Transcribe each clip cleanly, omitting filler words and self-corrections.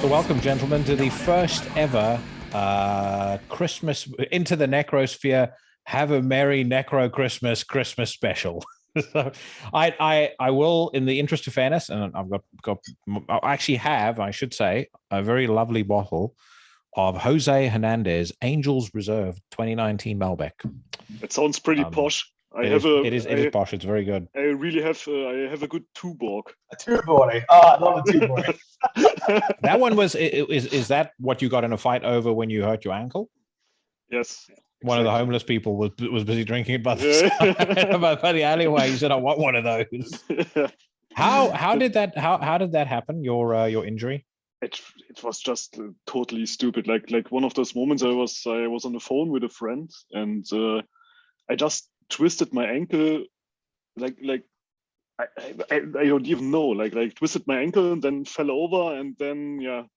So welcome, gentlemen, to the first ever Christmas into the Necrosphere. Have a merry Necro Christmas special. So I will, in the interest of fairness, and I've got I actually have, I should say, a very lovely bottle of Jose Hernandez Angels Reserve 2019 Malbec. It sounds pretty posh. It is posh. It's very good. I really have a good Tuborg. A Tuborg. Oh, I love a Tuborg. That one was is that what you got in a fight over when you hurt your ankle? Yes. One of the homeless people was busy drinking it by the alleyway. He said, "I want one of those." How did that happen? Your injury? It was just totally stupid. Like one of those moments I was on the phone with a friend and I just twisted my ankle like I don't even know, like twisted my ankle and then fell over and then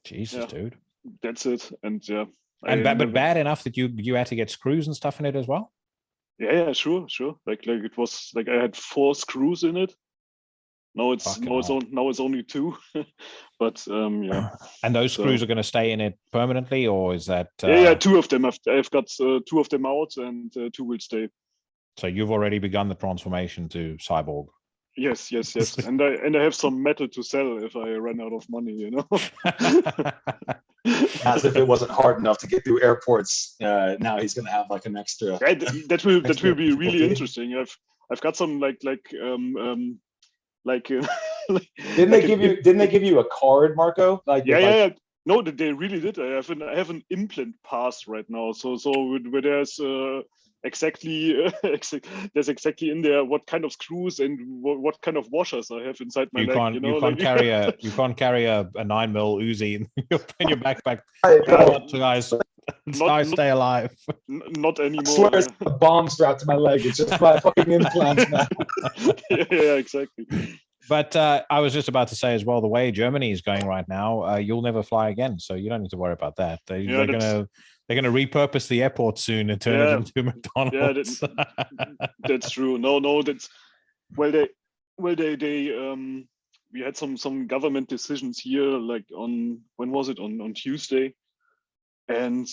Jesus, dude. That's it. And but bad enough that you had to get screws and stuff in it as well? Yeah, sure. Like it was like I had 4 screws in it. Now it's only 2. But And those screws are going to stay in it permanently, or is that 2 of them. I've got 2 of them out and 2 will stay. So you've already begun the transformation to cyborg. Yes. and I have some metal to sell if I run out of money, you know. As if it wasn't hard enough to get through airports. Now he's going to have like an extra. That will be really interesting. I've got some didn't they give you a card, Marco? No, they really did. I have an implant pass right now. So where there's there's exactly in there what kind of screws and what kind of washers I have inside my leg. You can't carry a 9mm Uzi in your backpack. Guys, stay alive. Not anymore. I swear there's a bomb strapped to my leg. It's just my fucking implants now. Yeah, exactly. But I was just about to say as well, the way Germany is going right now, you'll never fly again. So you don't need to worry about that. They're going to repurpose the airport soon and turn it into McDonald's. Yeah, that's true. No, that's they we had some government decisions here, like on when was it on Tuesday, and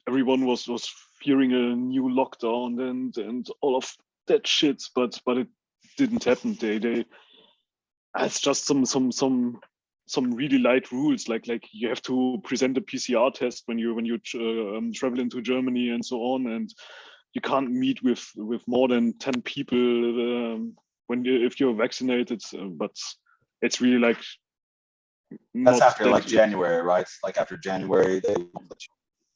everyone was fearing a new lockdown and all of that shit, but it didn't happen. They it's just some really light rules, like you have to present a PCR test when you travel into Germany and so on, and you can't meet with more than 10 people if you're vaccinated. But it's really like that's after like January, right? Like after January, they won't let you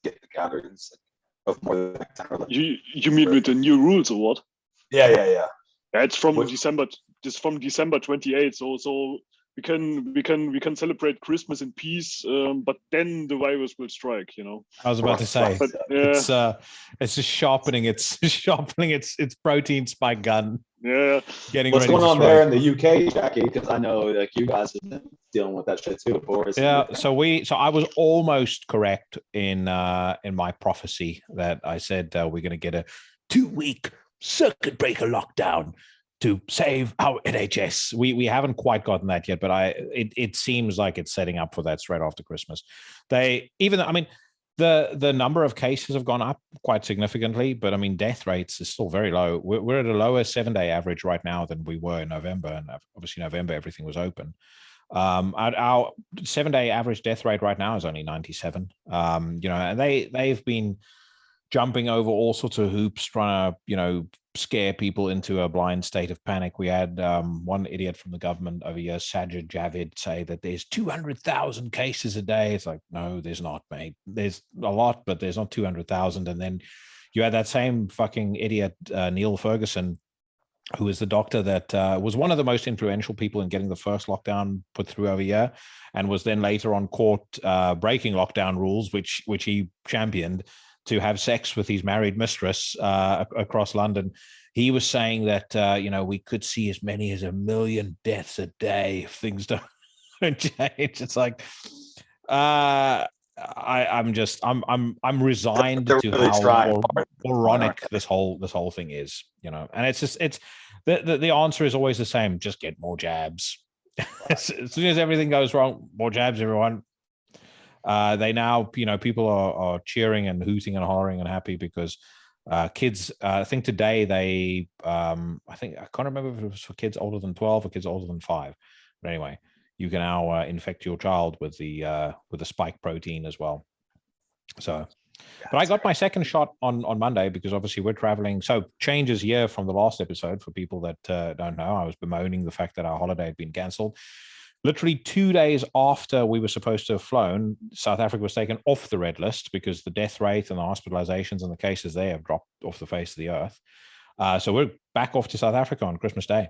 get the gatherings of more than 10 or 11. You mean with the new rules or what? Yeah. It's from December. Just from December 28th. So we can celebrate Christmas in peace, but then the virus will strike. You know. I was about to say, but, it's just sharpening its protein spike gun. Yeah. What's going on there in the UK, Jackie? Because I know like you guys have been dealing with that shit too. Yeah. So I was almost correct in my prophecy that I said we're going to get a 2-week circuit breaker lockdown to save our NHS. We haven't quite gotten that yet, but it seems like it's setting up for that straight after Christmas. The number of cases have gone up quite significantly, but I mean death rates is still very low. We're at a lower 7-day average right now than we were in November, and obviously November everything was open. Our 7-day average death rate right now is only 97. And they've been jumping over all sorts of hoops, trying to, scare people into a blind state of panic. We had one idiot from the government over here, Sajid Javid, say that there's 200,000 cases a day. It's like, no, there's not, mate. There's a lot, but there's not 200,000. And then you had that same fucking idiot, Neil Ferguson, who is the doctor that was one of the most influential people in getting the first lockdown put through over here, and was then later on caught breaking lockdown rules, which he championed, to have sex with his married mistress across London. He was saying that, we could see as many as 1 million deaths a day if things don't change. It's like, I'm resigned to how moronic this whole thing is, and it's the answer is always the same. Just get more jabs. As soon as everything goes wrong, more jabs, everyone. They now, people are cheering and hooting and hollering and happy because kids, I think today I can't remember if it was for kids older than 12 or kids older than 5. But anyway, you can now infect your child with the spike protein as well. So, but I got my second shot on Monday because obviously we're traveling. So changes here from the last episode for people that don't know. I was bemoaning the fact that our holiday had been cancelled. Literally 2 days after we were supposed to have flown, South Africa was taken off the red list because the death rate and the hospitalizations and the cases there have dropped off the face of the earth. So we're back off to South Africa on Christmas Day.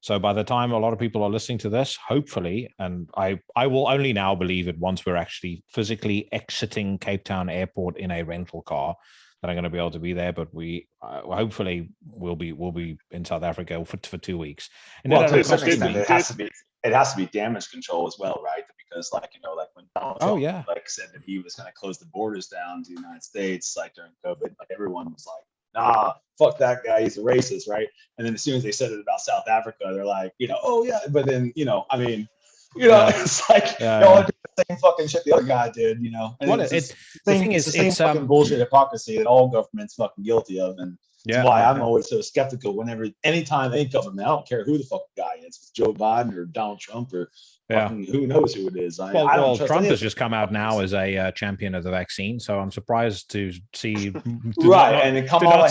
So by the time a lot of people are listening to this, hopefully, and I will only now believe it once we're actually physically exiting Cape Town Airport in a rental car, that I'm going to be able to be there. But we hopefully we'll be in South Africa for 2 weeks. And well, to a certain extent, it has to be damage control as well, right? Because like when Donald Trump said that he was going to close the borders down to the United States like during COVID, like everyone was like, nah, fuck that guy, he's a racist, right? And then as soon as they said it about South Africa, they're like, oh yeah, but then it's like y'all do the same fucking shit the other guy did, And well, it's the same fucking bullshit hypocrisy that all governments fucking guilty of, and that's why I'm always so skeptical anytime any government, I don't care who the fuck the guy is, Joe Biden or Donald Trump or fucking who knows who it is. Well, Trump has just come out now as a champion of the vaccine, so I'm surprised to see not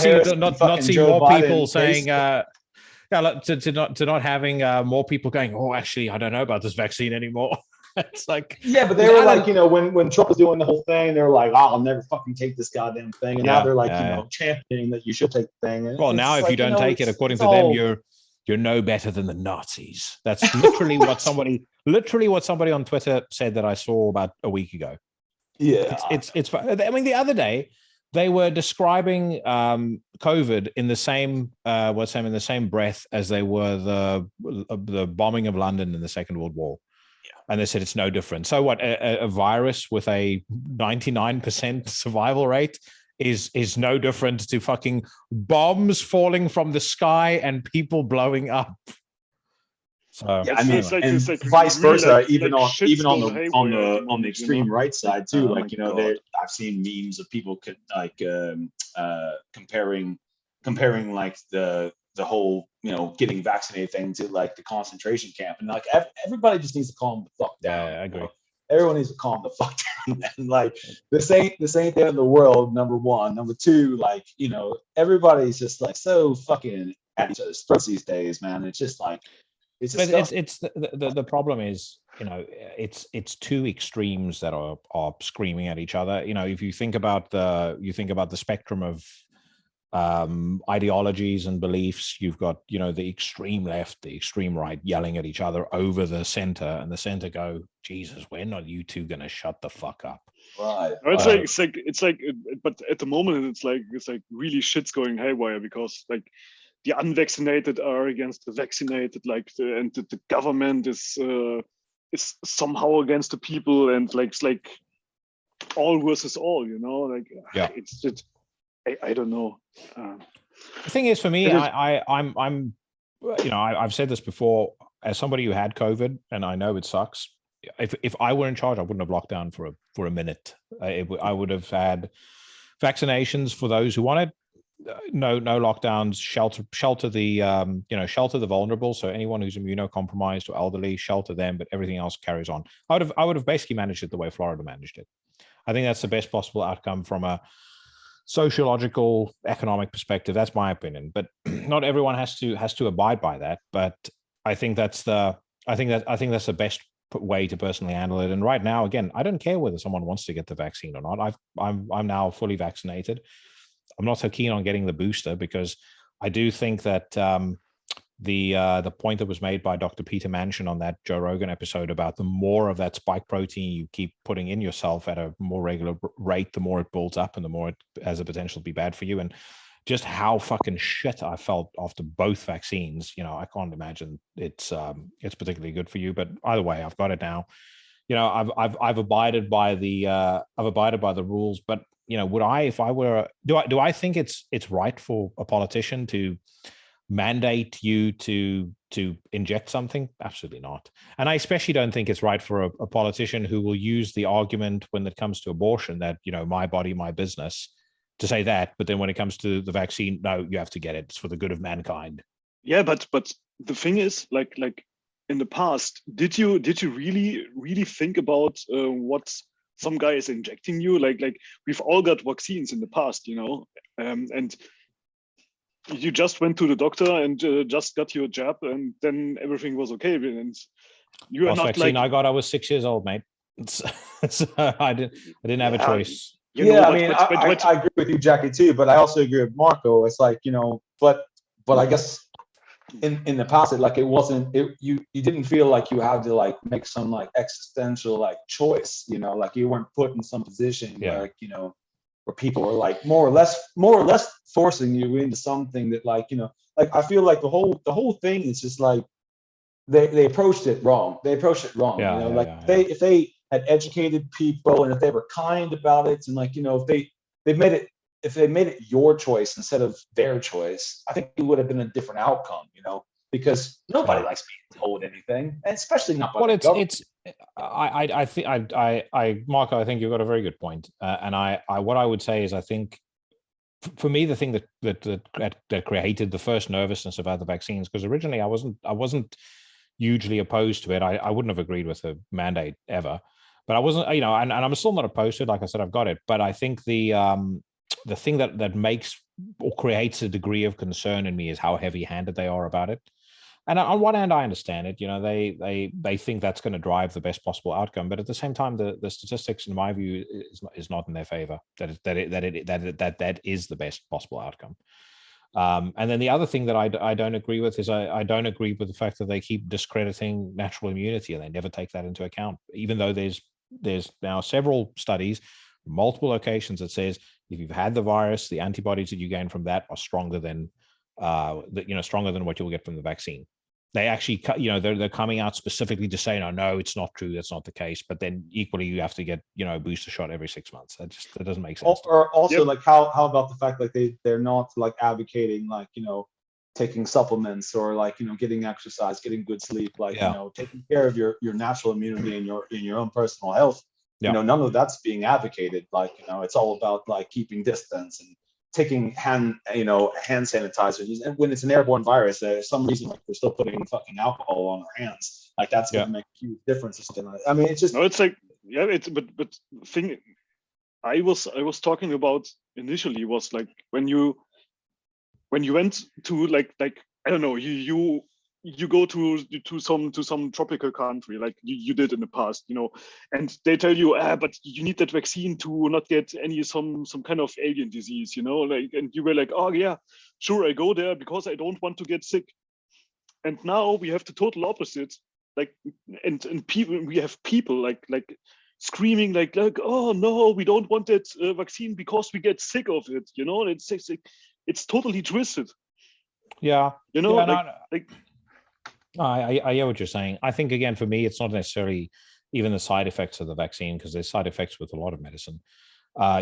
see more people saying to not having more people going, oh, actually, I don't know about this vaccine anymore. It's like, yeah, but they were like, when Trump was doing the whole thing, they were like, oh, I'll never fucking take this goddamn thing, and now they're like, championing that you should take the thing. And well, now if you don't take it, according to them, you're no better than the Nazis. That's literally what somebody on Twitter said that I saw about a week ago. Yeah, it's I mean, the other day they were describing COVID in the same breath as they were the bombing of London in the Second World War. And they said it's no different. So what, a virus with a 99% survival rate is no different to fucking bombs falling from the sky and people blowing up. So yeah, I mean, it's like vice versa, even on the extreme right side too. I've seen memes of people comparing like the whole getting vaccinated thing to like the concentration camp, and like everybody just needs to calm the fuck down. Yeah, I agree. Everyone needs to calm the fuck down, man. Like this ain't the end of the world. Number one, number two, like everybody's just like so fucking at each other's throats these days, man. It's just like it's the problem is it's two extremes that are screaming at each other. If you think about the spectrum of ideologies and beliefs, you've got the extreme left, the extreme right yelling at each other over the center, and the center go, Jesus, when are you two gonna shut the fuck up? Right. It's like but at the moment it's like really shit's going haywire, because like the unvaccinated are against the vaccinated, and the government is somehow against the people, and like it's like all versus all, it's just I don't know. The thing is, for me, I've said this before, as somebody who had COVID, and I know it sucks. If I were in charge, I wouldn't have locked down for a minute. I would have had vaccinations for those who wanted. No lockdowns. Shelter the vulnerable. So anyone who's immunocompromised or elderly, shelter them. But everything else carries on. I would have basically managed it the way Florida managed it. I think that's the best possible outcome from a sociological, economic perspective. That's my opinion, but not everyone has to abide by that. But I think that's the best way to personally handle it. And right now, again, I don't care whether someone wants to get the vaccine or not. I'm now fully vaccinated. I'm not so keen on getting the booster, because I do think that the point that was made by Dr. Peter Manchin on that Joe Rogan episode about the more of that spike protein you keep putting in yourself at a more regular rate, the more it builds up and the more it has a potential to be bad for you. And just how fucking shit I felt after both vaccines, I can't imagine it's particularly good for you. But either way, I've got it now. I've abided by the rules. But would I, if I were, do I think it's right for a politician to mandate you to to inject something? Absolutely not. And I especially don't think it's right for a politician who will use the argument when it comes to abortion that, my body, my business, to say that. But then when it comes to the vaccine, no, you have to get it. It's for the good of mankind. Yeah, but the thing is, like in the past, did you really think about what some guy is injecting you? Like we've all got vaccines in the past, and you just went to the doctor and just got your jab, and then everything was okay. And you are not vaccine like I got. I was 6 years old, mate. So I didn't have a choice. I agree with you, Jackie, too. But I also agree with Marco. It's like but I guess in the past, it wasn't. You didn't feel like you had to like make some like existential like choice. Like you weren't put in some position where where people were like more or less forcing you into something that like I feel like the whole thing is just like they approached it wrong. If they had educated people and if they were kind about it and like if they made it your choice instead of their choice, I think it would have been a different outcome. Because nobody likes being told anything, and especially not by the government. I think Marco, I think you've got a very good point. And what I would say is I think for me the thing that created the first nervousness about the vaccines, because originally I wasn't hugely opposed to it. I wouldn't have agreed with the mandate ever, but I wasn't, and I'm still not opposed to it. Like I said, I've got it, but I think the thing that makes or creates a degree of concern in me is how heavy-handed they are about it. And on one hand, I understand it. They think that's going to drive the best possible outcome, but at the same time, the statistics, in my view, is not in their favor. That is the best possible outcome. And then the other thing that I don't agree with is I don't agree with the fact that they keep discrediting natural immunity and they never take that into account, even though there's now several studies, multiple locations that says if you've had the virus, the antibodies that you gain from that are stronger than stronger than what you'll get from the vaccine. They actually, they're coming out specifically to say, no, it's not true. That's not the case. But then equally, you have to get, a booster shot every 6 months. That doesn't make sense. Or also, like, how about the fact like they're not like advocating like, taking supplements or like, getting exercise, getting good sleep, like, taking care of your natural immunity and your own personal health. None of that's being advocated. Like, it's all about like keeping distance and taking hand sanitizer. And when it's an airborne virus, there's some reason like we're still putting fucking alcohol on our hands. Like that's going to make a huge difference or something like that. I mean, it's just. No, it's like but thing I was talking about initially was like when you went to like I don't know, you go to some tropical country like you did in the past, and they tell you, but you need that vaccine to not get some kind of alien disease, and you were like, oh yeah, sure, I go there because I don't want to get sick. And now we have the total opposite, like, and we have people like screaming like oh no, we don't want that vaccine because we get sick of it, and it's totally twisted. I hear what you're saying. I think, again, for me, it's not necessarily even the side effects of the vaccine, because there's side effects with a lot of medicine. For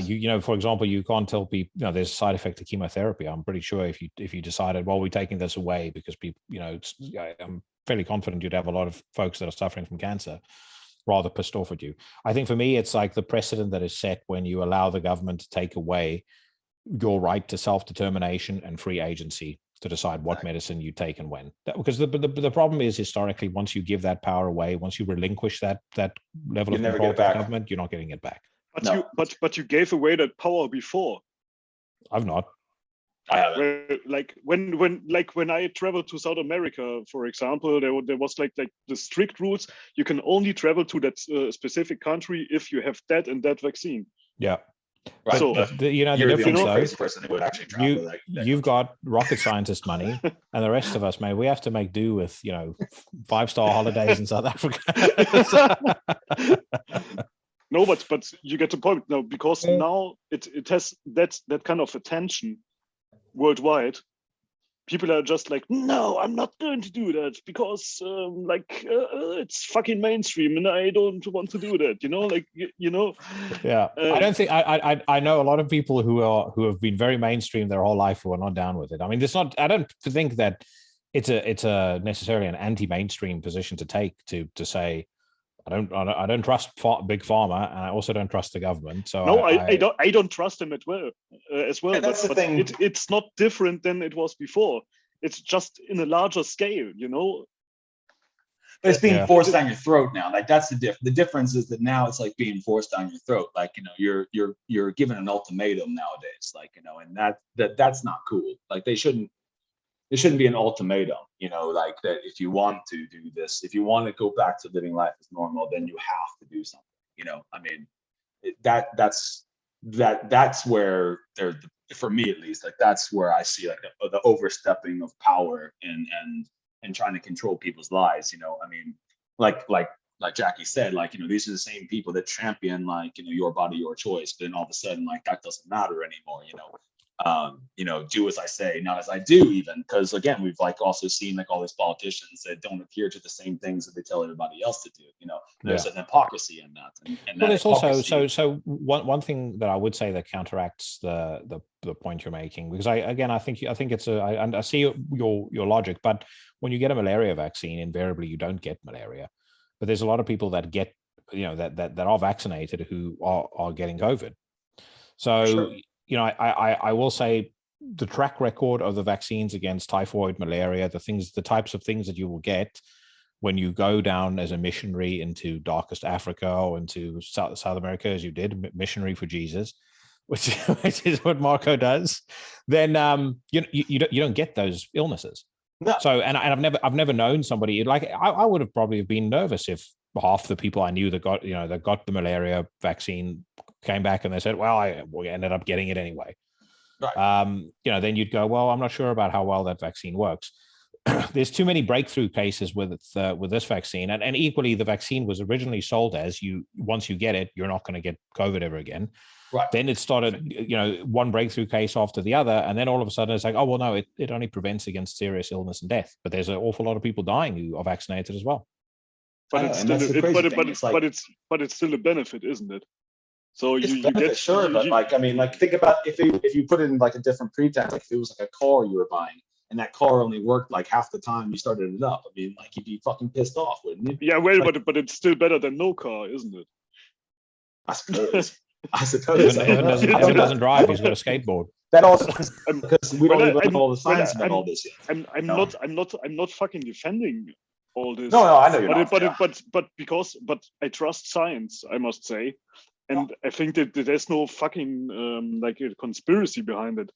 example, you can't tell people, there's a side effect to chemotherapy. I'm pretty sure if you decided, well, we're taking this away because people, I'm fairly confident you'd have a lot of folks that are suffering from cancer rather pissed off at you. I think for me, it's like the precedent that is set when you allow the government to take away your right to self-determination and free agency to decide what medicine you take and when. Because the problem is, historically, once you give that power away, once you relinquish that level of control to the government, you're not getting it back. But you gave away that power before. I've not. Like when I traveled to South America, for example, there was like the strict rules. You can only travel to that specific country if you have that and that vaccine. Yeah. Right. So the difference, though, crazy person who would actually travel you've got rocket scientist money, and the rest of us, mate, we have to make do with 5-star holidays in South Africa. No, but you get the point now, because now it has that kind of attention worldwide. People are just like, no, I'm not going to do that because it's fucking mainstream and I don't want to do that. Yeah, I don't think I know a lot of people who have been very mainstream their whole life who are not down with it. I mean, I don't think that it's a necessarily an anti-mainstream position to take to say I don't trust big pharma, and I also don't trust the government. So no, I don't trust them as well. Yeah, that's the thing. It's not different than it was before. It's just in a larger scale, you know. But it's being forced down your throat now. Like that's the difference. The difference is that now it's like being forced down your throat. Like, you know, you're given an ultimatum nowadays. Like, you know, and that's not cool. Like there shouldn't be an ultimatum, you know, like that if you want to do this, if you want to go back to living life as normal, then you have to do something. You know, I mean, that's where for me at least, like that's where I see like the overstepping of power and trying to control people's lives. You know, I mean, like Jackie said, like, you know, these are the same people that champion, like, you know, your body, your choice. But then all of a sudden, like, that doesn't matter anymore. You know, do as I say, not as I do, even because again, we've like also seen like all these politicians that don't adhere to the same things that they tell everybody else to do. You know, there's an hypocrisy in that. And well, there's also so one thing that I would say that counteracts the point you're making, because I think it's I see your logic, but when you get a malaria vaccine, invariably you don't get malaria, but there's a lot of people that get, you know, that are vaccinated who are getting COVID. So. Sure. You know, I will say the track record of the vaccines against typhoid, malaria, the types of things that you will get when you go down as a missionary into darkest Africa or into South America, as you did, missionary for Jesus, which is what Marco does, then you don't get those illnesses. No. So and I've never known somebody like I would have probably been nervous if half the people I knew that got the malaria vaccine came back and they said, well, we ended up getting it anyway. Right. You know, then you'd go, well, I'm not sure about how well that vaccine works. There's too many breakthrough cases with this vaccine, and equally the vaccine was originally sold as once you get it, you're not going to get COVID ever again. Right. Then it started, you know, one breakthrough case after the other, and then all of a sudden it's like, oh well, no, it only prevents against serious illness and death. But there's an awful lot of people dying who are vaccinated as well. But it's still a benefit, isn't it? So you get sure, but like I mean, like think about if you put it in like a different pretense, like if it was like a car you were buying and that car only worked like half the time you started it up. I mean, like you'd be fucking pissed off, wouldn't you? Yeah, well, like, but it's still better than no car, isn't it? I suppose. Evan doesn't drive. He's got a skateboard. That also because we don't even know all the science about all this yet. I'm not fucking defending all this. No, I know you're not. But I trust science, I must say. And I think that there's no fucking like a conspiracy behind it.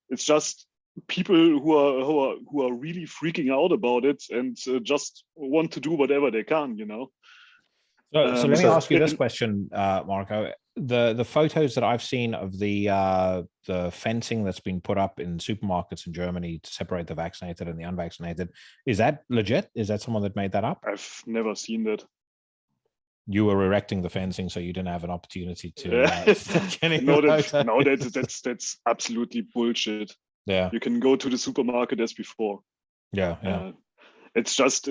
It's just people who are really freaking out about it and just want to do whatever they can, you know. So let me ask you this question, Marco. The photos that I've seen of the fencing that's been put up in supermarkets in Germany to separate the vaccinated and the unvaccinated, is that legit? Is that someone that made that up? I've never seen that. You were erecting the fencing, so you didn't have an opportunity to. No, that's absolutely bullshit. Yeah, you can go to the supermarket as before. Yeah. It's just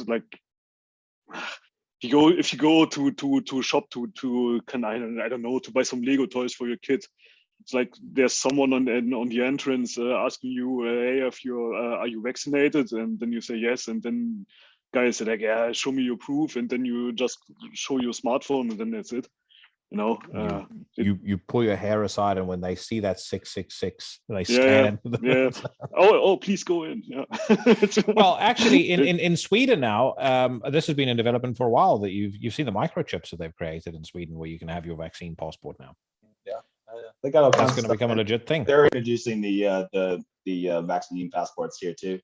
like if you go to shop to I don't know, to buy some Lego toys for your kid. It's like there's someone on the entrance asking you, hey, are you vaccinated? And then you say yes, and then guys are like, yeah, show me your proof, and then you just show your smartphone, and then that's it. You know, you pull your hair aside, and when they see that 666, they stand. Yeah. Oh, please go in. Yeah. Well, actually, in Sweden now, this has been in development for a while. That you've seen the microchips that they've created in Sweden, where you can have your vaccine passport now. Yeah, they got that's going to become a legit thing. They're introducing the vaccine passports here too.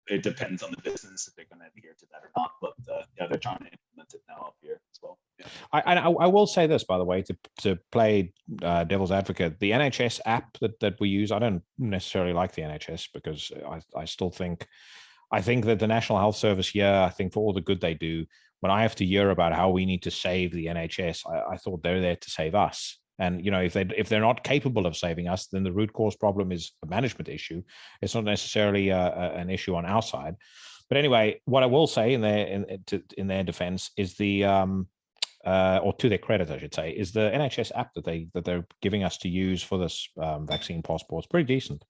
It depends on the business if they're going to adhere to that or not, but they're trying to implement it now up here as well. Yeah. I will say this, by the way, to play devil's advocate, the NHS app that we use, I don't necessarily like the NHS because I think that the National Health Service here, I think for all the good they do, when I have to hear about how we need to save the NHS, I thought they're there to save us. And you know, if they're not capable of saving us, then the root cause problem is a management issue. It's not necessarily an issue on our side. But anyway, what I will say in their defense is or to their credit, I should say, is the NHS app that they're giving us to use for this vaccine passport. It's pretty decent.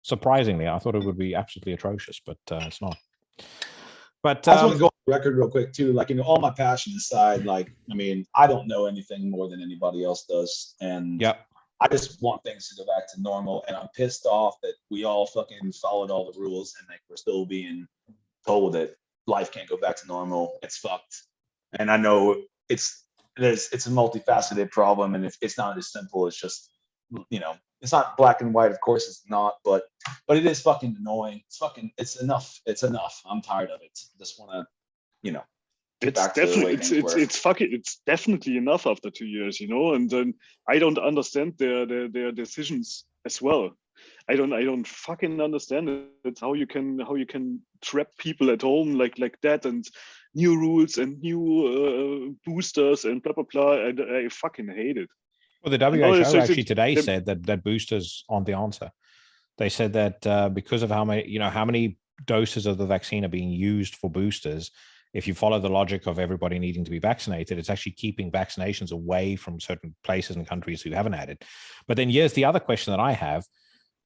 Surprisingly, I thought it would be absolutely atrocious, but it's not. But I just want to go on the record real quick too. Like, all my passion aside, like, I don't know anything more than anybody else does, and I just want things to go back to normal. And I'm pissed off that we all fucking followed all the rules, and like we're still being told that life can't go back to normal. It's fucked. And I know it's a multifaceted problem, and it's not as simple as just, it's not black and white. Of course it's not, but it is fucking annoying. It's enough. It's enough. I'm tired of it. Just want to, it's definitely enough after 2 years, and then I don't understand their decisions as well. I don't fucking understand it. How you can trap people at home like that, and new rules and new boosters and blah blah blah. I fucking hate it. Well, the WHO actually today said that boosters aren't the answer. They said that because of how many doses of the vaccine are being used for boosters, if you follow the logic of everybody needing to be vaccinated, it's actually keeping vaccinations away from certain places and countries who haven't had it. But then here's the other question that I have.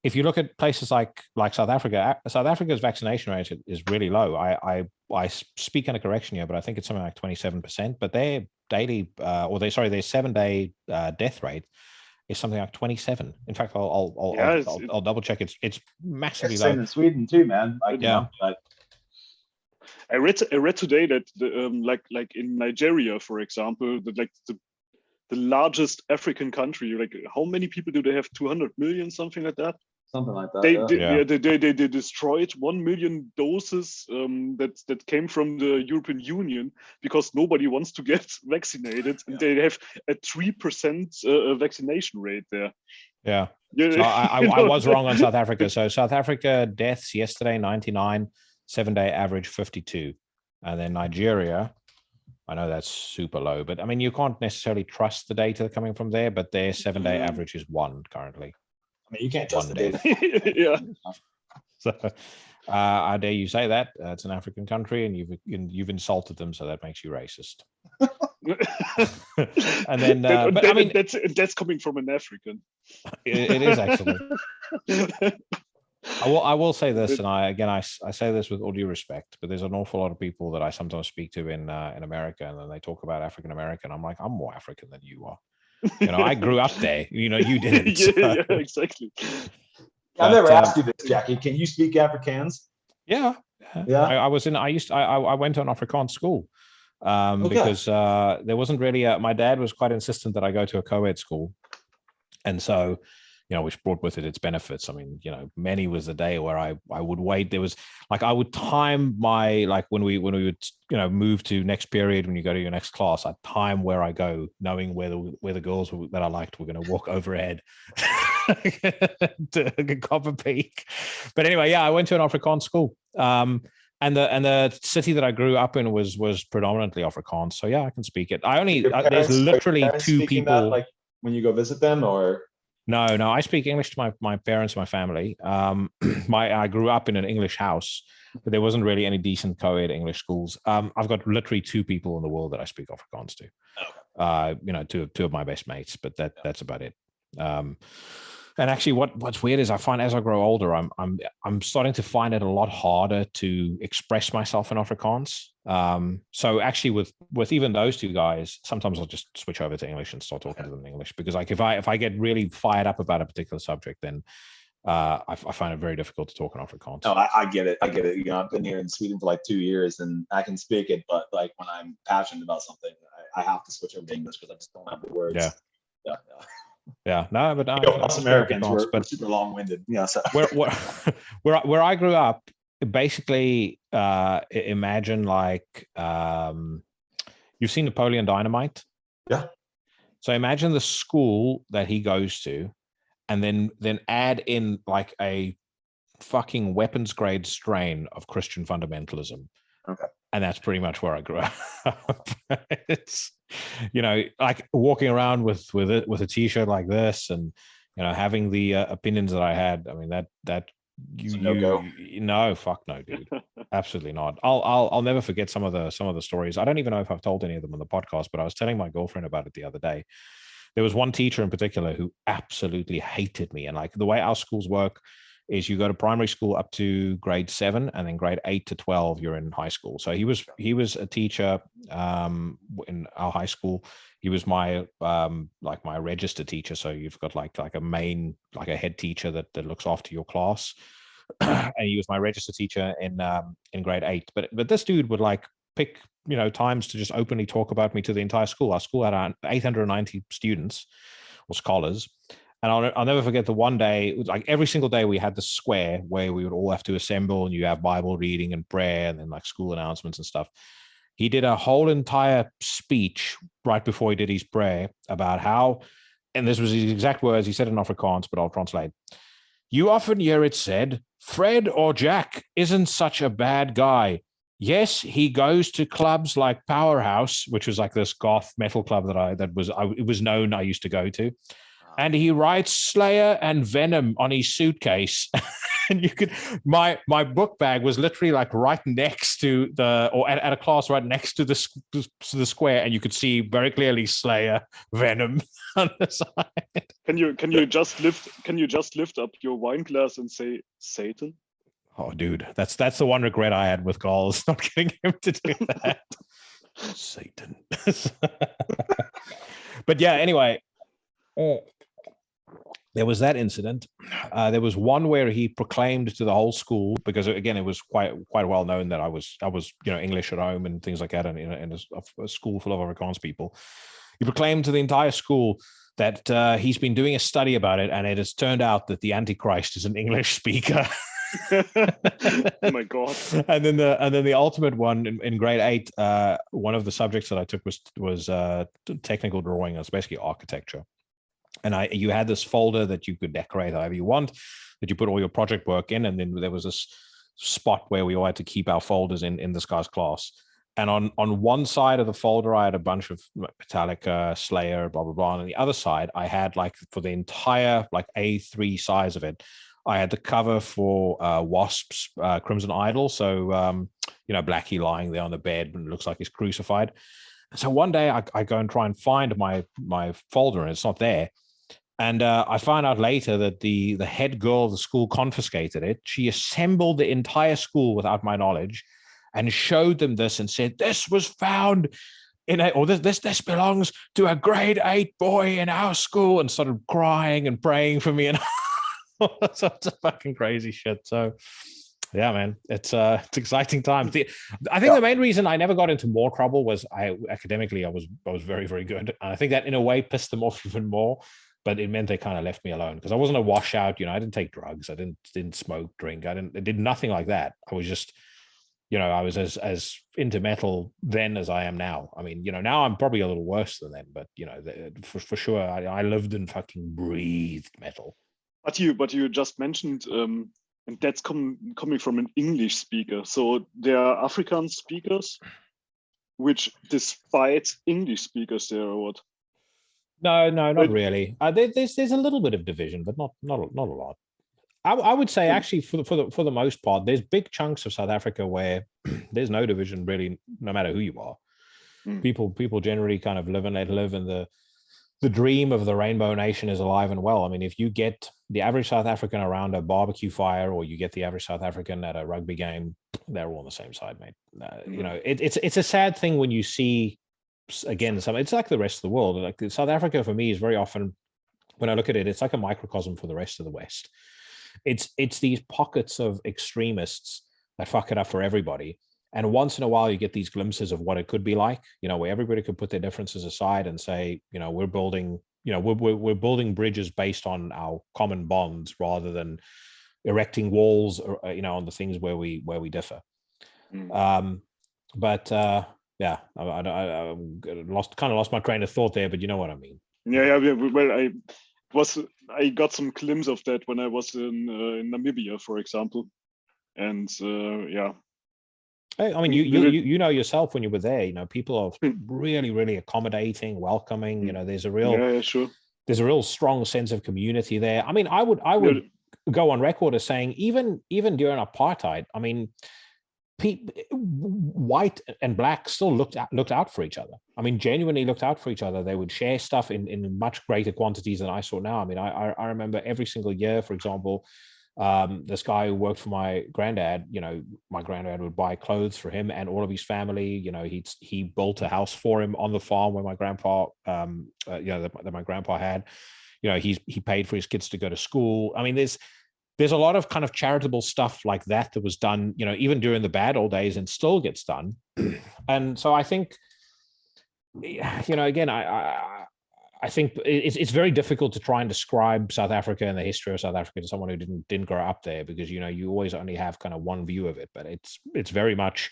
If you look at places like South Africa, South Africa's vaccination rate is really low. I speak under correction here, but I think it's something like 27%. But their daily, their 7-day death rate is something like 27. In fact, I'll double check. It's massively low. Same in Sweden too, man. I read today that like in Nigeria, for example, the largest African country, like how many people do they have? 200 million, something like that. Something like that. They destroyed 1 million doses that came from the European Union because nobody wants to get vaccinated, and they have a 3% vaccination rate there. Yeah. So I was wrong on South Africa. So South Africa deaths yesterday 99, 7-day average 52, and then Nigeria. I know that's super low, but you can't necessarily trust the data coming from there. But their 7-day average is 1 currently. You can't trust the data. Yeah. So, how dare you say that? It's an African country, and you've insulted them, so that makes you racist. And then, that's coming from an African. It is actually. I will say this, and I say this with all due respect, but there's an awful lot of people that I sometimes speak to in America, and then they talk about African American. I'm like, I'm more African than you are. I grew up there. You didn't. Yeah, exactly. I never asked you this, Jackie. Can you speak Afrikaans? Yeah. I went to an Afrikaans school because there wasn't really my dad was quite insistent that I go to a co-ed school, and so which brought with it its benefits. Many was the day where I would wait. There was I would time my, when we would move to next period, when you go to your next class, I'd time where I go, knowing where the girls that I liked were going to walk overhead to cop a peek. But anyway, I went to an Afrikaans school. And the city that I grew up in was predominantly Afrikaans. So I can speak it. There's literally 2 people. That, when you go visit them, or? No, I speak English to my parents, my family. I grew up in an English house, but there wasn't really any decent co-ed English schools. I've got literally 2 people in the world that I speak Afrikaans to. Two of my best mates, but that's about it. And actually, what's weird is I find as I grow older, I'm starting to find it a lot harder to express myself in Afrikaans. So actually, with even those 2 guys, sometimes I'll just switch over to English and start talking to them in English, because if I get really fired up about a particular subject, then I find it very difficult to talk in Afrikaans. No, I get it. I've been here in Sweden for 2 years, and I can speak it, but when I'm passionate about something, I have to switch over to English because I just don't have the words. Yeah, no, but us Americans we're super long-winded. Yeah, so. where I grew up, basically, imagine you've seen Napoleon Dynamite. Yeah. So imagine the school that he goes to, and then add in a fucking weapons grade strain of Christian fundamentalism. Okay. And that's pretty much where I grew up. It's, walking around with a t-shirt like this, and having the opinions that I had. No, fuck no, dude. Absolutely not. I'll never forget some of the stories. I don't even know if I've told any of them on the podcast, but I was telling my girlfriend about it the other day. There was one teacher in particular who absolutely hated me, and the way our schools work is you go to primary school up to grade 7, and then grade 8 to 12 you're in high school. So he was a teacher in our high school. He was my like my register teacher. So you've got like a head teacher that looks after your class. And he was my register teacher in grade 8. But this dude would like pick times to just openly talk about me to the entire school. Our school had 890 students or scholars. And I'll never forget the one day, like every single day we had the square where we would all have to assemble, and you have Bible reading and prayer and then like school announcements and stuff. He did a whole entire speech right before he did his prayer about how, and this was his exact words, he said it in Afrikaans, but I'll translate. You often hear it said, Fred or Jack isn't such a bad guy. Yes, he goes to clubs like Powerhouse, which was like this goth metal club it was known I used to go to. And he writes Slayer and Venom on his suitcase. And you could, my book bag was literally like right next to at a class right next to the square, and you could see very clearly Slayer, Venom on the side. Can you just lift up your wine glass and say Satan? Oh, dude, that's the one regret I had with Gauls, not getting him to do that. Satan. But yeah, anyway. There was that incident. There was one where he proclaimed to the whole school, because again, it was quite well known that I was English at home and things like that, and in a school full of Afrikaans people. He proclaimed to the entire school that he's been doing a study about it, and it has turned out that the Antichrist is an English speaker. Oh my God! And then the ultimate one in grade 8, one of the subjects that I took was technical drawing. It's basically architecture. And you had this folder that you could decorate however you want, that you put all your project work in. And then there was this spot where we all had to keep our folders in this guy's class. And on one side of the folder, I had a bunch of Metallica, Slayer, blah, blah, blah. And on the other side, I had like for the entire like A3 size of it, I had the cover for Wasp's Crimson Idol. So, Blackie lying there on the bed and it looks like he's crucified. So one day I go and try and find my folder, and it's not there. And I find out later that the head girl of the school confiscated it. She assembled the entire school without my knowledge and showed them this and said, this was found this belongs to a grade 8 boy in our school, and started crying and praying for me and all sorts of fucking crazy shit. So yeah, man, it's exciting times. I think the main reason I never got into more trouble was academically I was very, very good. And I think that in a way pissed them off even more, but it meant they kind of left me alone because I wasn't a washout. I didn't take drugs. I didn't smoke, drink. I did nothing like that. I was just, I was as into metal then as I am now. I mean, now I'm probably a little worse than then, but for sure, I lived and fucking breathed metal. But you just mentioned. And that's coming from an English speaker. So there are Afrikaans speakers which despite English speakers there, or what? No, not really. There's a little bit of division, but not a lot. I would say actually for the most part, there's big chunks of South Africa where there's no division really, no matter who you are. People generally kind of live and let live, and the dream of the Rainbow Nation is alive and well. I mean, if you get the average South African around a barbecue fire, or you get the average South African at a rugby game, they're all on the same side, mate. It's a sad thing when you see, again, it's like the rest of the world. Like South Africa for me is very often, when I look at it, it's like a microcosm for the rest of the West. It's these pockets of extremists that fuck it up for everybody. And once in a while, you get these glimpses of what it could be like, where everybody could put their differences aside and say, we're building, we're building bridges based on our common bonds rather than erecting walls, on the things where we differ. Yeah, I lost my train of thought there, but you know what I mean. Yeah. Well, I got some glimpse of that when I was in Namibia, for example, and yeah. I mean, you know yourself when you were there. People are really, really accommodating, welcoming. There's a real There's a real strong sense of community there. I mean, I would go on record as saying even during apartheid, I mean, white and black still looked out for each other. I mean, genuinely looked out for each other. They would share stuff in much greater quantities than I saw now. I mean, I remember every single year, for example, This guy who worked for my granddad, my granddad would buy clothes for him and all of his family. He built a house for him on the farm where my grandpa, that my grandpa had. He paid for his kids to go to school. I mean, there's a lot of kind of charitable stuff like that was done, even during the bad old days, and still gets done. And so I think, again, I think it's very difficult to try and describe South Africa and the history of South Africa to someone who didn't grow up there, because you always only have kind of one view of it. But it's very much,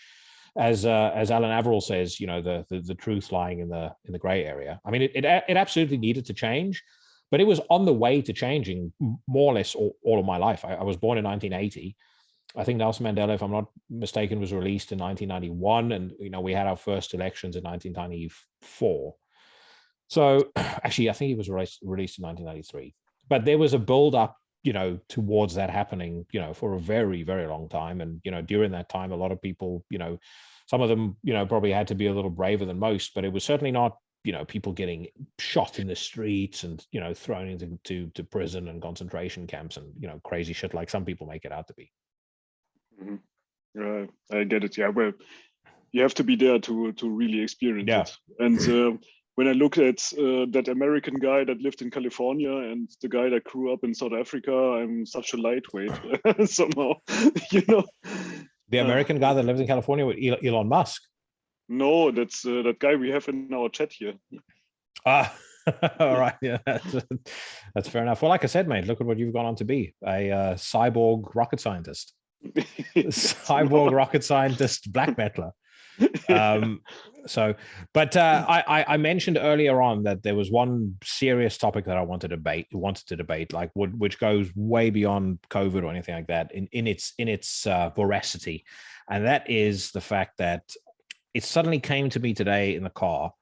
as Alan Averill says, the truth lying in the gray area. I mean, it absolutely needed to change, but it was on the way to changing more or less all of my life. I was born in 1980. I think Nelson Mandela, if I'm not mistaken, was released in 1991, and we had our first elections in 1994. So actually, I think he was released in 1993. But there was a build up, towards that happening, for a very, very long time. And during that time, a lot of people, some of them, probably had to be a little braver than most. But it was certainly not, people getting shot in the streets and thrown into prison and concentration camps and crazy shit like some people make it out to be. Right, I get it. Yeah, well, you have to be there to really experience it. And when I look at that American guy that lived in California and the guy that grew up in South Africa, I'm such a lightweight somehow. The American guy that lives in California with Elon Musk. No, that's that guy we have in our chat here. All right, yeah, that's fair enough. Well, like I said, mate, look at what you've gone on to be, a cyborg rocket scientist. Cyborg rocket scientist, black metaler. I mentioned earlier on that there was one serious topic that I wanted to debate, like which goes way beyond COVID or anything like that in its voracity, and that is the fact that it suddenly came to me today in the car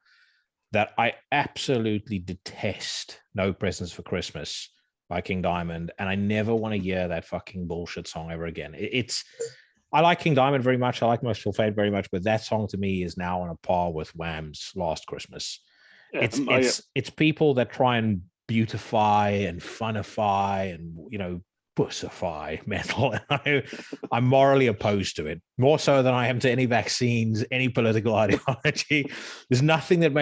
that I absolutely detest "No Presents for Christmas" by King Diamond, and I never want to hear that fucking bullshit song ever again. I like King Diamond very much. I like Merciful Fate very much, but that song to me is now on a par with Wham's Last Christmas. Yeah, it's people that try and beautify and funify and pussify metal. I'm morally opposed to it, more so than I am to any vaccines, any political ideology. There's nothing that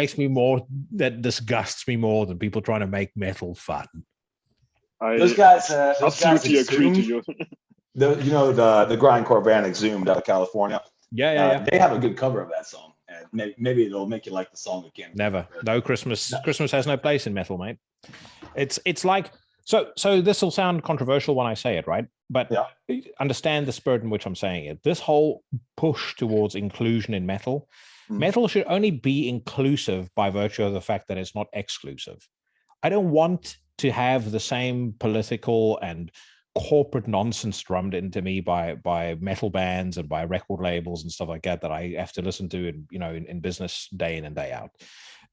disgusts me more than people trying to make metal fun. Those guys absolutely agree to you. The grindcore band Exhumed out of California. Yeah. They have a good cover of that song, and maybe it'll make you like the song again. Never. No Christmas. No. Christmas has no place in metal, mate. It's like so. This will sound controversial when I say it, right? But understand the spirit in which I'm saying it. This whole push towards inclusion in metal, metal should only be inclusive by virtue of the fact that it's not exclusive. I don't want to have the same political and corporate nonsense drummed into me by metal bands and by record labels and stuff like that I have to listen to in business day in and day out.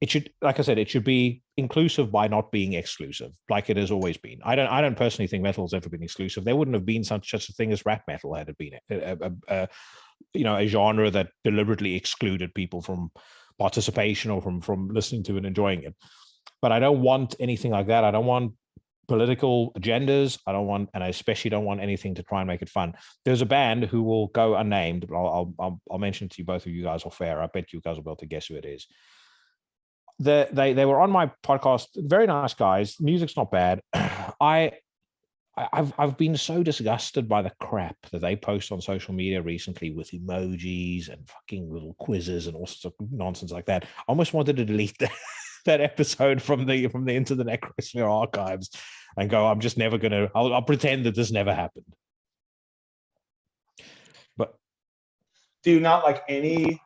It should, like I said, it should be inclusive by not being exclusive, like it has always been. I don't personally think metal has ever been exclusive. There wouldn't have been such a thing as rap metal had it been a genre that deliberately excluded people from participation or from listening to and enjoying it. But I don't want anything like that. I don't want political agendas. I especially don't want anything to try and make it fun. There's a band who will go unnamed, but I'll mention it to you, both of you guys off air. I bet you guys will be able to guess who it is. They were on my podcast. Very nice guys. Music's not bad. I've been so disgusted by the crap that they post on social media recently with emojis and fucking little quizzes and all sorts of nonsense like that. I almost wanted to delete that episode from the Into the Necrosphere archives and go, I'm just never gonna. I'll pretend that this never happened. But do you not like any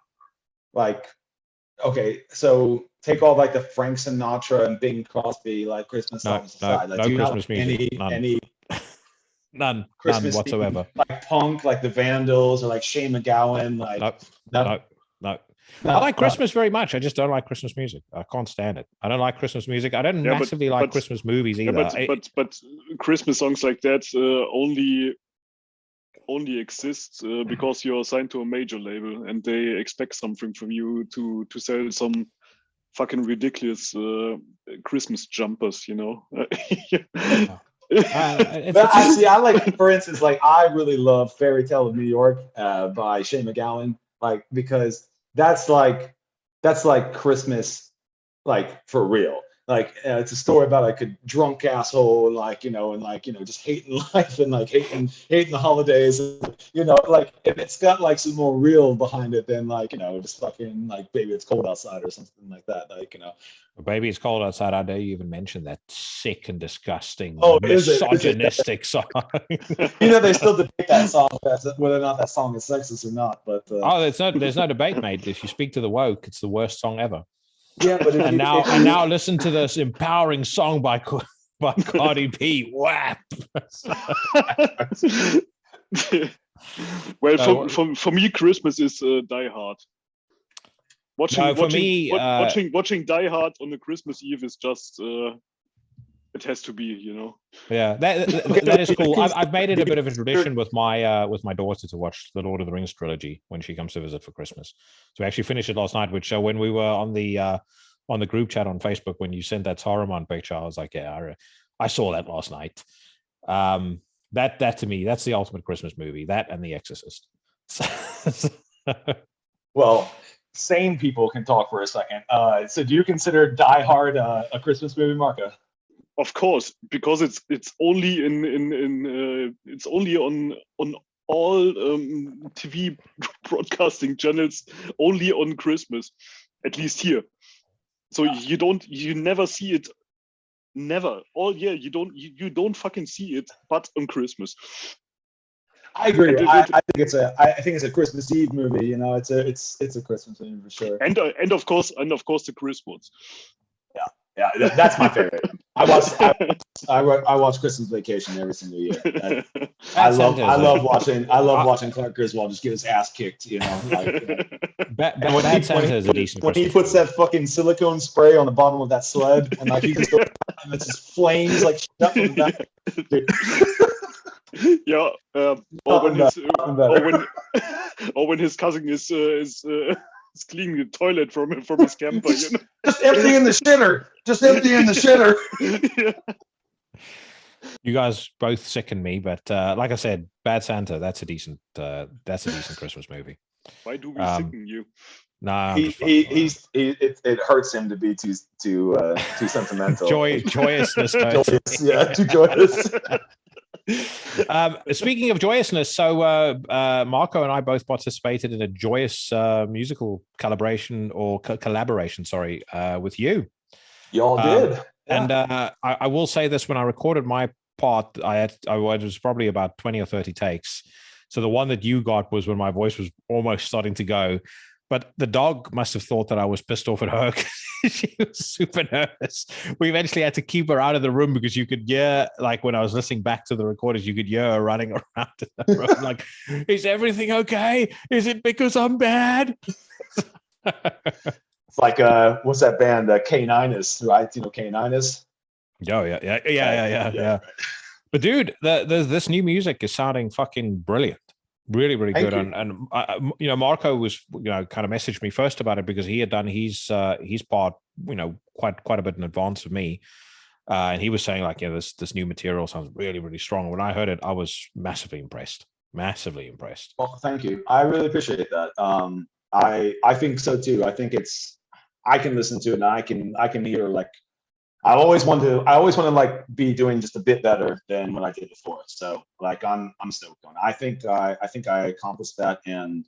okay, so take all like the Frank Sinatra and Bing Crosby Christmas songs aside. No Christmas music. None whatsoever. Like punk, like the Vandals, or like Shane McGowan. No. I like Christmas very much. I just don't like Christmas music. I can't stand it. I don't like Christmas music. I don't massively like Christmas movies either. But Christmas songs like that only exist because you're assigned to a major label and they expect something from you to sell some fucking ridiculous Christmas jumpers, But I like, for instance, like I really love Fairy Tale of New York by Shane McGowan, like because that's like Christmas, like for real. Like it's a story about like a drunk asshole, and like just hating life and like hating the holidays, and, like and it's got like some more real behind it than like just fucking like Baby It's Cold Outside or something like that, like Baby It's Cold Outside. I dare you even mention that sick and disgusting misogynistic song. They still debate that song, whether or not that song is sexist or not. But there's no debate, mate. If you speak to the woke, it's the worst song ever. Yeah, but now listen to this empowering song by Cardi B. WAP. Well, for me, Christmas is Die Hard. Watching Die Hard on the Christmas Eve is just it has to be, Yeah, that is cool. I've made it a bit of a tradition with my daughter to watch the Lord of the Rings trilogy when she comes to visit for Christmas. So we actually finished it last night. Which when we were on the group chat on Facebook, when you sent that Saruman picture, I was like, yeah, I saw that last night. That to me, that's the ultimate Christmas movie. That and The Exorcist. Well, sane people can talk for a second. So do you consider Die Hard a Christmas movie, Marco? Of course, because it's only it's only on all TV broadcasting channels only on Christmas, at least here. So you never see it, never all year. You don't fucking see it, but on Christmas. I agree. I think it's a Christmas Eve movie. It's a Christmas movie for sure. And of course the Christmas. Yeah, that's my favorite. I watch Christmas Vacation every single year. I love watching Clark Griswold just get his ass kicked. Bad Santa is a decent. When he puts that fucking silicone spray on the bottom of that sled, and like he just goes, and it's just flames like shit up in the back. Yeah. Or when his cousin is cleaning the toilet from his camper, Just empty in the shitter. Yeah. You guys both sicken me, but like I said, Bad Santa, that's a decent Christmas movie. Why do we sicken you? Nah, it hurts him to be too sentimental. Joyousness. Too joyous. Speaking of joyousness, so Marco and I both participated in a joyous musical collaboration with you. Y'all did. Yeah. And I will say this: when I recorded my part, I was probably about 20 or 30 takes. So the one that you got was when my voice was almost starting to go. But the dog must have thought that I was pissed off at her because she was super nervous. We eventually had to keep her out of the room because you could hear, like when I was listening back to the recordings, you could hear her running around in the room like, is everything okay? Is it because I'm bad? It's like, what's that band? K9is, right? K9is? Oh, yeah. But dude, this new music is sounding fucking brilliant. Really, really good. And Marco was, kind of messaged me first about it because he had done his part, quite a bit in advance of me. And he was saying like, this new material sounds really, really strong. When I heard it, I was massively impressed. Well, thank you. I really appreciate that. I think so too. I think I can listen to it and I can hear like, I always want to like be doing just a bit better than what I did before. So like I'm stoked on it. I think I accomplished that, and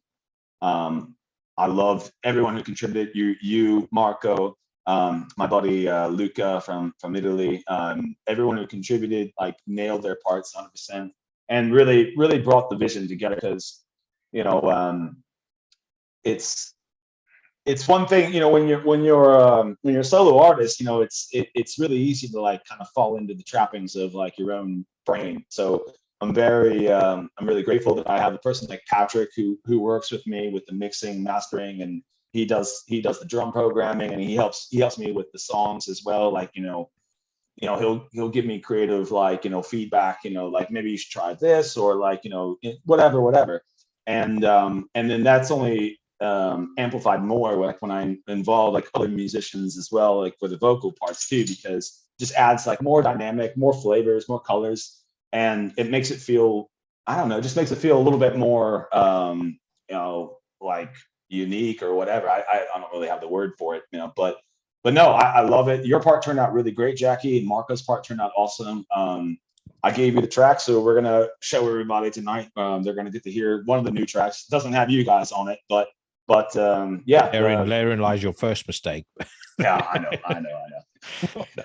I loved everyone who contributed. You, Marco, my buddy Luca from Italy. Everyone who contributed like nailed their parts 100%, and really brought the vision together because it's one thing, when you're a solo artist, it's really easy to like kind of fall into the trappings of like your own brain. So I'm really grateful that I have a person like Patrick who works with me with the mixing, mastering, and he does the drum programming, and he helps me with the songs as well. Like, he'll give me creative like, feedback, like maybe you should try this, or like, whatever. And then that's only amplified more like when I involve like other musicians as well, like for the vocal parts too, because just adds like more dynamic, more flavors, more colors, and it makes it feel, I don't know, just makes it feel a little bit more, like unique or whatever. I don't really have the word for it, but no, I love it. Your part turned out really great, Jackie, and Marco's part turned out awesome. I gave you the track, so we're gonna show everybody tonight. They're gonna get to hear one of the new tracks. It doesn't have you guys on it, but yeah. Therein lies your first mistake. Yeah, I know.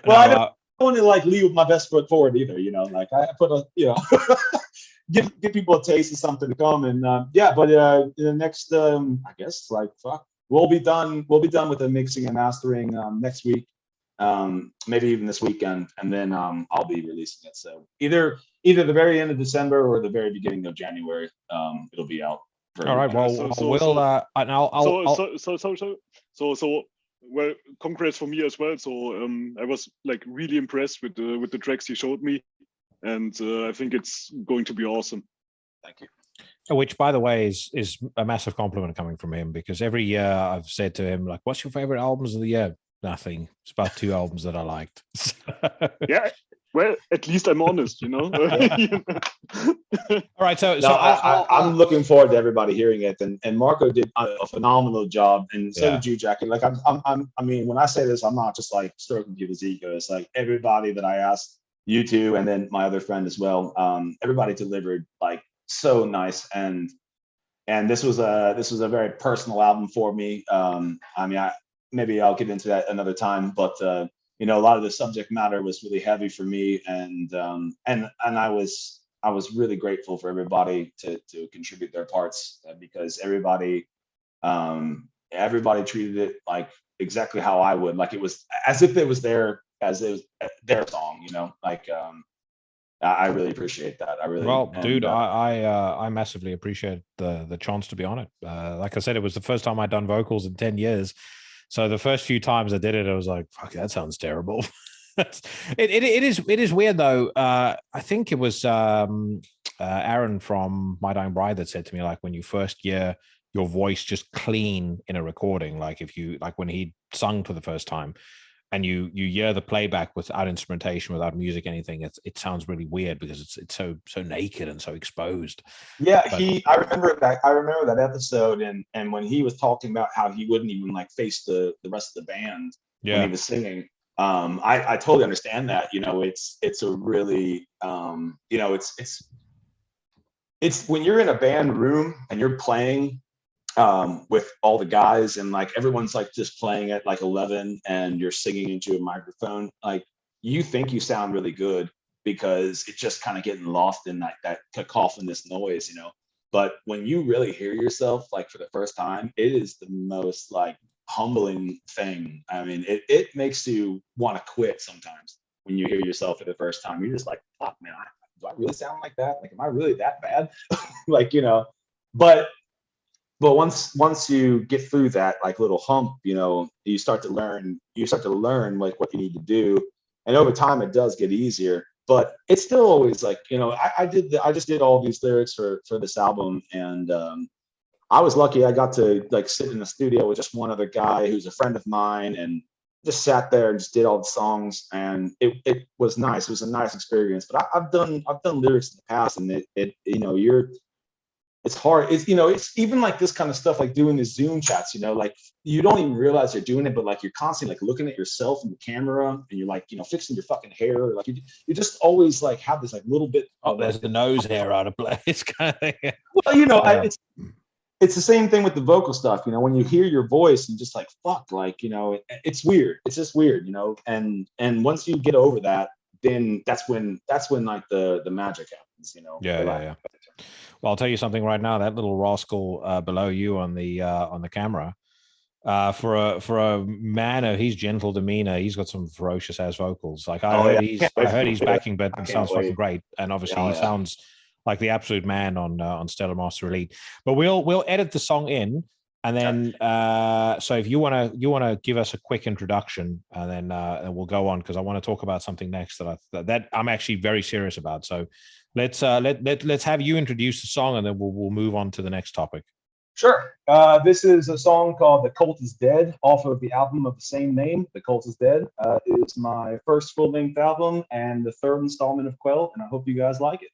Well, I don't want to like leave with my best foot forward either. Like I put a, give people a taste of something to come, and but in the next, I guess like we'll be done with the mixing and mastering next week. Maybe even this weekend, and then I'll be releasing it. So either the very end of December or the very beginning of January, it'll be out. All right. Well, congrats for me as well. So I was like really impressed with the tracks you showed me, and I think it's going to be awesome. Thank you. Which, by the way, is a massive compliment coming from him, because every year I've said to him, like, "What's your favorite albums of the year?" Nothing. It's about 2 albums that I liked. Yeah. Well, at least I'm honest, All right. So I'm looking forward to everybody hearing it, and Marco did a phenomenal job, and so did you, Jackie. Like I mean, when I say this, I'm not just like stroking people's ego. It's like everybody that I asked, you two, and then my other friend as well. Everybody delivered like so nice, and this was a very personal album for me. I mean, maybe I'll get into that another time, but a lot of the subject matter was really heavy for me, and I was really grateful for everybody to contribute their parts, because everybody treated it like exactly how I would, like it was as if it was their song, like I really appreciate that. Dude, I massively appreciate the chance to be on it. Like I said, it was the first time I'd done vocals in 10 years. So the first few times I did it, I was like, fuck, that sounds terrible. It is weird though. I think it was Aaron from My Dying Bride that said to me, like, when you first hear your voice just clean in a recording, like if you, like when he sung for the first time, and you hear the playback without instrumentation, without music, anything, it sounds really weird because it's so naked and so exposed. Yeah, I remember that episode, and when he was talking about how he wouldn't even like face the rest of the band when he was singing. I totally understand that. It's a really it's when you're in a band room and you're playing with all the guys, and like everyone's like just playing at like 11 and you're singing into a microphone, like you think you sound really good because it's just kind of getting lost in that cacophonous noise, but when you really hear yourself like for the first time, it is the most like humbling thing. I mean, it makes you want to quit sometimes when you hear yourself for the first time. You're just like, fuck, man, do I really sound like that? Like, am I really that bad? Like, but once you get through that like little hump, you start to learn like what you need to do, and over time it does get easier. But it's still always like, I just did all these lyrics for this album, and I was lucky. I got to like sit in the studio with just one other guy who's a friend of mine, and just sat there and just did all the songs, and it was nice. It was a nice experience. But I've done lyrics in the past, and it's hard. It's even like this kind of stuff, like doing the Zoom chats, like you don't even realize you're doing it, but like you're constantly like looking at yourself in the camera, and you're like, fixing your fucking hair. Like you just always like have this like little bit. There's the nose hair out of place kind of thing. Well, it's the same thing with the vocal stuff. When you hear your voice and just like, fuck, like, it's weird. It's just weird, and once you get over that, then that's when like the magic happens, Yeah. Well, I'll tell you something right now. That little rascal below you on the camera, for a man of his gentle demeanor, he's got some ferocious ass vocals. Like I heard he's backing, but it sounds fucking great. And obviously he sounds like the absolute man on Stellar Master Elite. But we'll edit the song in, and then so if you wanna give us a quick introduction, and then we'll go on, because I want to talk about something next that I'm actually very serious about. So let's have you introduce the song, and then we'll move on to the next topic. Sure. This is a song called "The Cult Is Dead" off of the album of the same name. "The Cult Is Dead" is my first full-length album and the third installment of Quell, and I hope you guys like it.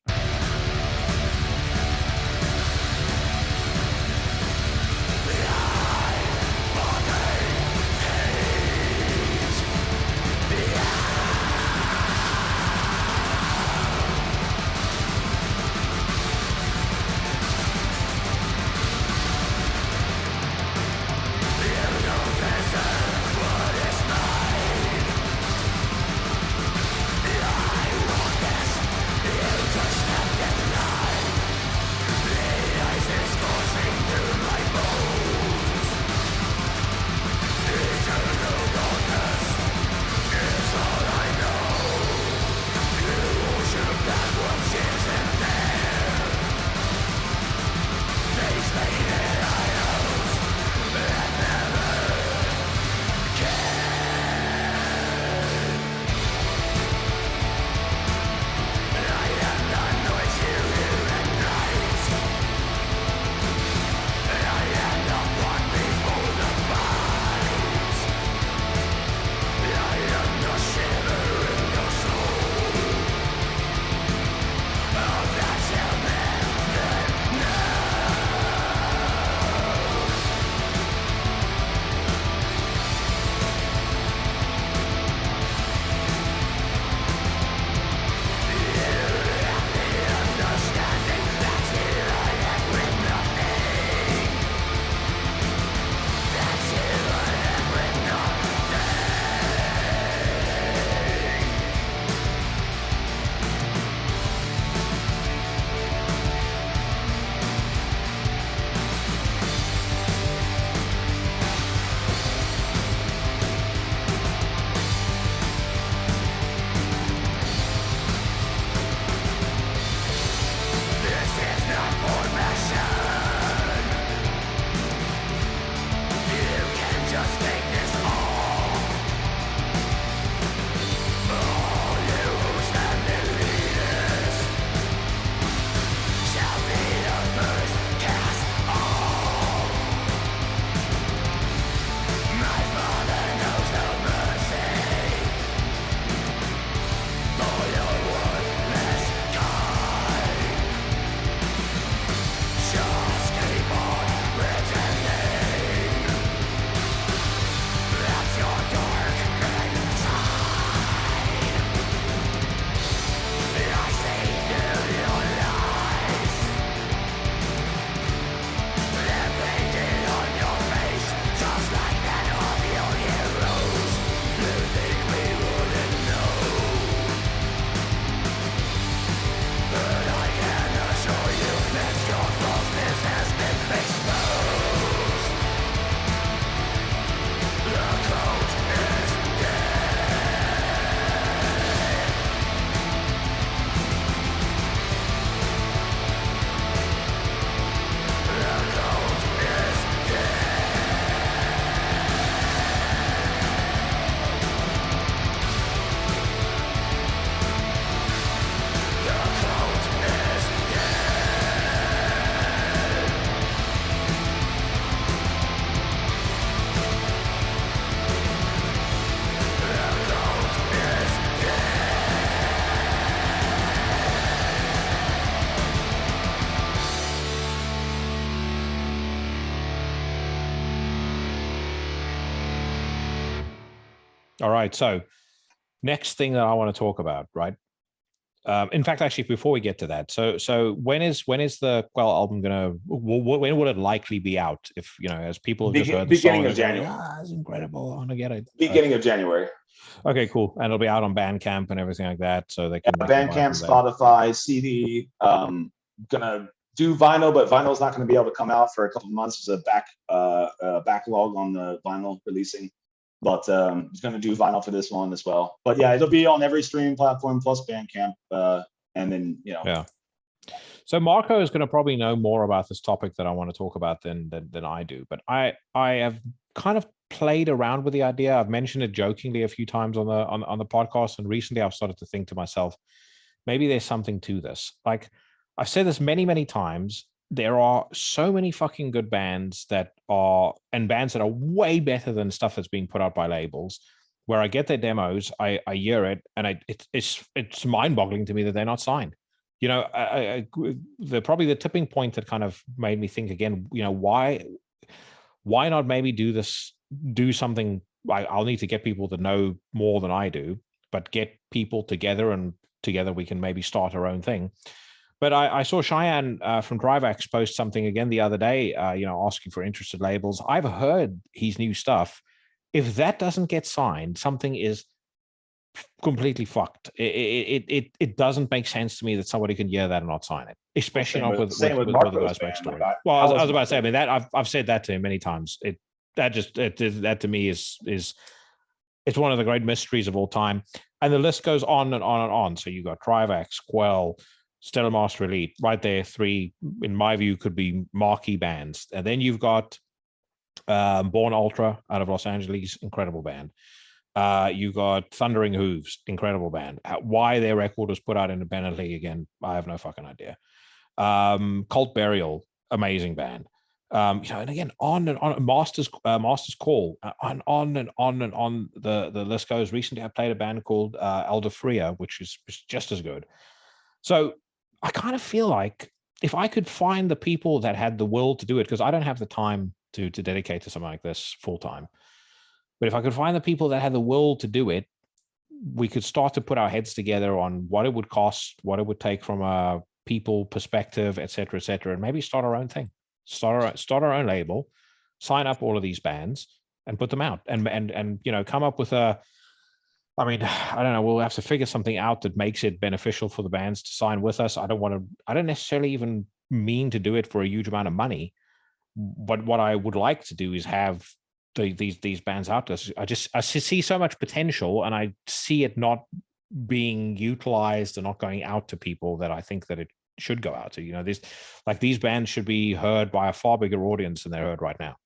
All right. So next thing that I want to talk about, right? In fact, actually, before we get to that, so when is the Quell album gonna? When would it likely be out? If as people have just heard the beginning song, of January. It's incredible. I want to get it. Beginning of January. Okay, cool. And it'll be out on Bandcamp and everything like that, so they can Bandcamp, Spotify, CD. Gonna do vinyl, but vinyl's not going to be able to come out for a couple of months. There's a backlog on the vinyl releasing. But he's going to do vinyl for this one as well. But yeah, it'll be on every streaming platform plus Bandcamp. And then, Yeah. So Marco is going to probably know more about this topic that I want to talk about than I do. But I have kind of played around with the idea. I've mentioned it jokingly a few times on the podcast. And recently I've started to think to myself, maybe there's something to this. Like I've said this many, many times. there are so many fucking good bands that are way better than stuff that's being put out by labels, where I get their demos, I hear it, and it's mind-boggling to me that they're not signed. You know, probably the tipping point that kind of made me think again, you know, why not maybe do something. I'll need to get people to know more than I do, but get people together, and together we can maybe start our own thing. But I saw Cheyenne from DriveX post something again the other day, you know, asking for interested labels. I've heard his new stuff. If that doesn't get signed, something is completely fucked. It doesn't make sense to me that somebody can hear that and not sign it, especially not with the guy's backstory. Well, I was about to say, I mean, that I've said that to him many times. That to me is it's one of the great mysteries of all time, and the list goes on and on and on. So you got DriveX, Quell, Stellar Master Elite, right there. 3, in my view, could be marquee bands, and then you've got Born Ultra out of Los Angeles, incredible band. You got Thundering Hooves, incredible band. Why their record was put out independently again, I have no fucking idea. Cult Burial, amazing band. You know, and again, on and on. Master's Call, on and on and on. The list goes. Recently, I played a band called Elder Freya, which is just as good. So I kind of feel like if I could find the people that had the will to do it, because I don't have the time to dedicate to something like this full time. But if I could find the people that had the will to do it, we could start to put our heads together on what it would cost, what it would take from a people perspective, et cetera, and maybe start our own thing, start our own label, sign up all of these bands and put them out, and you know, come up with a. I mean, I don't know. We'll have to figure something out that makes it beneficial for the bands to sign with us. I don't necessarily even mean to do it for a huge amount of money, but what I would like to do is have these bands out there. I see so much potential, and I see it not being utilized and not going out to people that I think that it should go out to. You know, these bands should be heard by a far bigger audience than they're heard right now.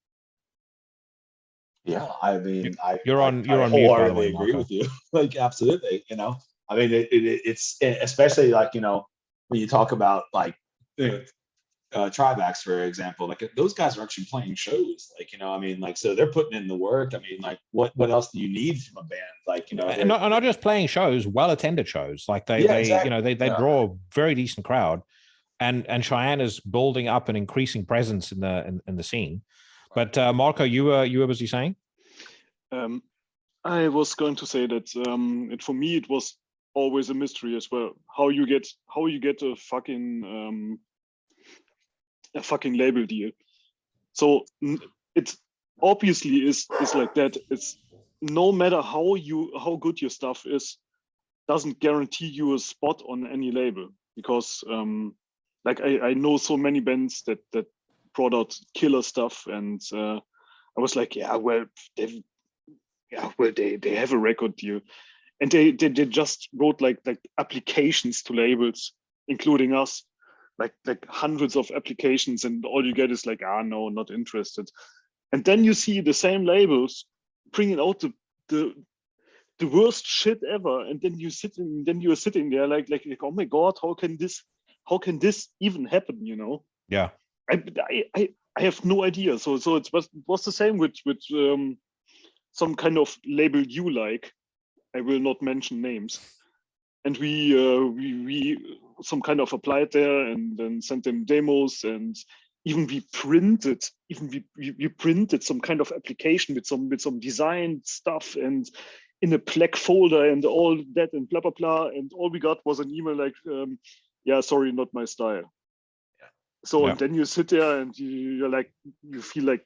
Yeah, I mean, you're on mute, by the way, Marco. Agree with you. Like, absolutely. You know, I mean, it's especially like, you know, when you talk about like Trivax, for example, like those guys are actually playing shows. Like, you know, I mean, like, so they're putting in the work. I mean, like, what else do you need from a band? Like, you know, and not just playing shows, well-attended shows. Like they you know, they draw a very decent crowd, and Cheyenne is building up an increasing presence in the scene. But Marco, you were busy saying? I was going to say that for me it was always a mystery as well. How you get a fucking label deal. So it obviously is like that. It's no matter how good your stuff is, doesn't guarantee you a spot on any label, because like I know so many bands that brought out killer stuff, and I was like, yeah, well, they have a record deal, and they just wrote like applications to labels, including us, like hundreds of applications, and all you get is like, no, not interested. And then you see the same labels bringing out the worst shit ever, and then you're sitting there like oh my god, how can this even happen, you know? Yeah. I have no idea. So it was the same with some kind of label you like. I will not mention names. And we some kind of applied there, and then sent them demos, and even we printed some kind of application with some design stuff, and in a black folder and all that, and blah blah blah, and all we got was an email like, yeah, sorry, not my style. So and then you sit there and you're like, you feel like,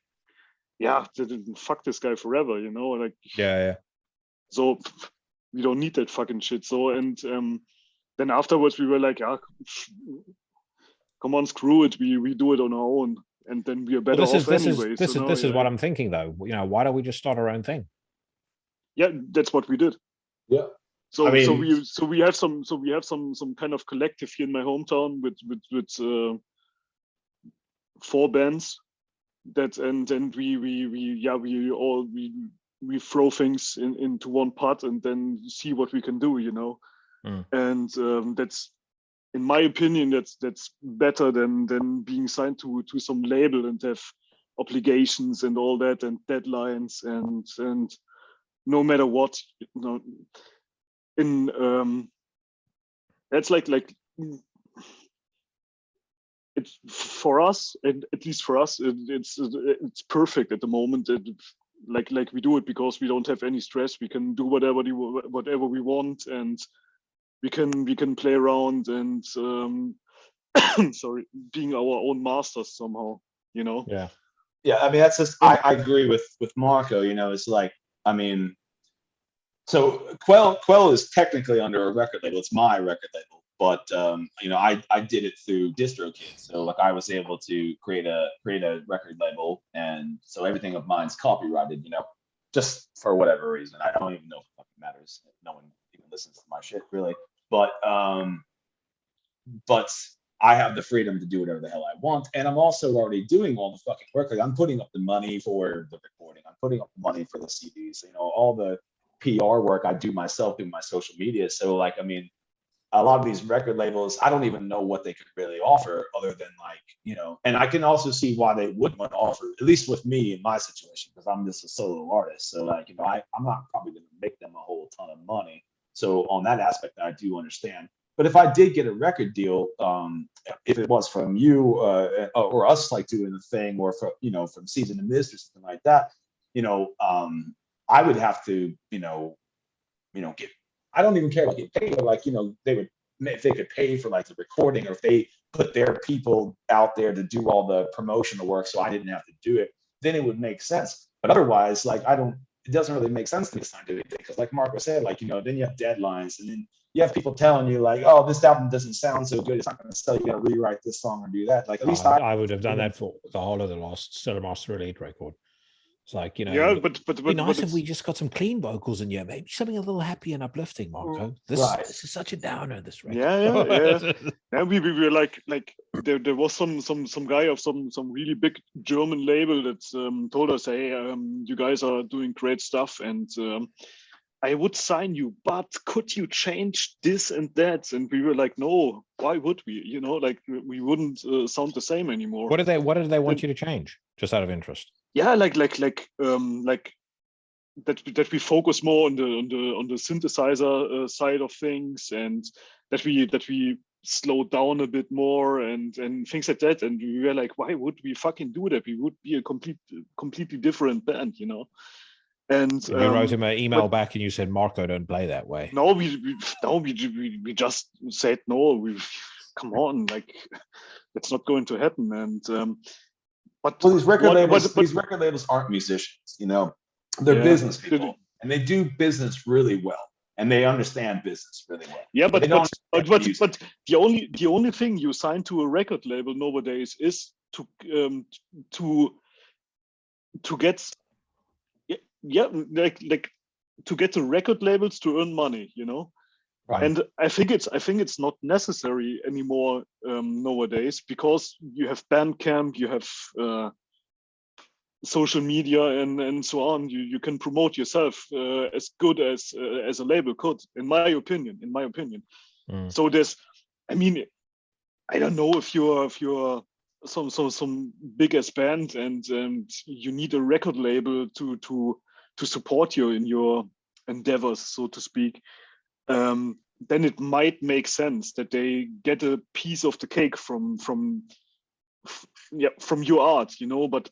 yeah, fuck this guy forever, you know, like, yeah. So we don't need that fucking shit. So and then afterwards we were like, come on, screw it, we do it on our own, and then we are better off anyway. This is what I'm thinking though. You know, why don't we just start our own thing? Yeah, that's what we did. Yeah. So I mean, we have some kind of collective here in my hometown with 4 bands that, and then we throw things into one pot and then see what we can do, you know. And that's in my opinion, that's better than being signed to some label and have obligations and all that and deadlines and no matter what, that's like it's for us, and at least for us, it's perfect at the moment. Like we do it because we don't have any stress. We can do whatever we want, and we can play around and sorry, being our own masters somehow. Yeah. I mean, that's just I agree with Marco. It's like, I mean, so Quell is technically under a record label. It's my record label, but I did it through DistroKid. So like I was able to create a record label, and so everything of mine's copyrighted. Just for whatever reason. I don't even know if it fucking matters. No one even listens to my shit really. But I have the freedom to do whatever the hell I want, and I'm also already doing all the fucking work. Like I'm putting up the money for the recording. I'm putting up the money for the CDs. All the PR work I do myself through my social media. So like, I mean, a lot of these record labels, I don't even know what they could really offer other than like, and I can also see why they wouldn't want to offer, at least with me in my situation, because I'm just a solo artist. So like, I'm not probably going to make them a whole ton of money. So on that aspect, I do understand. But if I did get a record deal, if it was from you or us like doing the thing, or from Season of Mist or something like that, I would have to, get. I don't even care about getting paid, but like, they would, if they could pay for like the recording, or if they put their people out there to do all the promotional work, so I didn't have to do it, then it would make sense. But otherwise, like, it doesn't really make sense to me to sign to anything, because like Marco said, like, then you have deadlines, and then you have people telling you like, oh, this album doesn't sound so good, it's not going to sell, you got to rewrite this song or do that. Like, at least I would have done that for the whole of the last Cinemaster Elite record. It's like, but be nice if we just got some clean vocals in here, maybe something a little happy and uplifting, Marco. This is such a downer, this record. Yeah. We were like there was some guy of some really big German label that told us, hey, you guys are doing great stuff, and I would sign you, but could you change this and that? And we were like, no, why would we? Like we wouldn't sound the same anymore. What did they want you to change, just out of interest? Yeah, like that we focus more on the synthesizer side of things, and that we slow down a bit more and things like that. And we were like, why would we fucking do that? We would be a completely different band, And you wrote him an email back and you said, Marco, don't play that way. No, we just said no. Come on, like it's not going to happen. And but these record labels aren't musicians, they're business people, and they do business really well, and they understand business really well. Yeah, but the only thing you sign to a record label nowadays is to get like to get the record labels to earn money, Right. And I think it's not necessary anymore nowadays, because you have Bandcamp, you have social media and so on. You can promote yourself as good as a label could, in my opinion. So there's, I mean, I don't know if you're some big ass band and you need a record label to support you in your endeavors, so to speak. Then it might make sense that they get a piece of the cake from your art, But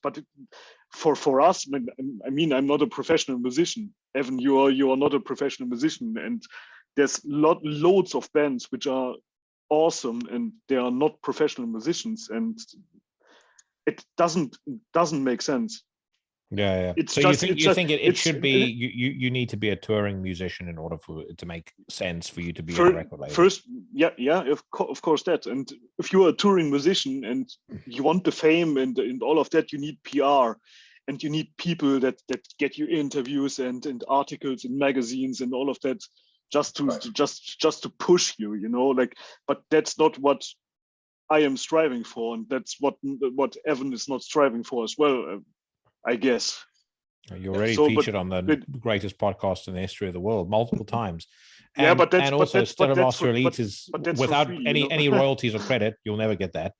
for us, I mean, I'm not a professional musician. Evan, you are not a professional musician, and there's loads of bands which are awesome and they are not professional musicians, and it doesn't make sense. Yeah. So you think it should be you need to be a touring musician in order for it to make sense for you to be a record label. First, of course that. And if you're a touring musician and you want the fame and all of that, you need PR, and you need people that get you interviews and articles in magazines and all of that, just to push you, Like, but that's not what I am striving for, and that's what Evan is not striving for as well. I guess. You already featured on the greatest podcast in the history of the world multiple times. And also Stella Master Elite is that's without free, any royalties or credit, you'll never get that.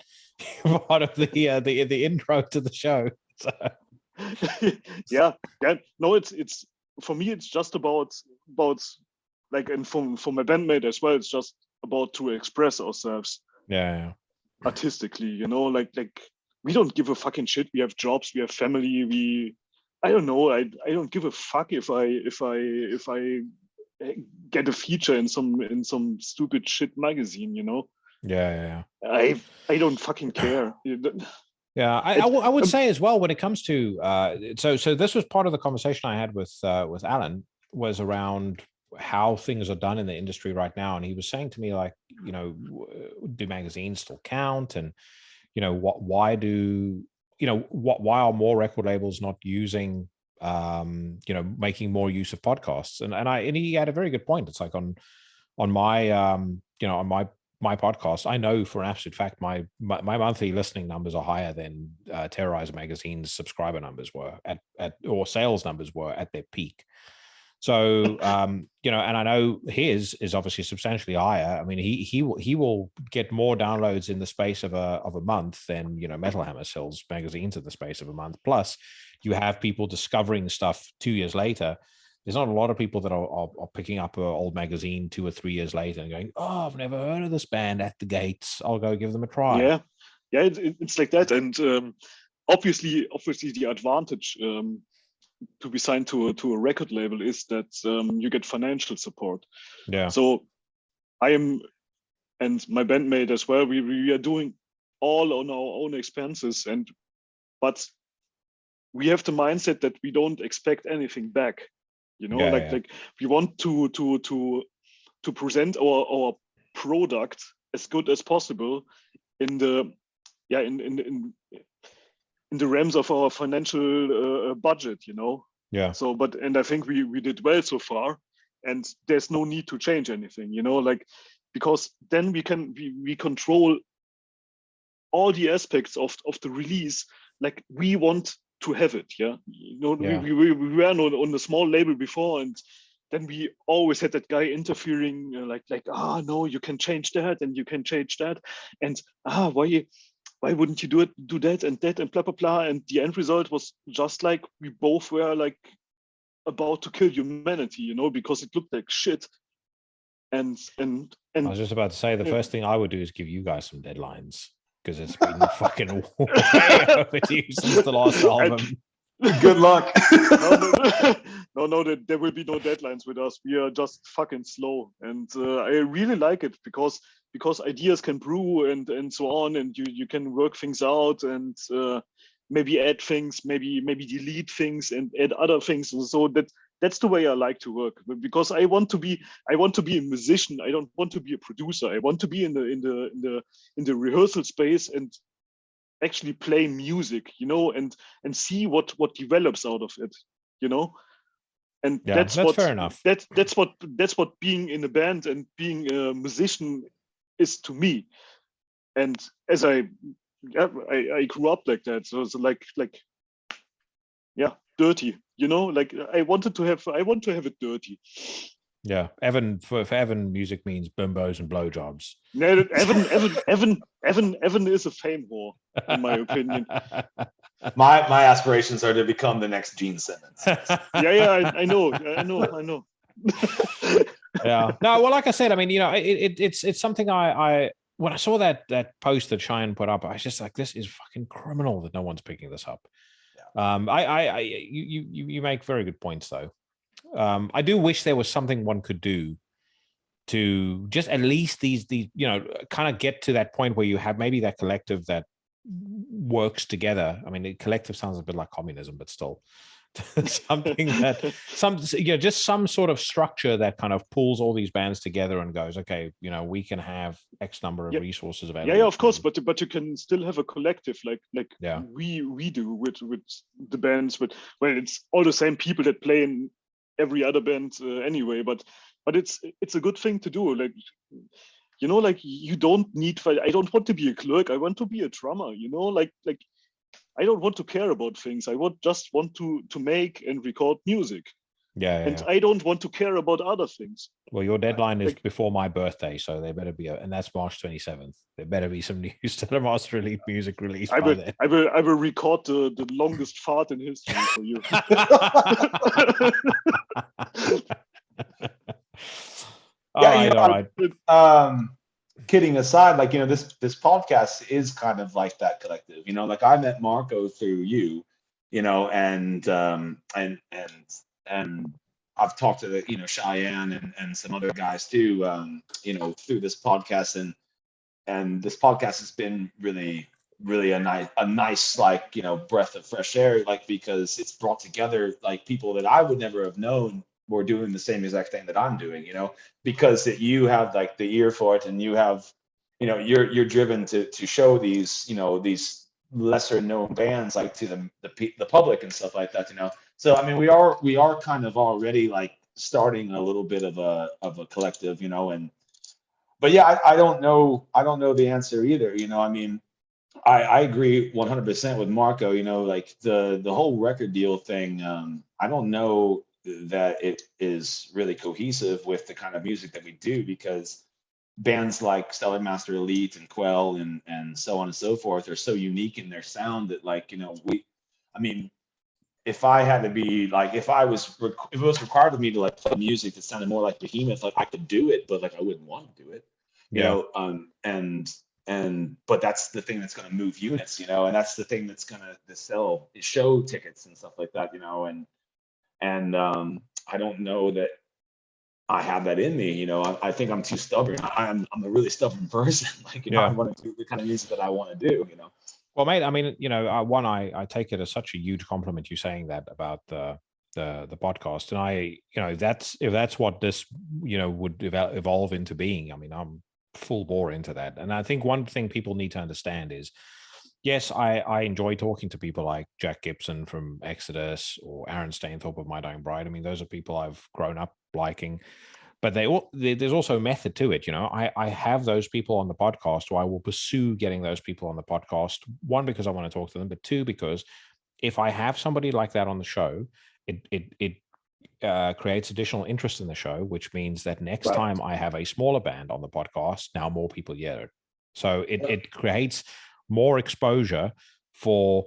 Part of the intro to the show. So. yeah. No, it's for me. It's just about like, and for my bandmate as well. It's just about to express ourselves. Yeah. Artistically, like we don't give a fucking shit. We have jobs. We have family. I don't know. I don't give a fuck if I get a feature in some stupid shit magazine. Yeah. I don't fucking care. Yeah, I would say as well when it comes to so this was part of the conversation I had with Alan, was around how things are done in the industry right now, and he was saying to me, like, do magazines still count, and why are more record labels not using making more use of podcasts, and he had a very good point. It's like on my on my podcast, I know for an absolute fact my monthly listening numbers are higher than Terrorizer Magazine's subscriber numbers were at or sales numbers were at their peak. So and I know his is obviously substantially higher. I mean, he will get more downloads in the space of a month than Metal Hammer sells magazines in the space of a month. Plus, you have people discovering stuff 2 years later. There's not a lot of people that are picking up an old magazine 2 or 3 years later and going, "Oh, I've never heard of this band at the gates. I'll go give them a try." Yeah, it's like that, and obviously the advantage to be signed to a record label is that you get financial support. Yeah. So I am, and my bandmate as well. We are doing all on our own expenses, but we have the mindset that we don't expect anything back. Like we want to present our product as good as possible in the in the realms of our financial budget. Yeah. So, and I think we did well so far, and there's no need to change anything. Because then we control all the aspects of the release like we want to have it. We were on a small label before, and then we always had that guy interfering, no, you can change that and you can change that, and why wouldn't you do that and blah blah blah, and the end result was just like we both were like about to kill humanity, because it looked like shit. And I was just about to say the first thing I would do is give you guys some deadlines, because it's been fucking way overdue since the last album. Good luck. No, there will be no deadlines with us. We are just fucking slow, and I really like it because ideas can brew and so on, and you can work things out and maybe add things, maybe delete things and add other things. So that's the way I like to work, because I want to be a musician. I don't want to be a producer. I want to be in the rehearsal space and actually play music, and see what develops out of it, and that's fair enough. That's what being in a band and being a musician is to me. And as I grew up like that, so it's like dirty, like I want to have it dirty. Yeah, Evan, for Evan, music means bimbos and blowjobs. No, Evan is a fame whore, in my opinion. My aspirations are to become the next Gene Simmons. I know. Yeah. No, well, like I said, I mean, it's something I when I saw that post that Cheyenne put up, I was just like, this is fucking criminal that no one's picking this up. Yeah. You make very good points though. I do wish there was something one could do to just at least these kind of get to that point where you have maybe that collective that works together. I mean, the collective sounds a bit like communism, but still something that just some sort of structure that kind of pulls all these bands together and goes, okay, we can have X number of resources available. Yeah, of course, but you can still have a collective like we do with the bands, but it's all the same people that play in every other band anyway, but it's a good thing to do. Like, like you don't need, I don't want to be a clerk, I want to be a drummer, like I don't want to care about things. I just want to make and record music. And I don't want to care about other things. Well, your deadline is before my birthday, so there better be, and that's March 27th. There better be some new Cinemaster Elite music released by then. I will record the longest fart in history for you. Kidding aside, like, this podcast is kind of like that collective. Like I met Marco through you, and I've talked to Cheyenne and some other guys too, through this podcast, and this podcast has been really a nice like breath of fresh air, like, because it's brought together like people that I would never have known were doing the same exact thing that I'm doing, because that you have like the ear for it, and you have you're driven to show these these lesser known bands like to the public and stuff like that. So I mean, we are kind of already like starting a little bit of a collective, but yeah, I don't know the answer either. I mean, I agree 100% with Marco. Like the whole record deal thing. I don't know that it is really cohesive with the kind of music that we do, because bands like Stellar Master Elite and Quell and so on and so forth are so unique in their sound that, like, I mean, if I had to be like, if it was required of me to like play music that sounded more like Behemoth, like I could do it, but like I wouldn't want to do it, but that's the thing that's going to move units, and that's the thing that's going to sell show tickets and stuff like that, and I don't know that I have that in me, I think I'm too stubborn. I'm a really stubborn person. Like, I want to do the kind of music that I want to do, Well, mate, I mean, one, I take it as such a huge compliment, you saying that about the podcast. And I, if that's what this, would evolve into being, I mean, I'm full bore into that. And I think one thing people need to understand is, yes, I enjoy talking to people like Jack Gibson from Exodus or Aaron Stainthorpe of My Dying Bride. I mean, those are people I've grown up liking. But there's also a method to it. I have those people on the podcast, or I will pursue getting those people on the podcast. One, because I want to talk to them, but two, because if I have somebody like that on the show, it creates additional interest in the show, which means that next time I have a smaller band on the podcast, now more people hear it. So it creates more exposure for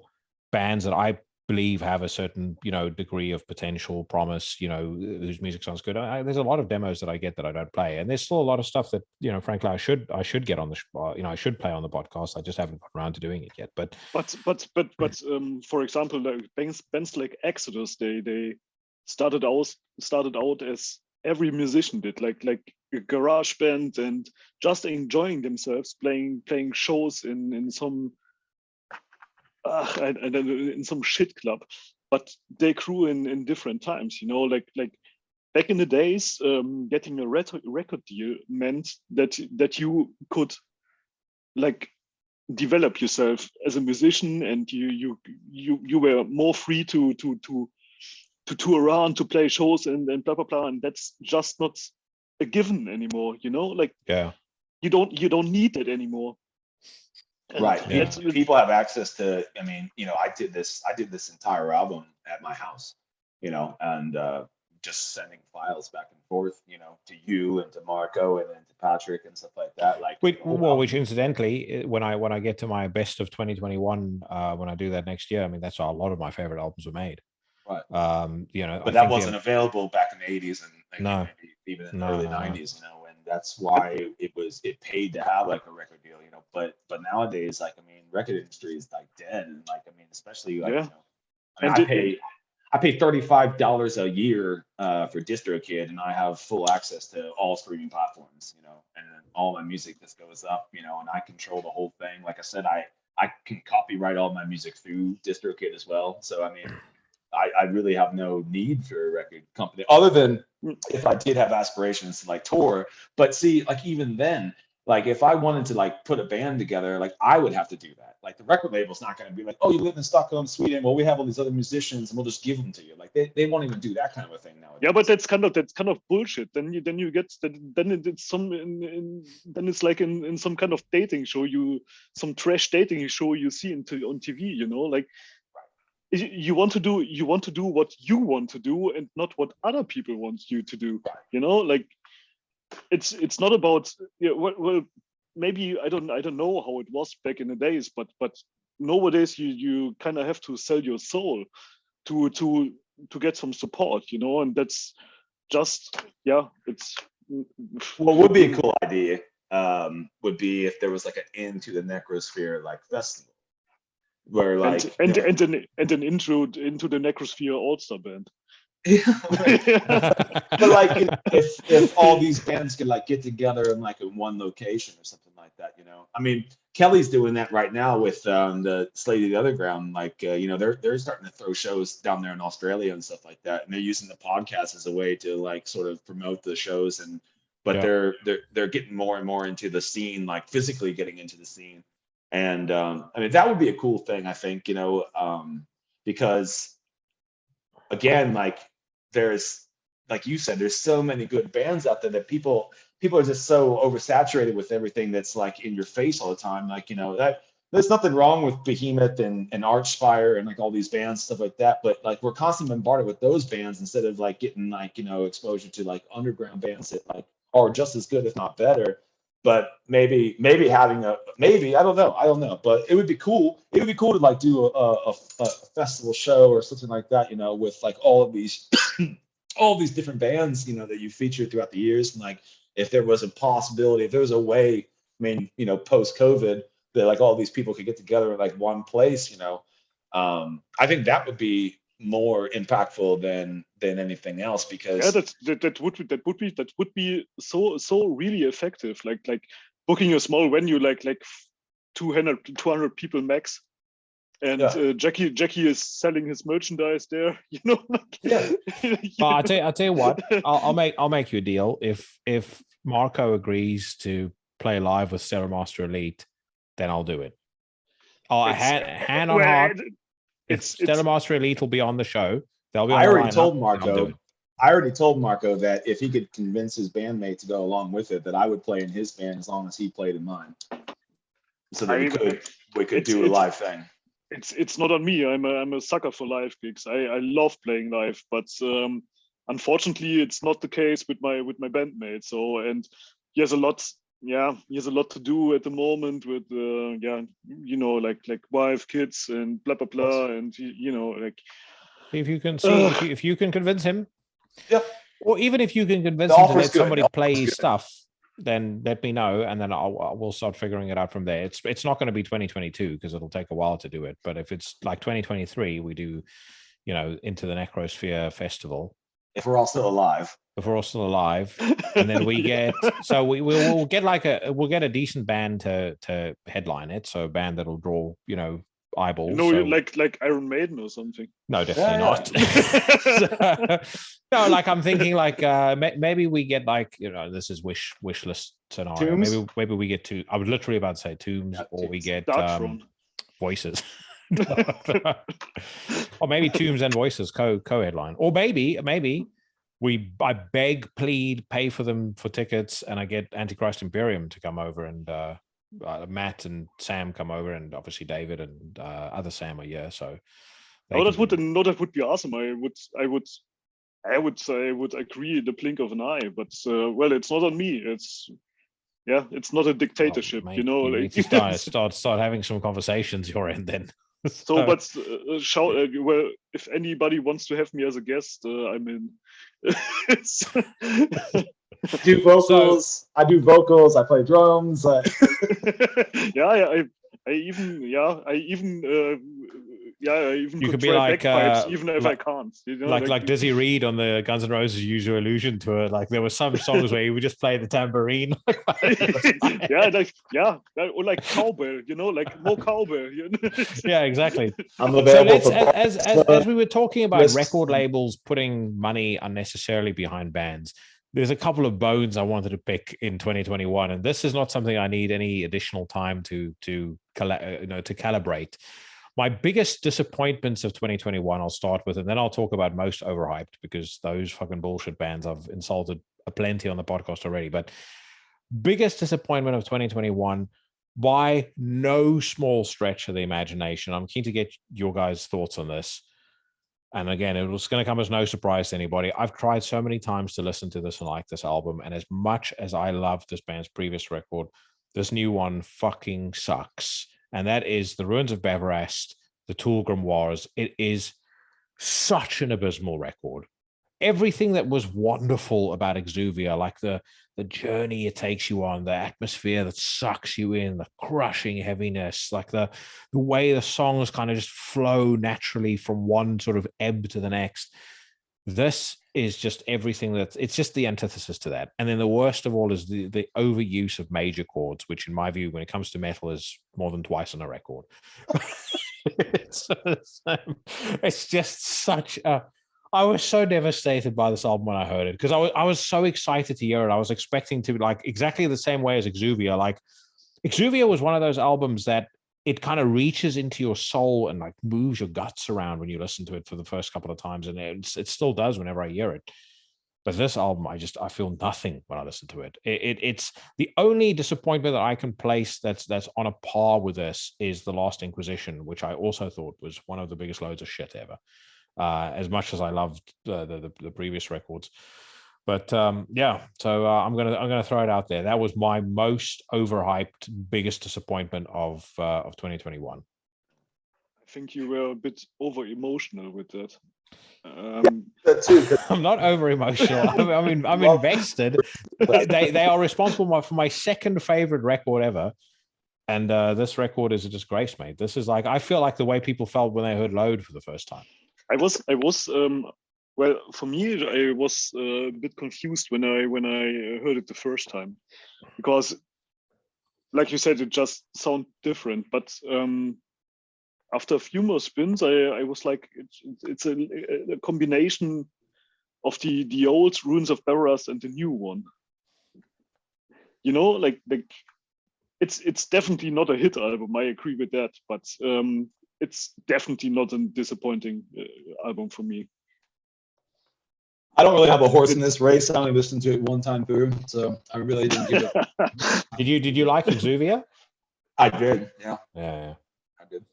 bands that I believe have a certain degree of potential promise, whose music sounds good. There's a lot of demos that I get that I don't play, and there's still a lot of stuff that frankly I should get on the I should play on the podcast. I just haven't got around to doing it yet. But for example, like bands like Exodus, they started out as every musician did, like a garage band, and just enjoying themselves playing shows in some in some shit club, but they grew in different times, like back in the days, getting a record deal meant that you could like develop yourself as a musician, and you were more free to tour around, to play shows and blah blah blah, and that's just not a given anymore, like you don't need it anymore. Right. People have access to, I mean, I did this entire album at my house, and just sending files back and forth, to you and to Marco and then to Patrick and stuff like that. Like, which incidentally, when I get to my best of 2021, when I do that next year, I mean, that's how a lot of my favorite albums were made. Right. But that wasn't available back in the 80s and no, maybe even in the early 90s, and that's why it paid to have like a record deal, but nowadays, like, I mean, record industry is like dead, and like, I mean, especially like, I pay $35 a year for DistroKid, and I have full access to all streaming platforms, and all my music just goes up, and I control the whole thing. Like I said, I can copyright all my music through DistroKid as well. So I mean, I really have no need for a record company, other than if I did have aspirations to like tour. But see, like, even then, like, if I wanted to like put a band together, like, I would have to do that. Like, the record label's not going to be like, oh, you live in Stockholm, Sweden, well, we have all these other musicians and we'll just give them to you. Like, they won't even do that kind of a thing nowadays. Yeah, but that's kind of bullshit. Then you get that. Then it's then it's like in some kind of dating show, some trash dating show you see on TV. Like, you want to do what you want to do and not what other people want you to do. Like it's not about well, maybe I don't know how it was back in the days, but nowadays you kind of have to sell your soul to get some support, and that's just it's what would be a cool idea would be if there was like an into the Necrosphere like festival where like and an intro into the Necrosphere All-Star Band. But like if all these bands could like get together in like in one location or something like that, I mean, Kelly's doing that right now with the Slade of the Underground. Like they're starting to throw shows down there in Australia and stuff like that, and they're using the podcast as a way to like sort of promote the shows. But they're getting more and more into the scene, like physically getting into the scene. And I mean, that would be a cool thing, I think, because again, like there's, like you said, there's so many good bands out there that people are just so oversaturated with everything that's like in your face all the time. Like, that there's nothing wrong with Behemoth and Archspire and like all these bands, stuff like that. But like we're constantly bombarded with those bands instead of like getting like, exposure to like underground bands that like are just as good, if not better. But maybe having I don't know, but it would be cool. It would be cool to like do a festival show or something like that, with like all of these different bands, that you featured throughout the years. And like, if there was a possibility, if there was a way, I mean, post COVID, that like all these people could get together in like one place, I think that would be more impactful than anything else, because that would be so really effective, like booking a small venue like 200 people max, and Jackie is selling his merchandise there, I'll tell you what, I'll make you a deal. If Marco agrees to play live with Stairmaster Elite, then I'll do it. Hand on heart. If Stairmaster Elite will be on the show, they'll be on I the already lineup, told Marco that if he could convince his bandmate to go along with it, that I would play in his band as long as he played in mine, so that we could do a live thing. It's not on me. I'm a sucker for live gigs. I love playing live, but unfortunately, it's not the case with my bandmate. So, and he has a lot. Yeah, he has a lot to do at the moment with like wife, kids, and blah blah blah, and like. If you can see, if you can convince him, or even if you can convince him to let somebody play his stuff, then let me know, and then we'll start figuring it out from there. It's not going to be 2022 because it'll take a while to do it. But if it's like 2023, we do, into the Necrosphere festival. If we're all still alive. And then we get we'll get a decent band to headline it, so a band that'll draw eyeballs. Like Iron Maiden or something. No, definitely not. No, like I'm thinking like maybe we get like this is wish list scenario. Tombs? Maybe we get I was literally about to say Tombs, or we get Voices. Or maybe Tombs and Voices co-headline, or maybe I beg, plead, pay for them for tickets, and I get Antichrist Imperium to come over, and Matt and Sam come over, and obviously David and other Sam are here. So that would be awesome. I would say I would agree in the blink of an eye, but well, it's not on me. It's not a dictatorship, You need to start having some conversations your end then. So, but well, if anybody wants to have me as a guest, I'm in. I do vocals. I play drums. I even you could be like even if I can't, like Dizzy Reed on the Guns N' Roses Use Your Illusion tour. Like there were some songs where he would just play the tambourine. Or like cowbell, like more cowbell. Yeah, exactly. I'm available so as we were talking about record labels putting money unnecessarily behind bands, there's a couple of bones I wanted to pick in 2021, and this is not something I need any additional time to calibrate. My biggest disappointments of 2021, I'll start with, and then I'll talk about most overhyped, because those fucking bullshit bands I've insulted plenty on the podcast already. But biggest disappointment of 2021 by no small stretch of the imagination. I'm keen to get your guys' thoughts on this. And again, it was going to come as no surprise to anybody. I've tried so many times to listen to this and like this album. And as much as I love this band's previous record, this new one fucking sucks. And that is The Ruins of Beverest, The Tool Grimoires. It is such an abysmal record. Everything that was wonderful about Exuvia, like the journey it takes you on, the atmosphere that sucks you in, the crushing heaviness, like the way the songs kind of just flow naturally from one sort of ebb to the next. This is just everything it's just the antithesis to that. And then the worst of all is the overuse of major chords, which in my view, when it comes to metal, is more than twice on a record. It's just such a... I was so devastated by this album when I heard it, because I was so excited to hear it. I was expecting to, like, exactly the same way as Exuvia. Like, Exuvia was one of those albums that it kind of reaches into your soul and like moves your guts around when you listen to it for the first couple of times, and it still does whenever I hear it. But this album, I feel nothing when I listen to it. It's the only disappointment that I can place that's on a par with this is The Last Inquisition, which I also thought was one of the biggest loads of shit ever. As much as I loved the previous records, but yeah. So I'm gonna throw it out there. That was my most overhyped, biggest disappointment of 2021. I think you were a bit over emotional with that. That too. I'm not over emotional. I'm invested. They are responsible for my second favorite record ever. And this record is a disgrace, mate. This is like, I feel like the way people felt when they heard Load for the first time. I was well, for me, I was a bit confused when I heard it the first time, because, like you said, it just sounded different. But after a few more spins, I was like, it's a combination of the old Ruins of Beverest and the new one. You know, like it's definitely not a hit album. I agree with that, but it's definitely not a disappointing album for me. I don't really have a horse in this race. I only listened to it one time through, so I really didn't give it. Did you like Exuvia? I did, yeah. Yeah. I did.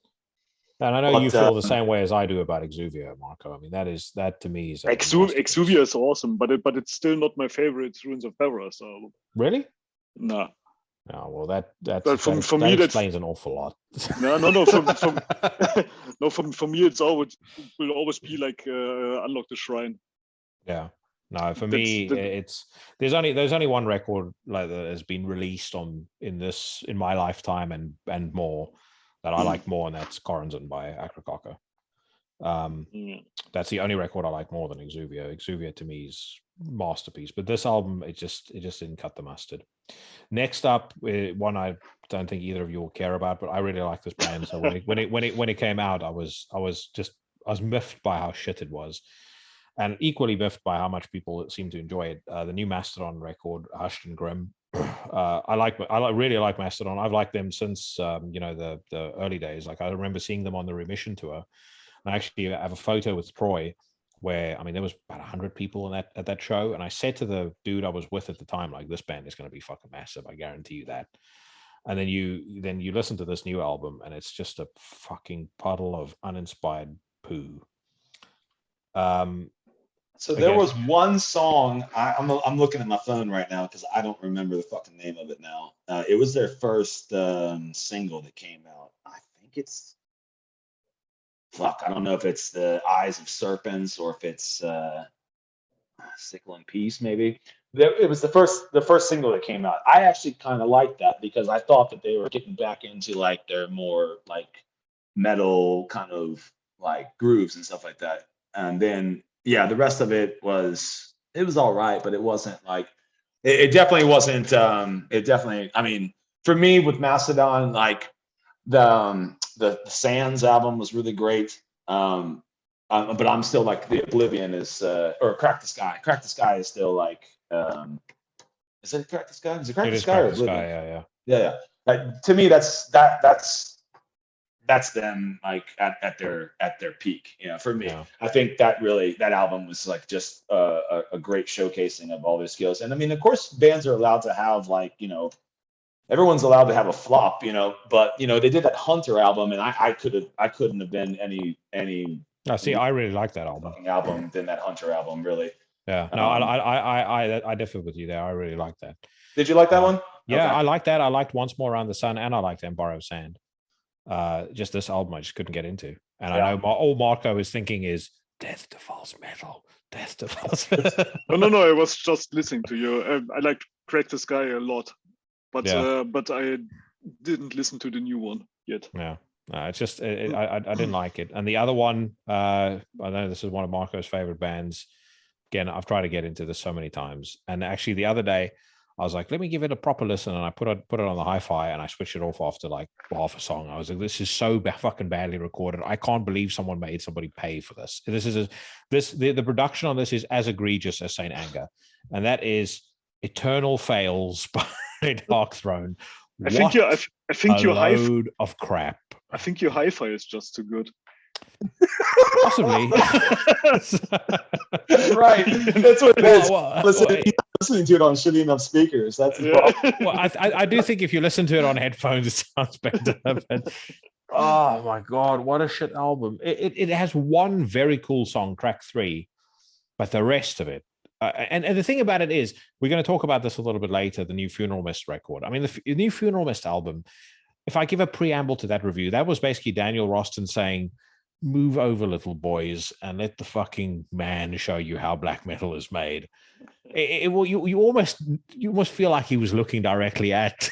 And I know you feel the same way as I do about Exuvia, Marco. I mean, that to me is Exuvia is awesome, but it's still not my favorite Ruins of Beverest album. Really? No. No, well, that for me explains an awful lot. No. For me, it will always be like Unlock the Shrine. Yeah. No, for me, there's only one record like that has been released in my lifetime and more that I like more, and that's Corazon by Akrokaka. That's the only record I like more than Exuvia. Exuvia to me is masterpiece, but this album it just didn't cut the mustard. Next up, one I don't think either of you will care about, but I really like this band. So when it came out, I was miffed by how shit it was, and equally miffed by how much people seem to enjoy it. The new Mastodon record, Hushed and Grim. I really like Mastodon. I've liked them since the early days. Like I remember seeing them on the Remission tour. And I actually have a photo with Troy where, I mean, there was about 100 people at that show. And I said to the dude I was with at the time, like, this band is going to be fucking massive. I guarantee you that. And then you listen to this new album and it's just a fucking puddle of uninspired poo. So there was one song, I'm looking at my phone right now because I don't remember the fucking name of it now. It was their first single that came out. I think it's, I don't know if it's the Eyes of Serpents or if it's Sickle and Peace maybe. It was the first single that came out. I actually kind of liked that because I thought that they were getting back into like their more like metal kind of like grooves and stuff like that. And then the rest of it was all right, but it wasn't like it definitely wasn't. I mean, for me with Mastodon, like the Sands album was really great. But I'm still like the Oblivion is or Crack the Sky. Crack the Sky is still like is it Crack the Sky? Is it Crack the Sky or Oblivion? Yeah. Like, to me, that's them like at their peak. You know, for me, I think that album was like just a great showcasing of all their skills. And I mean, of course, bands are allowed to have like, you know, everyone's allowed to have a flop, but they did that Hunter album, and I couldn't have been any. See, I really like that album than that Hunter album, really. Yeah, no, I differ with you there. I really like that. Did you like that one? Yeah, okay. I like that. I liked Once More Around the Sun, and I liked Embarrassed Sand. Just this album, I just couldn't get into. And I know all Marco is thinking is death to false metal, death to false metal. No, I was just listening to you. I like Crack the Sky a lot, but I didn't listen to the new one yet. Yeah. It's just I didn't like it. And the other one, I know this is one of Marco's favorite bands. Again, I've tried to get into this so many times. And actually the other day I was like, let me give it a proper listen. And I put it on the hi-fi and I switched it off after like half a song. I was like, this is so fucking badly recorded. I can't believe someone made somebody pay for this. The production on this is as egregious as Saint Anger. And that is Eternal Fails by Darkthrone. I think your load of crap. I think your hi-fi is just too good. Possibly. Right. That's what it is. Listening to it on shitty enough speakers. That's the problem. Well, I do think if you listen to it on headphones, it sounds better. But, oh my God, what a shit album. It has one very cool song, track 3, but the rest of it. And the thing about it is, we're going to talk about this a little bit later, the new Funeral Mist record. I mean, the new Funeral Mist album, if I give a preamble to that review, that was basically Daniel Roston saying, move over, little boys, and let the fucking man show you how black metal is made. You almost feel like he was looking directly at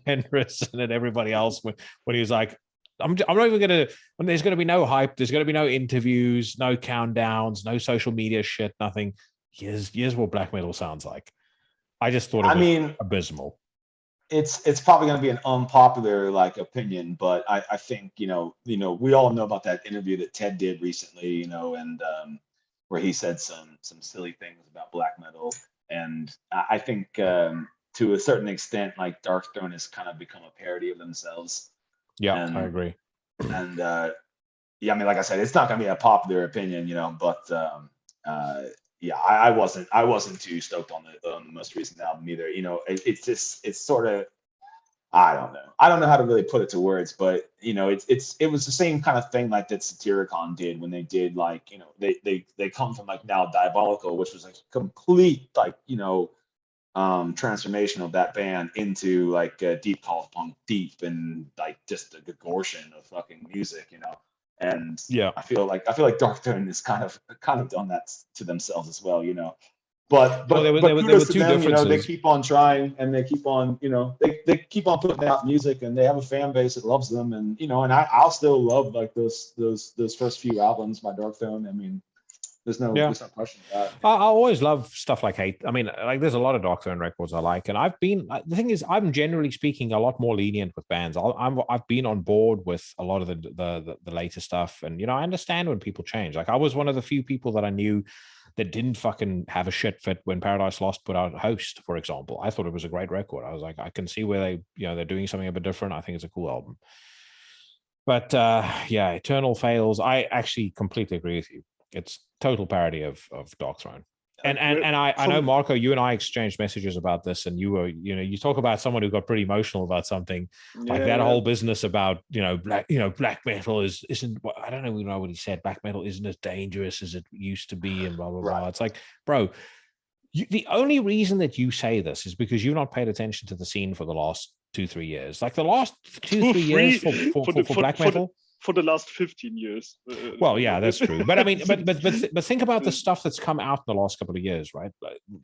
Fenris and at everybody else when he was like, I'm not even going to, there's going to be no hype, there's going to be no interviews, no countdowns, no social media shit, nothing. Here's what black metal sounds like. I just thought it was abysmal. It's probably going to be an unpopular opinion, but I think we all know about that interview that Ted did recently, and where he said some silly things about black metal, and I think to a certain extent, Darkthrone has kind of become a parody of themselves. Yeah, I agree. And I mean, like I said, it's not going to be a popular opinion, but I wasn't too stoked on the most recent album either. It's sort of, I don't know how to really put it to words, but it was the same kind of thing that Satyricon did when they did they come from Now Diabolical, which was a complete transformation of that band into deep call punk deep and just a gorgation of fucking music, And I feel like Darkthrone has kind of done that to themselves as well, But there were two differences. They keep on trying, and they keep on, they keep on putting out music, and they have a fan base that loves them, and and I'll still love those first few albums by Darkthrone. I mean, there's no question about it. I always love stuff like Hate. I mean, there's a lot of Darkthrone records I like, and the thing is, I'm generally speaking a lot more lenient with bands. I've been on board with a lot of the later stuff, and I understand when people change. I was one of the few people that I knew that didn't fucking have a shit fit when Paradise Lost put out Host, for example. I thought it was a great record. I was like, I can see where they're doing something a bit different. I think it's a cool album. But Eternal Fails. I actually completely agree with you. It's total parody of Darkthrone. And I know, Marco, you and I exchanged messages about this, and you talk about someone who got pretty emotional about something, that whole business about black metal isn't. I don't even know what he said. Black metal isn't as dangerous as it used to be, and blah blah blah. It's like, bro, the only reason that you say this is because you've not paid attention to the scene for the last 2-3 years. The last 2-3 years for black metal. For the last 15 years. Well, yeah, that's true. But I mean, but think about the stuff that's come out in the last couple of years, right?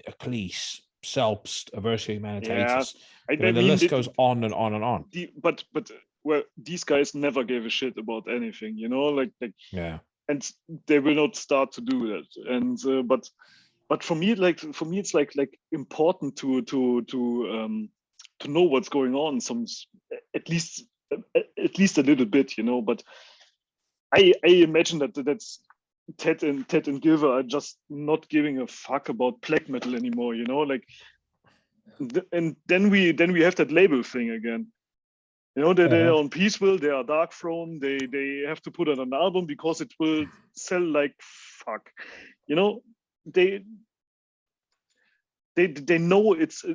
Eccles, Selpst, Aversio Humanitatis. The list goes on and on and on. But these guys never gave a shit about anything, and they will not start to do that. And but for me, it's like important to know what's going on. At least a little bit, but I imagine that's Ted and Gilver are just not giving a fuck about black metal anymore, and then we have that label thing again. They're on Peaceville, they are Darkthrone, they have to put on an album because it will sell like fuck. they know it's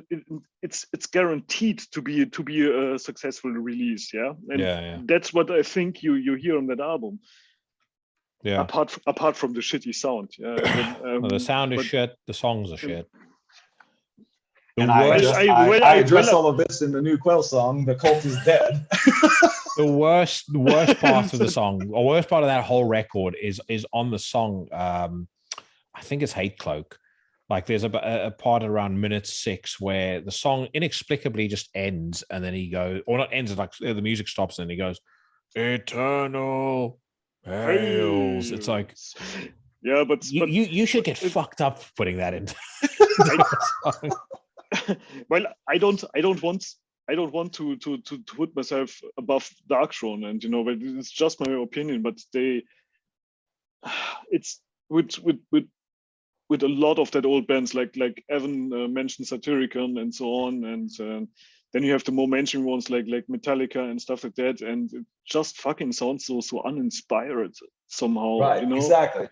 guaranteed to be a successful release, and that's what I think you hear on that album. Yeah. Apart from the shitty sound, well, the sound is shit. The songs are shit. And I address all of this in the new Quell song, "The Cult Is Dead." The worst part of the song, or worst part of that whole record, is on the song. I think it's "Hate Cloak." Like there's a part around minute 6 where the song inexplicably just ends, and then he goes, or not ends, like the music stops, and he goes, "Eternal Hails." It's like, yeah, but you should get fucked up for putting that in. Well, I don't want to put myself above Darkthrone, and but it's just my opinion. But it's with a lot of that old bands, like Evan mentioned Satyricon and so on, and then you have the more mainstream ones like Metallica and stuff like that, and it just fucking sounds so uninspired somehow. Right. Exactly.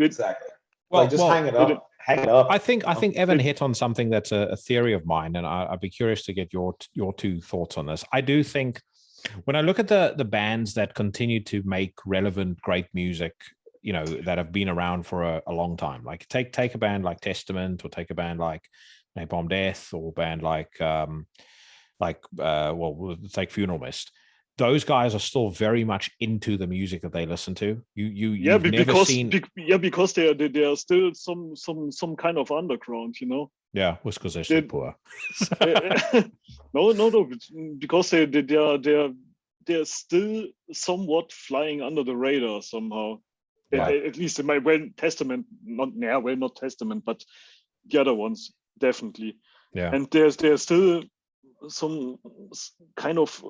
Well, just hang it up. I think Evan hit on something that's a theory of mine, and I'd be curious to get your 2 thoughts on this. I do think when I look at the bands that continue to make relevant, great music, that have been around for a long time, like take a band like Testament, or take a band like Napalm Death, or a band like take Funeral Mist. Those guys are still very much into the music that they listen to. Because they are still some kind of underground, Yeah, was because they're so poor. No, because they're still somewhat flying under the radar somehow. Right. At least in my Testament, not Testament, but the other ones definitely. Yeah, and there's still some kind of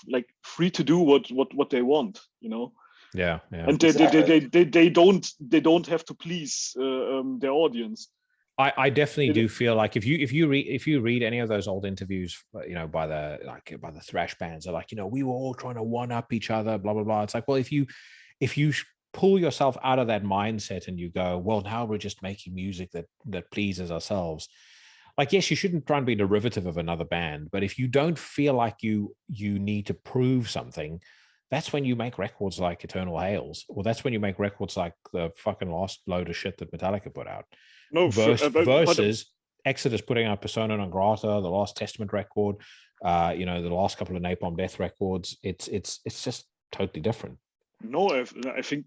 like free to do what they want, Yeah. And they don't have to please their audience. I definitely do feel like if you read any of those old interviews, by the thrash bands, they're like, we were all trying to one up each other, blah blah blah. It's like, well, if you pull yourself out of that mindset and you go, well, now we're just making music that pleases ourselves. Like, yes, you shouldn't try and be derivative of another band, but if you don't feel like you need to prove something, that's when you make records like Eternal Hails, or that's when you make records like the fucking last load of shit that Metallica put out. Versus Exodus putting out Persona Non Grata, the last Testament record, the last couple of Napalm Death records. It's just totally different. No, I think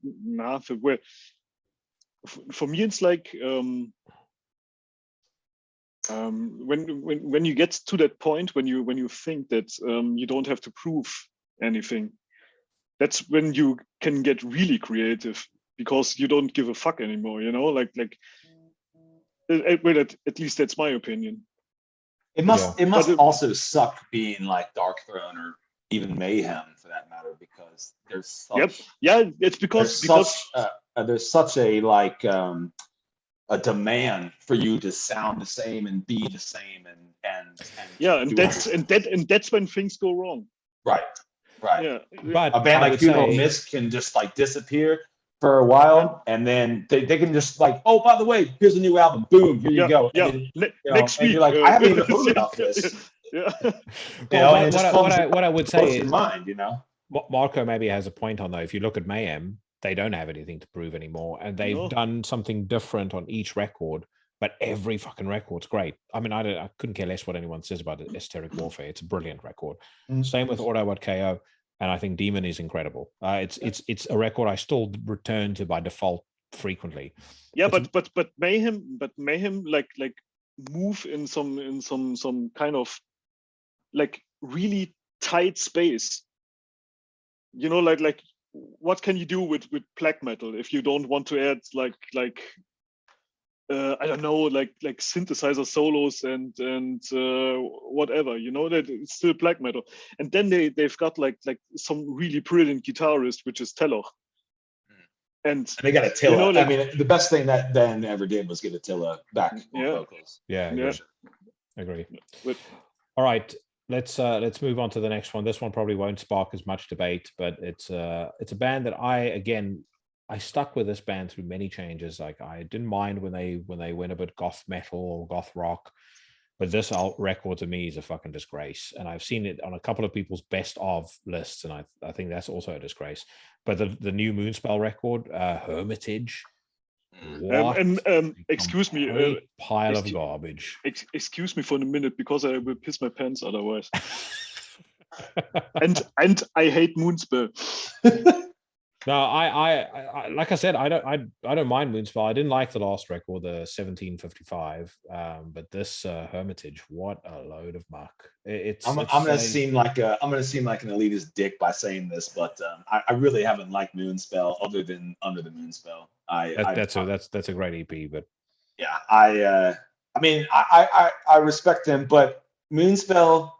for me it's like when you get to that point when you think that you don't have to prove anything, that's when you can get really creative, because you don't give a fuck anymore. At least that's my opinion. It must also suck being like Darkthrone or even Mayhem for that matter, because there's such it's because there's such a demand for you to sound the same and be the same and that's when things go wrong. Right. Yeah, but a band like Funeral Mist can just like disappear for a while, and then they can just like, oh, by the way, here's a new album, boom, here you go. And then, next week, you're like, I haven't even heard about this. What I would say is, mind, Marco maybe has a point on that. If you look at Mayhem, they don't have anything to prove anymore, and they've done something different on each record. But every fucking record's great. I mean, I couldn't care less what anyone says about Esoteric Warfare. It's a brilliant record. Same with Autobot KO, and I think Demon is incredible. It's a record I still return to by default frequently. Yeah, but Mayhem like move in some kind of like really tight space. Like what can you do with black metal if you don't want to add like I don't know, like synthesizer solos and whatever, that it's still black metal. And then they've got like some really brilliant guitarist, which is Teloch. And they got Attila. I mean, the best thing that Ben ever did was get Attila back on vocals. Yeah. Agree. All right, let's move on to the next one. This one probably won't spark as much debate, but it's a band that I stuck with this band through many changes. Like, I didn't mind when they went a bit goth metal or goth rock, But this record to me is a fucking disgrace, and I've seen it on a couple of people's best of lists, and I think that's also a disgrace. But the new Moonspell record, Hermitage, what excuse me, pile of garbage. Excuse me for a minute, because I will piss my pants otherwise. and I hate Moonspell. No, I like I said, I don't mind Moonspell. I didn't like the last record, the 1755, but this Hermitage, what a load of muck. I'm gonna seem like an elitist dick by saying this, but I really haven't liked Moonspell other than Under the Moonspell. That's a great EP, but yeah, I mean I respect them, but Moonspell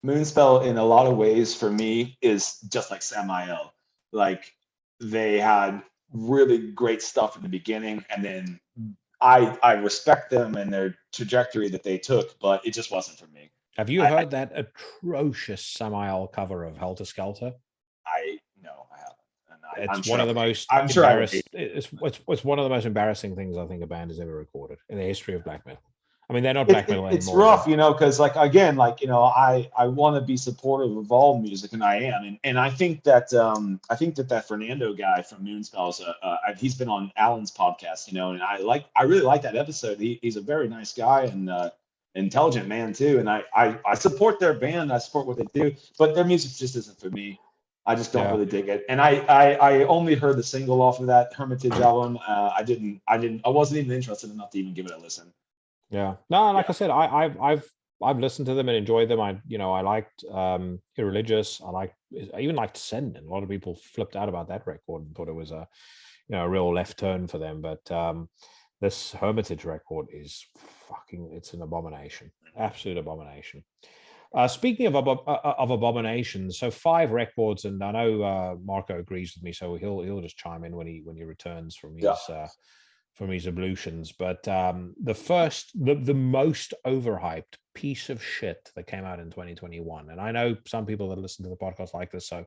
in a lot of ways for me is just like Samael. Like, they had really great stuff in the beginning, and then I respect them and their trajectory that they took, but it just wasn't for me. Have you heard that atrocious Samael cover of Helter Skelter? No, I haven't. It's one of the most it's one of the most embarrassing things I think a band has ever recorded in the history of black metal. I mean, they're not black metal anymore. It's rough, because I want to be supportive of all music, and I am, and I think that that Fernando guy from Moonspell, he's been on Alan's podcast, and I really like that episode. He's a very nice guy and intelligent man too, and I support their band, I support what they do, but their music just isn't for me. I just don't really dig it, and I only heard the single off of that Hermitage album. I wasn't even interested enough to even give it a listen. Yeah, no, like I said, I've listened to them and enjoyed them. I liked Irreligious. I even liked Ascendant. A lot of people flipped out about that record and thought it was a real left turn for them. But this Hermitage record is it's an abomination, absolute abomination. Speaking of abominations, so 5 records, and I know Marco agrees with me, so he'll just chime in when he returns from his ablutions. But the most overhyped piece of shit that came out in 2021, and I know some people that listen to the podcast like this, so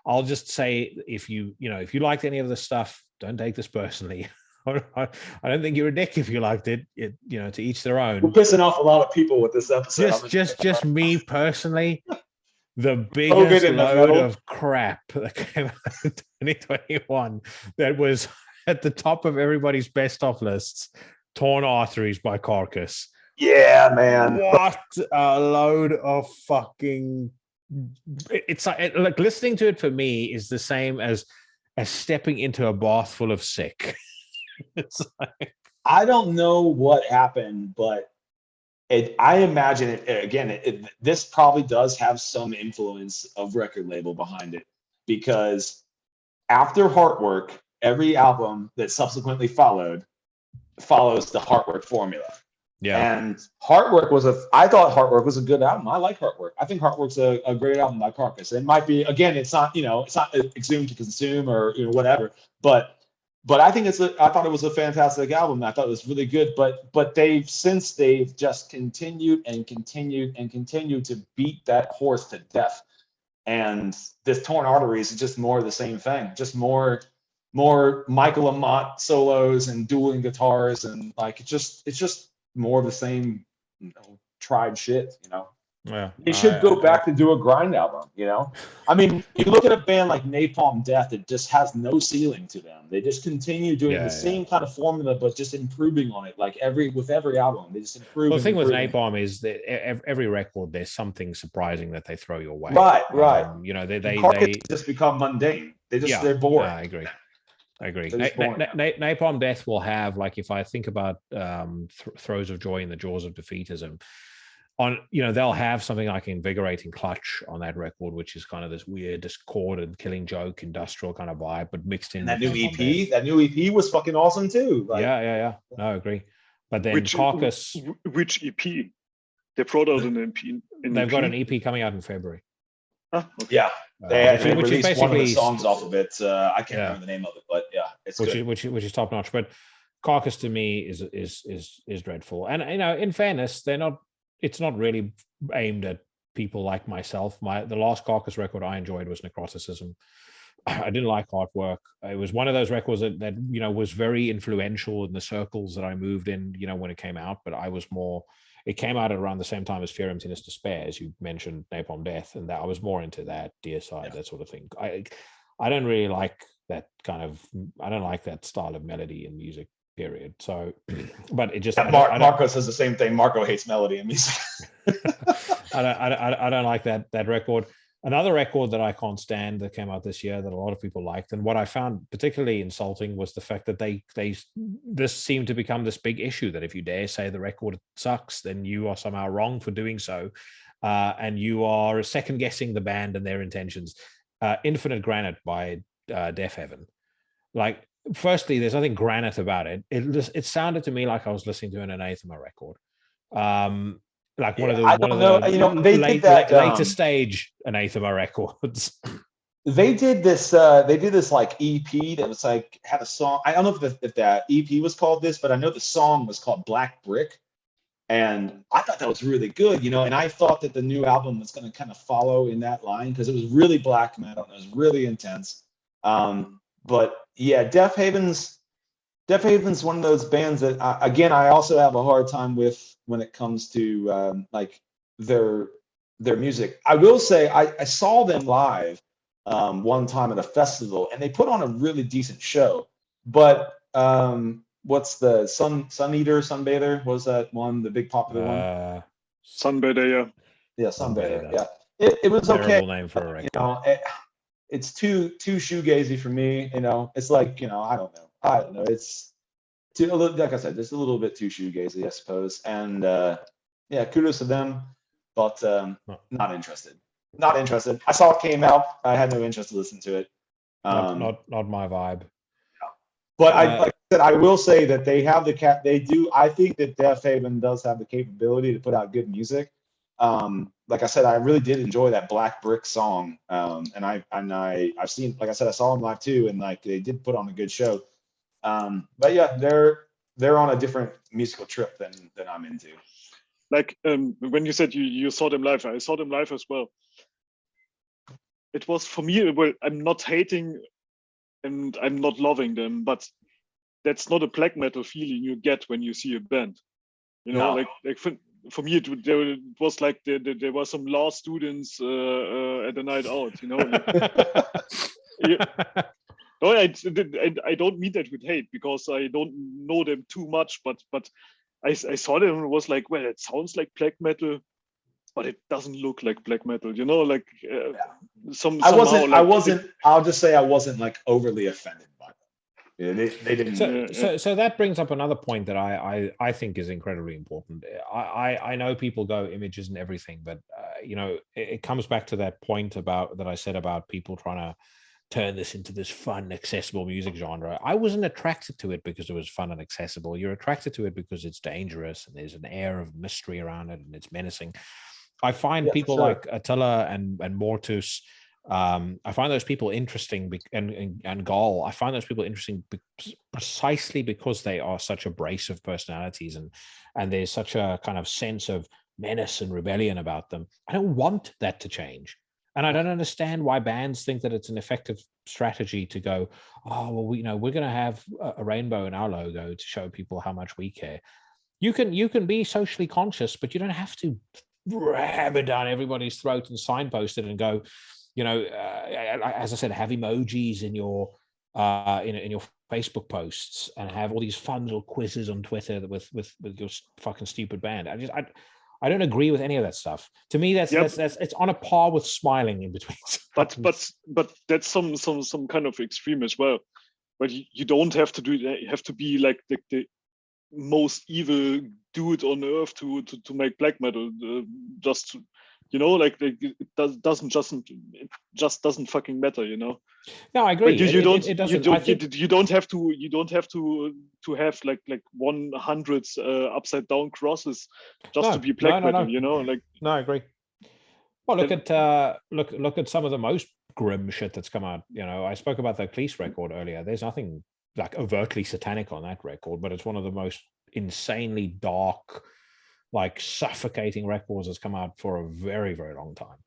I'll just say, if you liked any of this stuff, don't take this personally. I don't think you're a dick if you liked it. To each their own. We're pissing off a lot of people with this episode. Just me personally. The biggest load of crap that came out in 2021 that was at the top of everybody's best of lists. Torn Arteries by Carcass. Yeah, man. What a load of fucking... It's like listening to it for me is the same as stepping into a bath full of sick. It's like... I don't know what happened, but I imagine it again. This probably does have some influence of record label behind it, because after Heartwork, every album that subsequently follows the Heartwork formula. Yeah. And I thought Heartwork was a good album. I like Heartwork. I think Heartwork's a great album by Carcass. It might be, again, it's not Exhumed to Consume or whatever, but I think I thought it was a fantastic album. I thought it was really good, but they've just continued to beat that horse to death. And this Torn Arteries is just more of the same thing, just more Michael Amott solos and dueling guitars, and like it's just more of the same tried shit. Yeah, they should go back to do a grind album. I mean, you look at a band like Napalm Death, it just has no ceiling to them. They just continue doing the same kind of formula, but just improving on it. Like with every album, they just improve. Well, the thing with Napalm is that every record there's something surprising that they throw your way. Right. They just become mundane. They're boring. I agree. Napalm Death will have, like, if I think about Throes of Joy in the Jaws of Defeatism, they'll have something like Invigorating Clutch on that record, which is kind of this weird, discordant, Killing Joke, industrial kind of vibe, but mixed in. And that new EP was fucking awesome too. Like, yeah. No, I agree. But then Carcass, which EP? They brought out an EP. They've got an EP coming out in February. Okay. Yeah, they which released is one of the songs off of it. I can't remember the name of it, but yeah, it's good. Which is top notch. But Carcass to me is dreadful. And in fairness, it's not really aimed at people like myself. The last Carcass record I enjoyed was Necroticism. I didn't like Heartwork. It was one of those records that was very influential in the circles that I moved in, when it came out. But I was more it came out at around the same time as Fear, Emptiness, Despair, as you mentioned, Napalm Death, and that I was more into that, Deicide, that sort of thing. I don't really like that kind of, I don't like that style of melody in music, period. So, but it just, Marco says the same thing. Marco hates melody in music. I don't like that record. Another record that I can't stand that came out this year that a lot of people liked, and what I found particularly insulting was the fact that this seemed to become this big issue that if you dare say the record sucks, then you are somehow wrong for doing so, and you are second guessing the band and their intentions. Infinite Granite by Deaf Heaven. Like, firstly, there's nothing granite about it. It sounded to me like I was listening to an Anathema record. Like one of the later stage Anathema records. They did this like EP that was like had a song. I don't know if that EP was called this, but I know the song was called Black Brick, and I thought that was really good, you know. And I thought that the new album was going to kind of follow in that line because it was really black metal and it was really intense. But yeah, Deaf Haven's one of those bands that I also have a hard time with when it comes to like their music. I will say I saw them live one time at a festival, and they put on a really decent show. But what's the Sunbather? Was that one, the big popular one? Sunbather, yeah, Sunbather. Yeah, it was okay. Terrible name for a record. You know, it's too shoegazy for me. You know, it's like, you know, I don't know. It's too, like I said, just a little bit too shoegazy, I suppose. And yeah, kudos to them, but not interested. Not interested. I saw it came out. I had no interest to listen to it. Not my vibe. But like I said, I will say that they have they do. I think that Deaf Haven does have the capability to put out good music. Like I said, I really did enjoy that Black Brick song. And I've seen, like I said, I saw them live too, and like they did put on a good show. But yeah, they're on a different musical trip than I'm into. Like when you said you saw them live, I saw them live as well. It was, for me, well, I'm not hating and I'm not loving them, but that's not a black metal feeling you get when you see a band. You know, like for me, it was like there were some law students at a night out. You know. No, I don't mean that with hate, because I don't know them too much, but I saw them and it was like, well, it sounds like black metal, but it doesn't look like black metal, you know, like I'll just say I wasn't like overly offended by them. Yeah, they didn't. So that brings up another point that I think is incredibly important. I know people go images and everything, but you know, it comes back to that point that I said about people trying to turn this into this fun, accessible music genre. I wasn't attracted to it because it was fun and accessible. You're attracted to it because it's dangerous and there's an air of mystery around it and it's menacing. I find people like Attila and Mortus, I find those people interesting, and Gall, I find those people interesting precisely because they are such abrasive personalities, and there's such a kind of sense of menace and rebellion about them. I don't want that to change. And I don't understand why bands think that it's an effective strategy to go, oh, well, we're going to have a rainbow in our logo to show people how much we care. You can be socially conscious, but you don't have to ram it down everybody's throat and signpost it and go, you know, as I said, have emojis in your in your Facebook posts and have all these fun little quizzes on Twitter with your fucking stupid band. I don't agree with any of that stuff. To me, that's it's on a par with smiling in between. But that's some kind of extreme as well. But you don't have to do that. You have to be like the most evil dude on earth to make black metal. Just to, you know, like it just doesn't fucking matter, you know. No, I agree. You don't have to have like 100 upside down crosses just to be black metal, you know. Like, no, I agree. Well, look at some of the most grim shit that's come out. You know, I spoke about the Cleese record earlier. There's nothing like overtly satanic on that record, but it's one of the most insanely dark, like suffocating records that's come out for a very, very long time.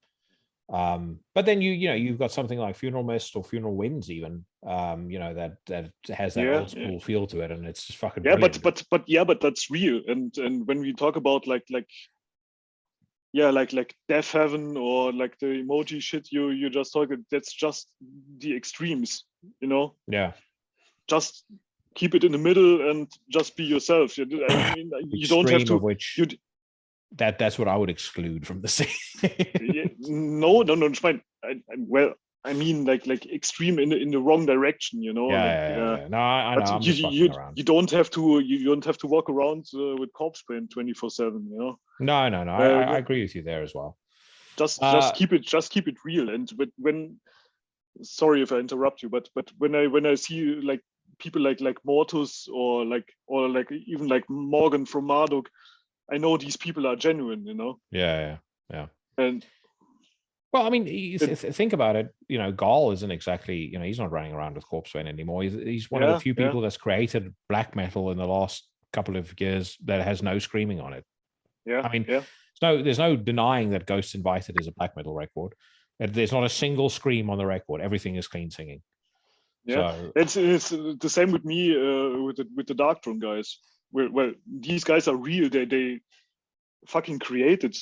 But then you've got something like Funeral Mist or Funeral Winds even, that has that old school feel to it, and it's just fucking brilliant. but that's real. And when we talk about like Death Heaven or like the emoji shit you just talked, that's just the extremes, Yeah. Just keep it in the middle and just be yourself. I mean, you don't have to. That's what I would exclude from the scene. No, it's fine. I mean, like extreme in the wrong direction, No, I know. I'm just fucking around. You don't have to walk around with corpse paint 24/7. No. I agree with you there as well. Just keep it real. And when sorry if I interrupt you, but when I see like people like Mortus or even like Morgan from Marduk, I know these people are genuine, Yeah. And well, I mean, think about it. Gall isn't exactly, he's not running around with corpse paint anymore. He's one of the few people that's created black metal in the last couple of years that has no screaming on it. Yeah. I mean, there's no denying that Ghosts Invited is a black metal record. There's not a single scream on the record. Everything is clean singing. Yeah, so, it's the same with me with the Darkthrone guys. Well, these guys are real. They fucking created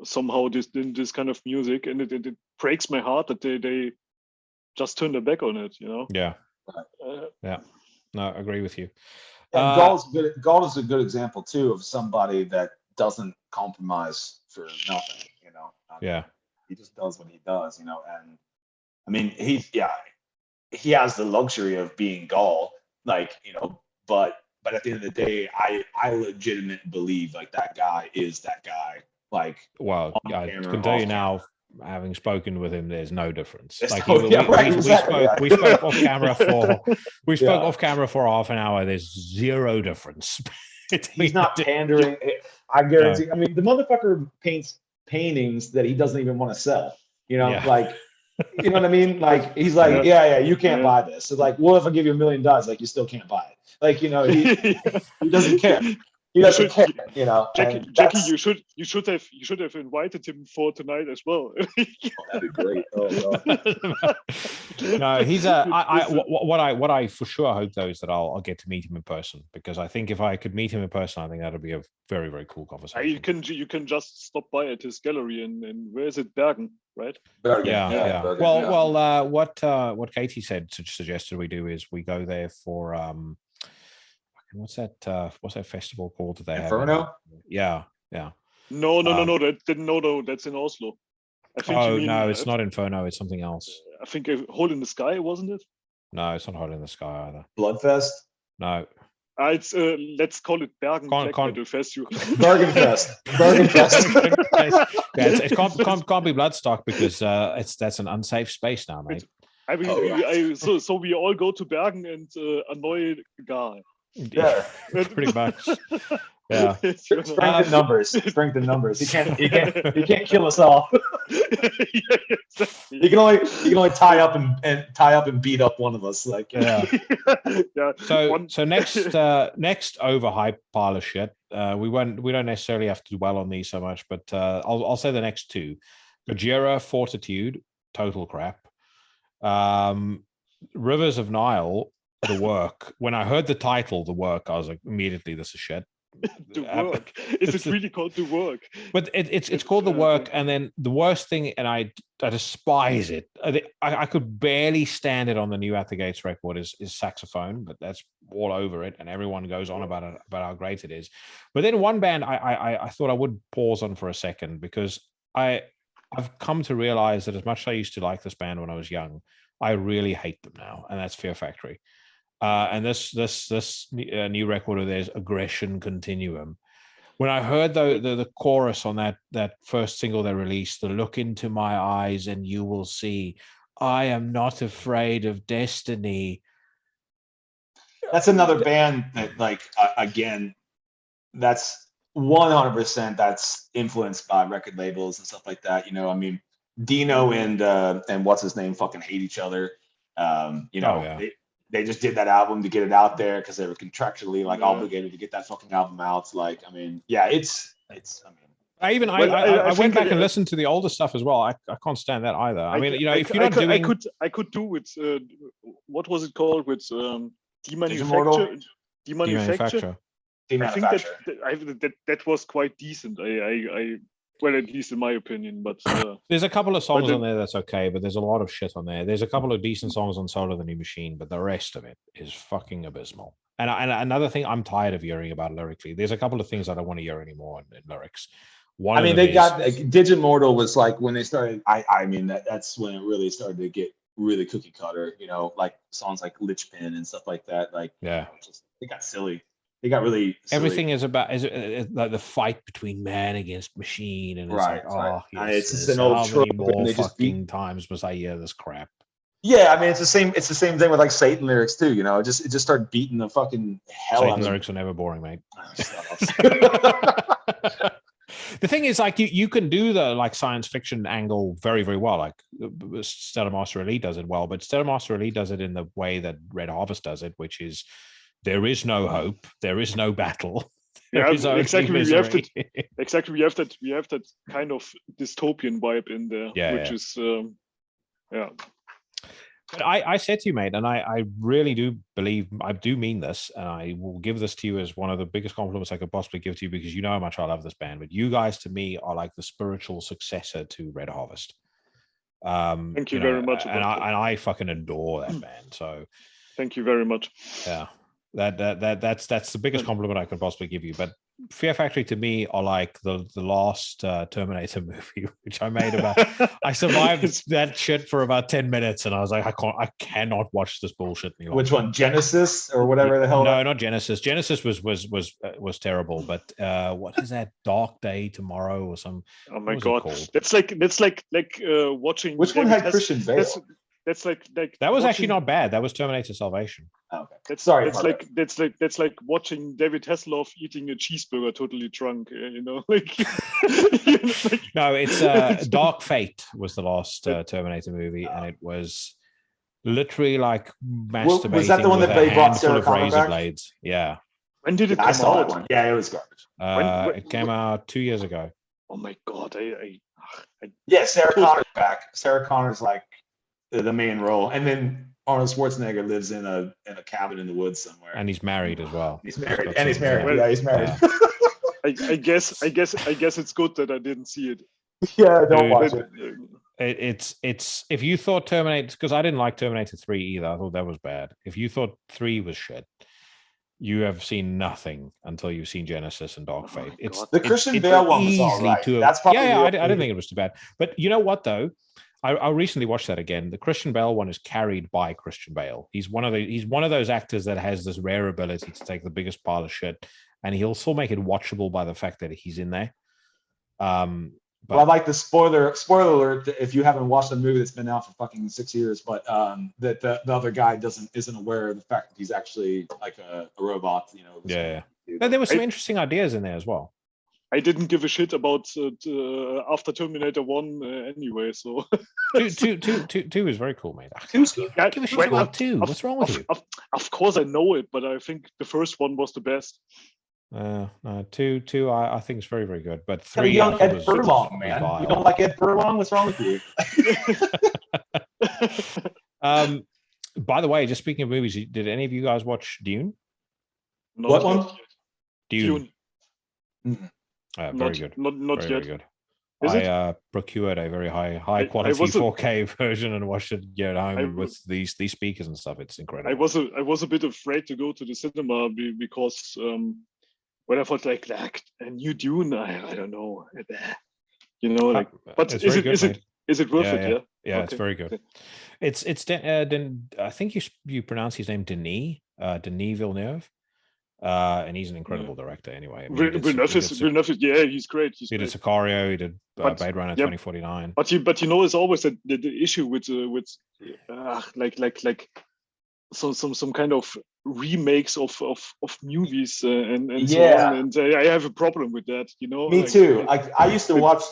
somehow this kind of music, and it breaks my heart that they just turn their back on it. Yeah. No, I agree with you. And Gall is a good example too of somebody that doesn't compromise for nothing. Yeah. He just does what he does, and I mean, he has the luxury of being Gall, but at the end of the day, I legitimately believe like that guy is that guy. Like, well, I can tell you now, having spoken with him, there's no difference. Like we spoke off camera off camera for half an hour. There's zero difference. He's not pandering. I guarantee. No. I mean, the motherfucker paints paintings that he doesn't even want to sell. Like, you know what I mean? Like, he's like, you can't buy this. So like, what if I give you $1 million? Like, you still can't buy it. Like, he doesn't care. He doesn't care, Jackie, you should have invited him for tonight as well. That'd be great. Oh, God. No, he's what I for sure hope though is that I'll get to meet him in person, because I think if I could meet him in person, I think that'd be a very, very cool conversation. You can just stop by at his gallery and where is it, Bergen, right? Bergen, yeah. Bergen, well, what Katie suggested we do is we go there for what's that festival called that they Inferno? Yeah. No, that's in Oslo. I think it's not Inferno, it's something else. I think Hole in the Sky, wasn't it? No, it's not Hole in the Sky either. Bloodfest? No. It's let's call it Bergen Black Metal Festival. Bergenfest. It can't be Bloodstock because that's an unsafe space now, mate. I mean, so we all go to Bergen and annoy a guy. Yeah, pretty much. Yeah. Strength in numbers. He can't kill us all. He can only tie up and beat up one of us. Like, yeah. So next overhyped pile of shit. We don't necessarily have to dwell on these so much, but I'll say the next two. Gojira Fortitude, total crap. Rivers of Nile, The Work. When I heard the title, The Work, I was like, immediately, this is shit. The Work. Is it really called The Work? But it's called The Work, and then the worst thing, and I despise it. I could barely stand it on the new At the Gates record is Saxophone, but that's all over it, and everyone goes on about how great it is. But then one band I thought I would pause on for a second, because I've come to realize that as much as I used to like this band when I was young, I really hate them now, and that's Fear Factory. And this new record of theirs, Aggression Continuum. When I heard the chorus on that first single they released, the look into my eyes and you will see, I am not afraid of destiny. That's another band that, like, again, that's 100% that's influenced by record labels and stuff like that. I mean, Dino and what's his name fucking hate each other. They just did that album to get it out there because they were contractually obligated to get that fucking album out. Like, I mean, yeah, it's. I mean, I went back and listened to the older stuff as well. I can't stand that either. I mean, if you're not doing, I could do with what was it called with demanufacture. I think that was quite decent. Well, at least in my opinion. But there's a couple of songs on there that's okay, but there's a lot of shit on there. There's a couple of decent songs on Soul of the New Machine, but the rest of it is fucking abysmal. And another thing I'm tired of hearing about lyrically. There's a couple of things I don't want to hear anymore in lyrics. Digimortal was like when they started. I mean that's when it really started to get really cookie cutter. Like songs like Lichpin and stuff like that. Like it got silly. It got really silly. Everything is about like the fight between man against machine, and it's it's just an old trope. More fucking times must I hear this crap? Yeah, I mean it's the same thing with like Satan lyrics too. It just started beating the fucking hell out of lyrics are never boring, mate. The thing is, like you can do the like science fiction angle very, very well. Like Stellar Master Elite does it well, but Stellar Master Elite does it in the way that Red Harvest does it, which is there is no hope, there is no battle. Exactly. We have that kind of dystopian vibe in there, which is But I said to you, mate, and I really do believe, I do mean this, and I will give this to you as one of the biggest compliments I could possibly give to you, because you know how much I love this band. But you guys, to me, are like the spiritual successor to Red Harvest. Thank you very much. And I fucking adore that band. So thank you very much. Yeah, that's the biggest compliment I could possibly give you. But Fear Factory to me are like the last Terminator movie, which I made about. I survived that shit for about 10 minutes, and I was like, I cannot watch this bullshit anymore. Which one, Genesis or whatever the hell? No, not Genesis. Genesis was terrible. But what is that? Dark Day Tomorrow or some? Oh my god, that's like watching. Which one had Christian Bale? That's like that was actually not bad. That was Terminator Salvation. Oh, okay. That's like watching David Hasselhoff eating a cheeseburger totally drunk. No, it's Dark Fate was the last Terminator movie, and it was literally like masturbating. Was that the one that they brought Sarah Connor back? Blades. Yeah. When did it come out? I saw that one. Yeah, it was garbage. It came out 2 years ago. Oh my god! Yeah, Sarah Connor's back. Sarah Connor's like the main role, and then Arnold Schwarzenegger lives in a cabin in the woods somewhere, and he's married as well. He's married. He's married. I guess it's good that I didn't see it. Yeah, don't watch it. It's if you thought Terminator, because I didn't like Terminator 3 either. I thought that was bad. If you thought 3 was shit, you have seen nothing until you've seen Genesis and Dark Fate. The Christian Bale one was all right. That's probably I didn't think it was too bad. But you know what though? I recently watched that again. The Christian Bale one is carried by Christian Bale. He's one of those actors that has this rare ability to take the biggest pile of shit, and he'll still make it watchable by the fact that he's in there. Well, I like the spoiler alert. If you haven't watched a movie that's been out for fucking 6 years, but that the other guy isn't aware of the fact that he's actually like a robot. Yeah. But there were some interesting ideas in there as well. I didn't give a shit about after Terminator 1 anyway, so... two is very cool, mate. Two's good. Give a shit about 2. What's wrong with you? Of course I know it, but I think the first one was the best. No, 2 I think is very, very good. But 3... young Ed Furlong, man. You don't like Ed Furlong? What's wrong with you? By the way, just speaking of movies, did any of you guys watch Dune? What one? Dune. Mm-hmm. Very good. Not very, yet. Very good. Is I procured a very high quality 4K version and watched it at home with these speakers and stuff. It's incredible. I was a bit afraid to go to the cinema because when I thought like a new Dune, I don't know, but is it worth it? Yeah, okay. It's very good. It's I think you pronounce his name Denis Villeneuve. And he's an incredible director anyway. Villeneuve, he's great. He did Sicario, he did Blade Runner 2049. But it's always the issue with some kind of remakes of movies and so on. And I have a problem with that. Me too. I used to watch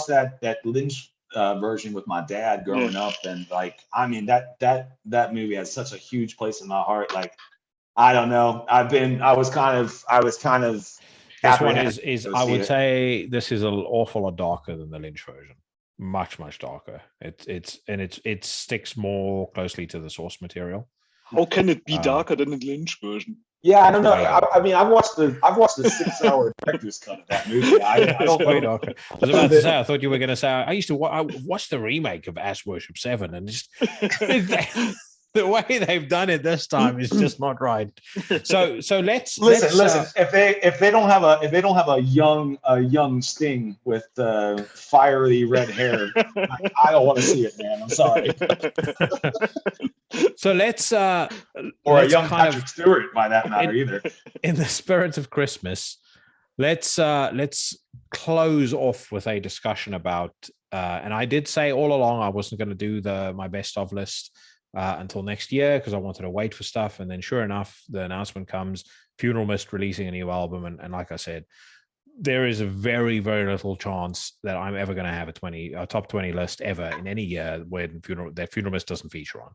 that Lynch version with my dad growing up, and that movie has such a huge place in my heart. I don't know. I was kind of This one is I would say this is an awful lot darker than the Lynch version. Much darker. It sticks more closely to the source material. How can it be darker than the Lynch version? Yeah, I don't know. I mean, I've watched the 6-hour director's cut of that movie. I don't know. Darker. I was about to say. I thought you were going to say. I watched the remake of Ash Worship 7, and just the way they've done it this time is just not right. So let's listen. If they don't have a young Sting with fiery red hair, I don't want to see it, man. I'm sorry. So let's or a young Patrick Stewart, by that matter, either. In the spirit of Christmas, let's close off with a discussion about. And I did say all along I wasn't going to do my best of list until next year because I wanted to wait for stuff. And then sure enough, the announcement comes, Funeral Mist releasing a new album. And like I said, there is a very, very little chance that I'm ever going to have a top 20 list ever in any year when Funeral Mist doesn't feature on.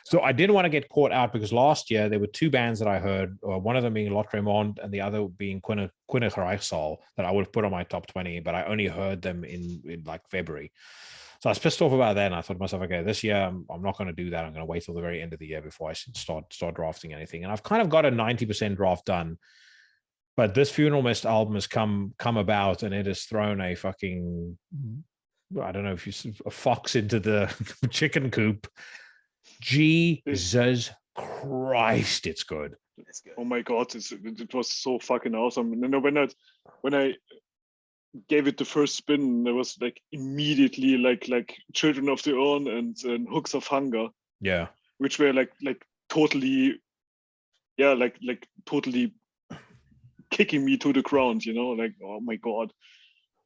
So I didn't want to get caught out because last year there were two bands that I heard, one of them being Lotremont and the other being Quinn Reichsal, that I would have put on my top 20, but I only heard them in like February. So I was pissed off about that, and I thought to myself, okay, this year I'm not going to do that. I'm going to wait till the very end of the year before I start drafting anything. And I've kind of got a 90% draft done, but this Funeral Mist album has come about, and it has thrown a fucking, I don't know if you a fox into the chicken coop. Jesus Christ, it's good. Oh my God, it was so fucking awesome. You know, when I gave it the first spin, there was like immediately like Children of the Urn and Hooks of Hunger. Yeah. Which were like totally, like totally kicking me to the ground, you know, like, oh my God.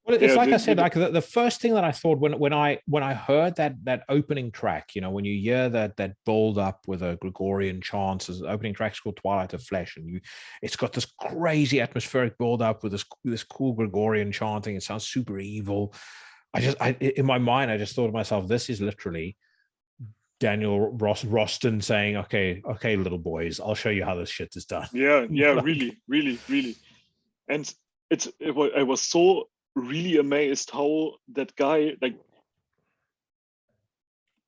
Well, it's like I said, like the first thing that I thought when I heard that opening track, you know, when you hear that build up with a Gregorian chant, the opening track's called Twilight of Flesh, and it's got this crazy atmospheric build up with this cool Gregorian chanting. It sounds super evil. In my mind, I just thought to myself, this is literally Daniel Roston saying, okay, little boys, I'll show you how this shit is done. Yeah, really. And I was so really amazed how that guy, like,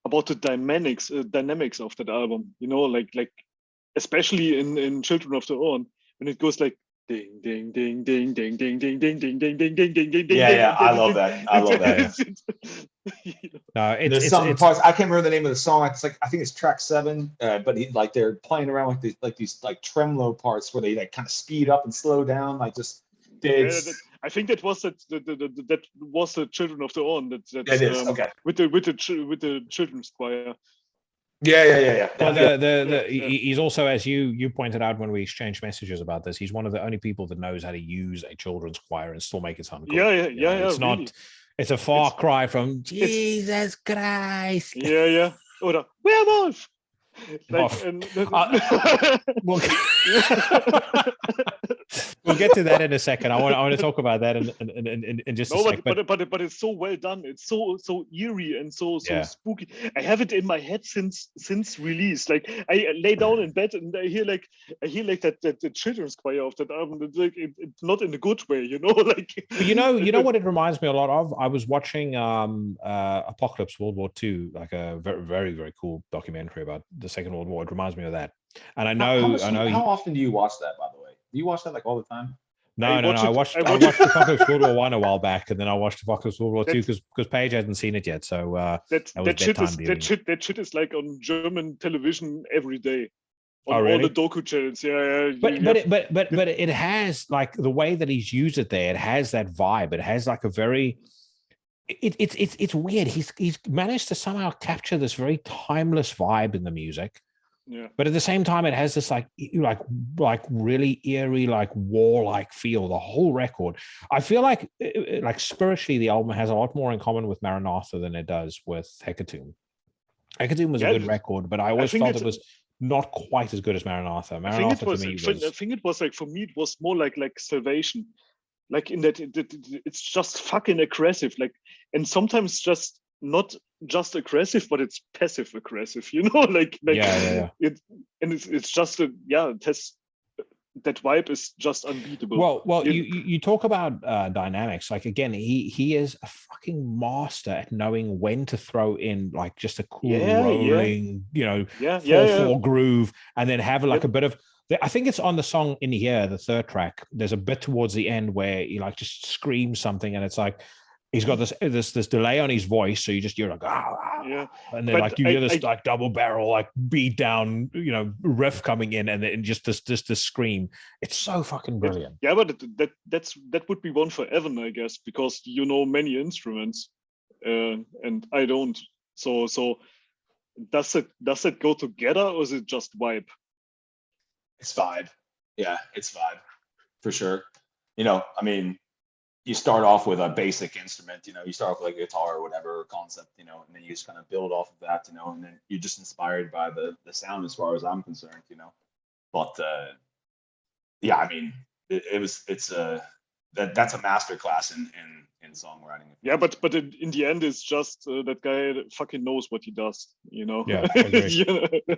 about the dynamics of that album, you know, like especially in Children of the Urn, when it goes like ding ding ding ding ding ding ding ding ding ding ding ding ding ding. Yeah, I love that. No, there's some parts, I can't remember the name of the song. It's like, I think it's track 7, but they're playing around with these tremolo parts where they like kind of speed up and slow down, like just. I think that was that was the Children of the Urn. That is okay. With the children's choir. Yeah. Well, he's also, as you pointed out when we exchanged messages about this, he's one of the only people that knows how to use a children's choir and still make it sound good. Yeah. It's not. Really. It's a far cry from Jesus Christ. Yeah. Or the werewolf. We'll get to that in a second. I want to talk about that in just a second. But it's so well done. It's so eerie and so spooky. I have it in my head since release. Like I lay down in bed and I hear that the children's choir of that album. It's like it's not in a good way, you know. Like you know what it reminds me a lot of. I was watching Apocalypse World War II, like a very very very cool documentary about the Second World War. It reminds me of that. And I know. How often do you watch that, by the way? Do you watch that like all the time? No. I watched Apocalypse World War 1 a while back, and then I watched Apocalypse World War 2 because Paige hadn't seen it yet. So that shit is like on German television every day. On really? All the docu channels. Yeah. But it has, like, the way that he's used it there. It has that vibe. It has like a very. It's weird. He's managed to somehow capture this very timeless vibe in the music. Yeah. But at the same time, it has this like really eerie, like war-like feel. The whole record, I feel like spiritually, the album has a lot more in common with Maranatha than it does with Hecatomb. Hecatomb was a good record, but I always felt it was not quite as good as Maranatha. Maranatha to me was. I think it was like, for me, it was more like Salvation, like in that it's just fucking aggressive, like, and sometimes just not just aggressive, but it's passive aggressive, you know, like yeah. It's just it has that vibe is just unbeatable. Well, you talk about dynamics. Like again, he is a fucking master at knowing when to throw in like just a cool rolling, 4/4 groove, and then have like a bit of. I think it's on the song in here, the third track. There's a bit towards the end where he like just screams something, and it's like he's got this delay on his voice, so you're like and then like you hear this like double barrel like beat down riff coming in, and then just this scream. It's so fucking brilliant. Yeah, but that would be one for Evan, I guess, because you know many instruments, and I don't. So does it go together, or is it just vibe? It's vibe. Yeah, it's vibe for sure. I mean, you start off with a basic instrument, you start off with like a guitar or whatever concept, and then you just kind of build off of that, and then you're just inspired by the sound as far as I'm concerned, But yeah, I mean, that's a masterclass in songwriting. Yeah, but in the end, it's just that guy fucking knows what he does, Yeah, I agree.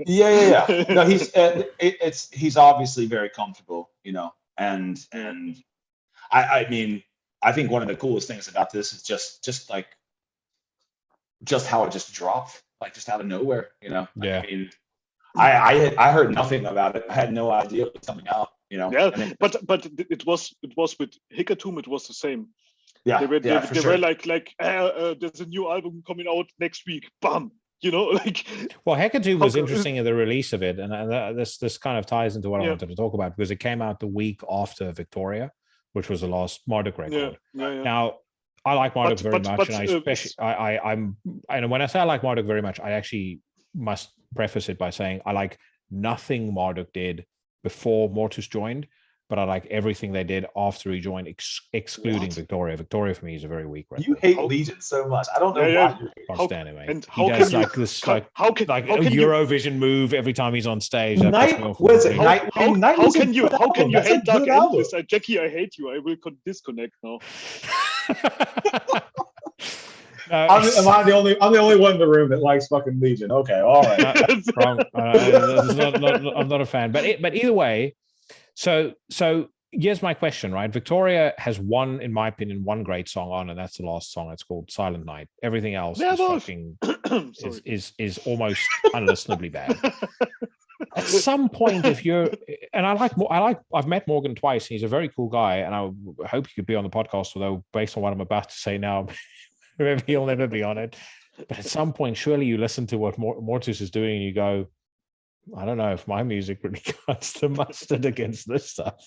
Yeah. No, he's obviously very comfortable, and I mean, I think one of the coolest things about this is just how it just dropped, like just out of nowhere, Yeah. I mean, I heard nothing about it. I had no idea it was coming out, Yeah, but it was with Hickatum, it was the same. Yeah, they were like there's a new album coming out next week. Bam, like. Well, Hecate was interesting in the release of it, and this kind of ties into what I wanted to talk about, because it came out the week after Victoria, which was the last Marduk record. Yeah. Now, I like Marduk very much, and I especially and when I say I like Marduk very much, I actually must preface it by saying I like nothing Marduk did before Mortus joined, but I like everything they did after he joined, excluding Victoria. Victoria for me is a very weak record. You hate Legion so much. I don't know why you hate. Can't stand it, mate. And he does like this like Eurovision move every time he's on stage. How can you hate Dark Endless? Jackie, I hate you. I will disconnect now. Am I the only one in the room that likes fucking Legion? Okay, all right. Wrong. I'm not a fan, but either way. So here's my question, right? Victoria has in my opinion, one great song on, and that's the last song. It's called Silent Night. Everything else is fucking is almost unlistenably bad. At some point, I've met Morgan twice. He's a very cool guy, and I hope he could be on the podcast. Although, based on what I'm about to say now, maybe he'll never be on it. But at some point, surely you listen to what Mortus is doing, and you go, I don't know if my music really cuts the mustard against this stuff.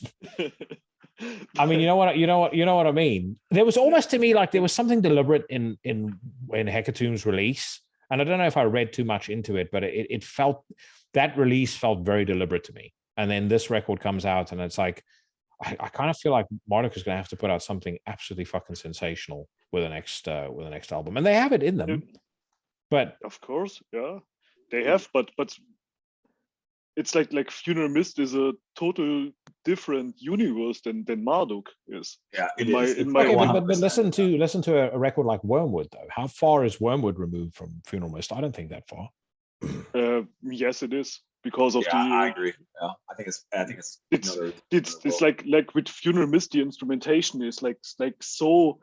I mean, you know what I mean? There was almost, to me, like there was something deliberate in Hecatom's release, and I don't know if I read too much into it, but it felt, that release felt very deliberate to me. And then this record comes out, and it's like I kind of feel like Marduk is going to have to put out something absolutely fucking sensational with the next album, and they have it in them. But of course, yeah, they have, but. It's like Funeral Mist is a total different universe than Marduk is. Yeah, but listen to a record like Wormwood though. How far is Wormwood removed from Funeral Mist? I don't think that far. Yes, it is, because of the. I agree. Yeah, I think it's like with Funeral Mist, the instrumentation is like so,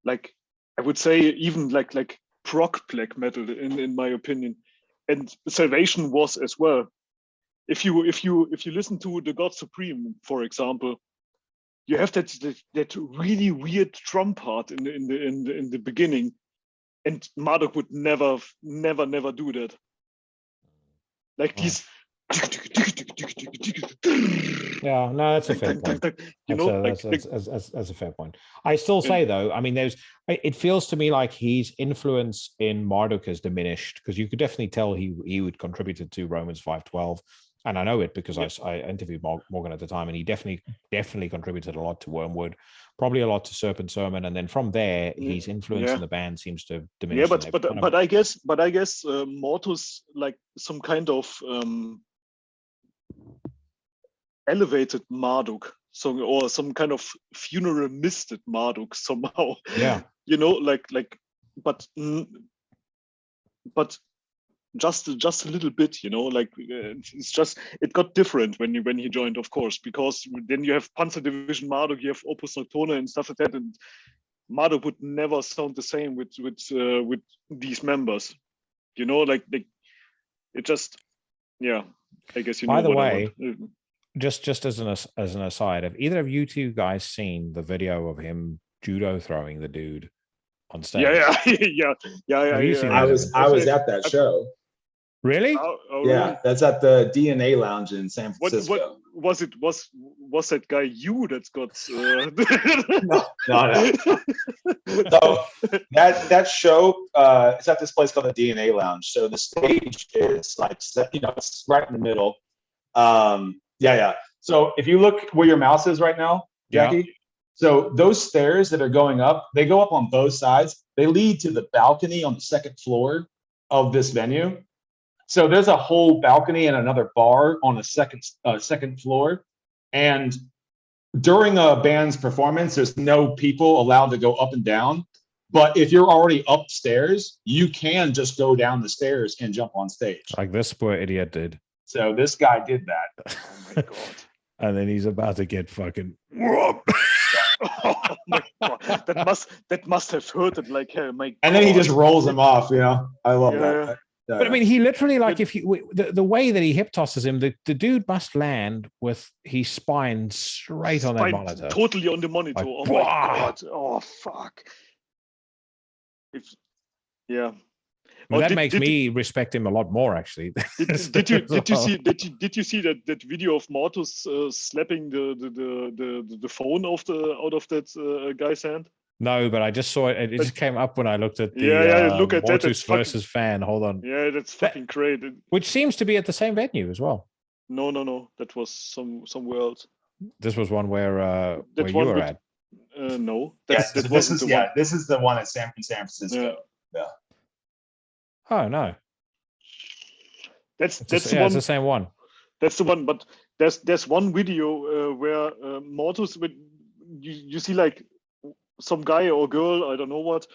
like I would say even like prog black metal in my opinion, and Salvation was as well. If you listen to The God Supreme, for example, you have that really weird drum part in the beginning, and Marduk would never do that. Like these. Yeah, no, that's a fair point. That's a fair point. I still say though, I mean, it feels to me like his influence in Marduk has diminished, because you could definitely tell he would contributed to Romans 5:12. And I know it because I interviewed Morgan at the time, and he definitely contributed a lot to Wormwood, probably a lot to Serpent Sermon, and then from there, his influence in the band seems to diminish. Yeah, but I guess Mortus, like some kind of elevated Marduk, or some kind of funeral misted Marduk somehow. Yeah, but just a little bit, like it's just it got different when he joined, of course, because then you have Panzer Division Marduk, you have Opus Nocturne and stuff like that, and Marduk would never sound the same with these members, like it just, yeah, I guess By the way, just as an aside, have either of you two guys seen the video of him judo throwing the dude on stage? Yeah. I was at that show. Really? Yeah, that's at the DNA Lounge in San Francisco. Was that guy you that's got? No. So that show, it's at this place called the DNA Lounge. So the stage is like, it's right in the middle. Yeah. So if you look where your mouse is right now, Jackie. Yeah. So those stairs that are going up, they go up on both sides. They lead to the balcony on the second floor of this venue. So there's a whole balcony and another bar on the second floor. And during a band's performance, there's no people allowed to go up and down. But if you're already upstairs, you can just go down the stairs and jump on stage. Like this poor idiot did. So this guy did that. Oh my God. And then he's about to get fucking... Oh my God. That must have hurted like hell. My God. And then he just rolls him off, I love that. But I mean, he literally, like, if you the way that he hip tosses him, the dude must land with his spine straight on that monitor, totally on the monitor. Like, oh my God! Oh fuck! Well, that makes me respect him a lot more, actually. Did you see that video of Mortus slapping the phone out of that guy's hand? No, but I just saw it. It just came up when I looked at the look at Mortus that. versus Fan. Hold on. Yeah, that's fucking great. Which seems to be at the same venue as well. No. That was somewhere else. This was one where you were at. No. This is the one at San Francisco. Yeah. Oh no. That's it's the one. It's the same one. That's the one, but there's one video where Mortus, you see like some guy or girl, I don't know what,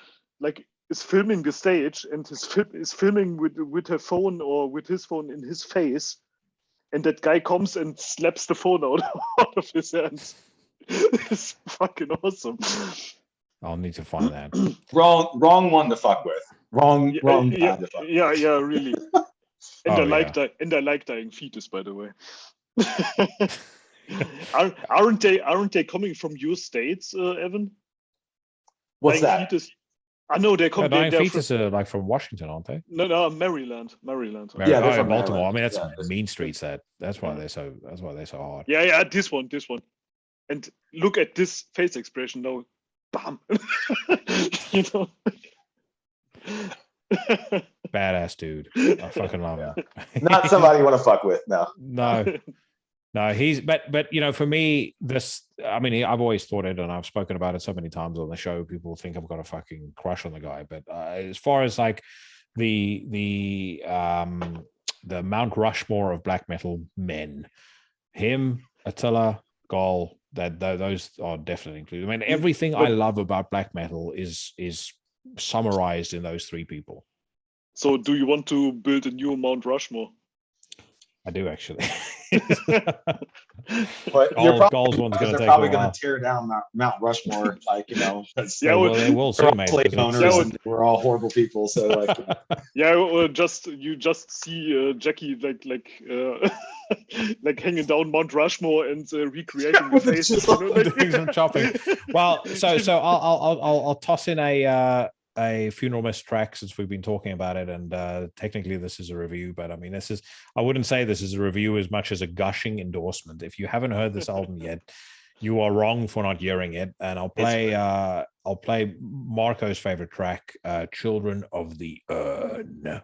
like is filming the stage and is filming with her phone or with his phone in his face, and that guy comes and slaps the phone out of his hands. It's fucking awesome. I'll need to find that. Wrong one to fuck with. Wrong. Yeah, really. And I like dying fetus, by the way. aren't they coming from your states, Evan? What's dying that? Fetus. I know they're coming. Dying fetus are like from Washington, aren't they? No, Maryland. Yeah, they're from Baltimore. Maryland. I mean, that's Mean Streets. That's why they're so hard. Yeah. This one. And look at this face expression now. Bam. Badass dude. I fucking love him. Not somebody you want to fuck with. No, he's but for me, this, I mean, I've always thought it, and I've spoken about it so many times on the show. People think I've got a fucking crush on the guy, but as far as like the Mount Rushmore of black metal men, him, Attila, Quell, those are definitely included. I mean, everything I love about black metal is summarized in those three people. So, do you want to build a new Mount Rushmore? I do actually. But Quell's one's going to take probably going to tear down Mount Rushmore, like, you know. Yeah, well, they will soon, mate. And we're all horrible people, so like. Yeah, well, you just see Jackie like hanging down Mount Rushmore and recreating the faces. Doing some chopping. Well, so I'll toss in a Funeral Mist track since we've been talking about it, and technically this is a review, but I mean, I wouldn't say this is a review as much as a gushing endorsement. If you haven't heard this album yet, you are wrong for not hearing it. And I'll play Marco's favorite track, Children of the Urn.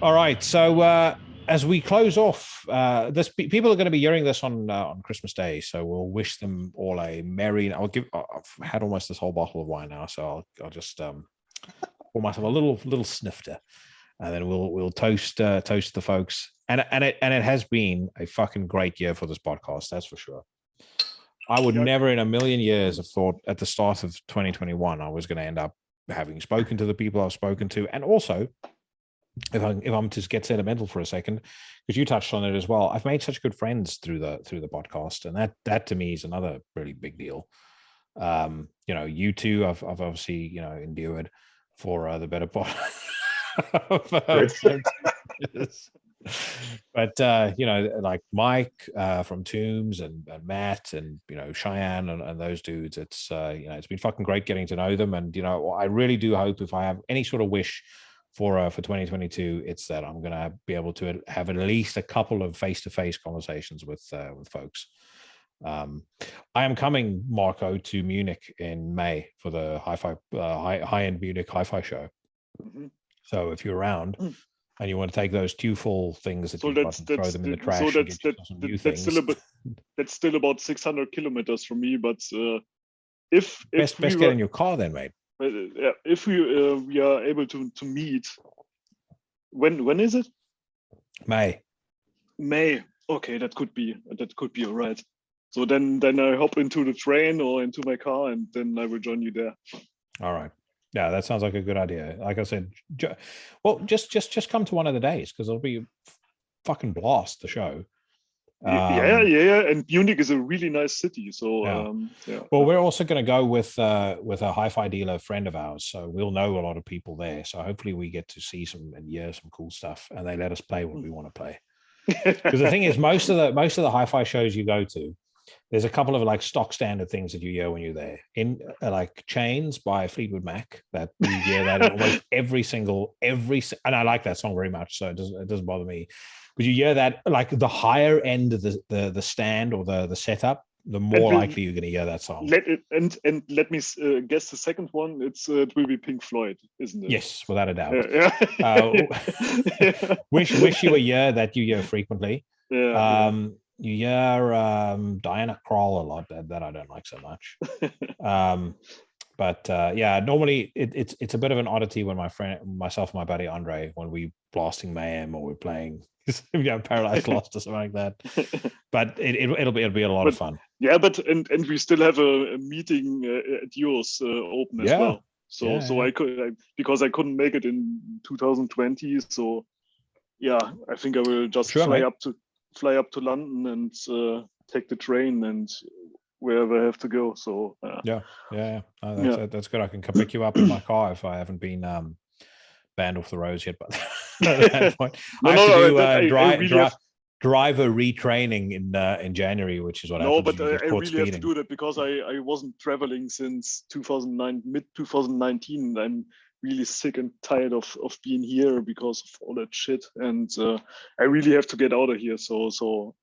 All right. So as we close off, people are going to be hearing this on Christmas Day. So we'll wish them all a merry. I've had almost this whole bottle of wine now, so I'll just pour myself a little snifter, and then we'll toast the folks. And it has been a fucking great year for this podcast. That's for sure. I would never in a million years have thought at the start of 2021 I was going to end up having spoken to the people I've spoken to, and also. If I'm to get sentimental for a second, because you touched on it as well, I've made such good friends through the podcast, and that to me is another really big deal. You two, I've obviously endured for the better part. But like Mike from Tombs and Matt and Cheyenne and those dudes, it's been fucking great getting to know them, and I really do hope if I have any sort of wish for 2022, it's that I'm going to be able to have at least a couple of face-to-face conversations with folks. I am coming, Marco, to Munich in May for the high-end Munich hi-fi show. Mm-hmm. So if you're around and you want to take those two full things that you've got and throw them in the trash, that's still about 600 kilometers from me. But if best get in your car then, mate. If we are able to meet, when is it? May. Okay, that could be all right. So then I hop into the train or into my car, and then I will join you there. All right. Yeah, that sounds like a good idea. Like I said, just come to one of the days, because it'll be a fucking blast, the show. Yeah. And Munich is a really nice city. So Well, we're also going to go with a hi-fi dealer friend of ours, so we'll know a lot of people there. So hopefully we get to see some cool stuff, and they let us play what we want to play. Because the thing is, most of the hi-fi shows you go to, there's a couple of like stock standard things that you hear when you're there. In like Chains by Fleetwood Mac, that you hear that in almost every, and I like that song very much, so it doesn't bother me. But you hear that, like the higher end of the stand or the setup, the more likely you're going to hear that song. Let me guess the second one. It will be Pink Floyd, isn't it? Yes, without a doubt. Wish you a year that you hear frequently. You hear Diana Krall a lot. That I don't like so much. But normally it's a bit of an oddity when myself and my buddy Andre, when we blasting Mayhem or we're playing Paradise Lost or something like that. But it'll be a lot of fun. Yeah, but and we still have a meeting at yours open as well. So I could, because I couldn't make it in 2020. So I think I will just fly up to London and take the train and wherever I have to go. So that's good. I can come pick you up in my car if I haven't been banned off the roads yet. But at that point, I have to do driver retraining in January, which is what happens. No, but I really have to do that because I wasn't traveling since mid 2019. I'm really sick and tired of being here because of all that shit, and I really have to get out of here. So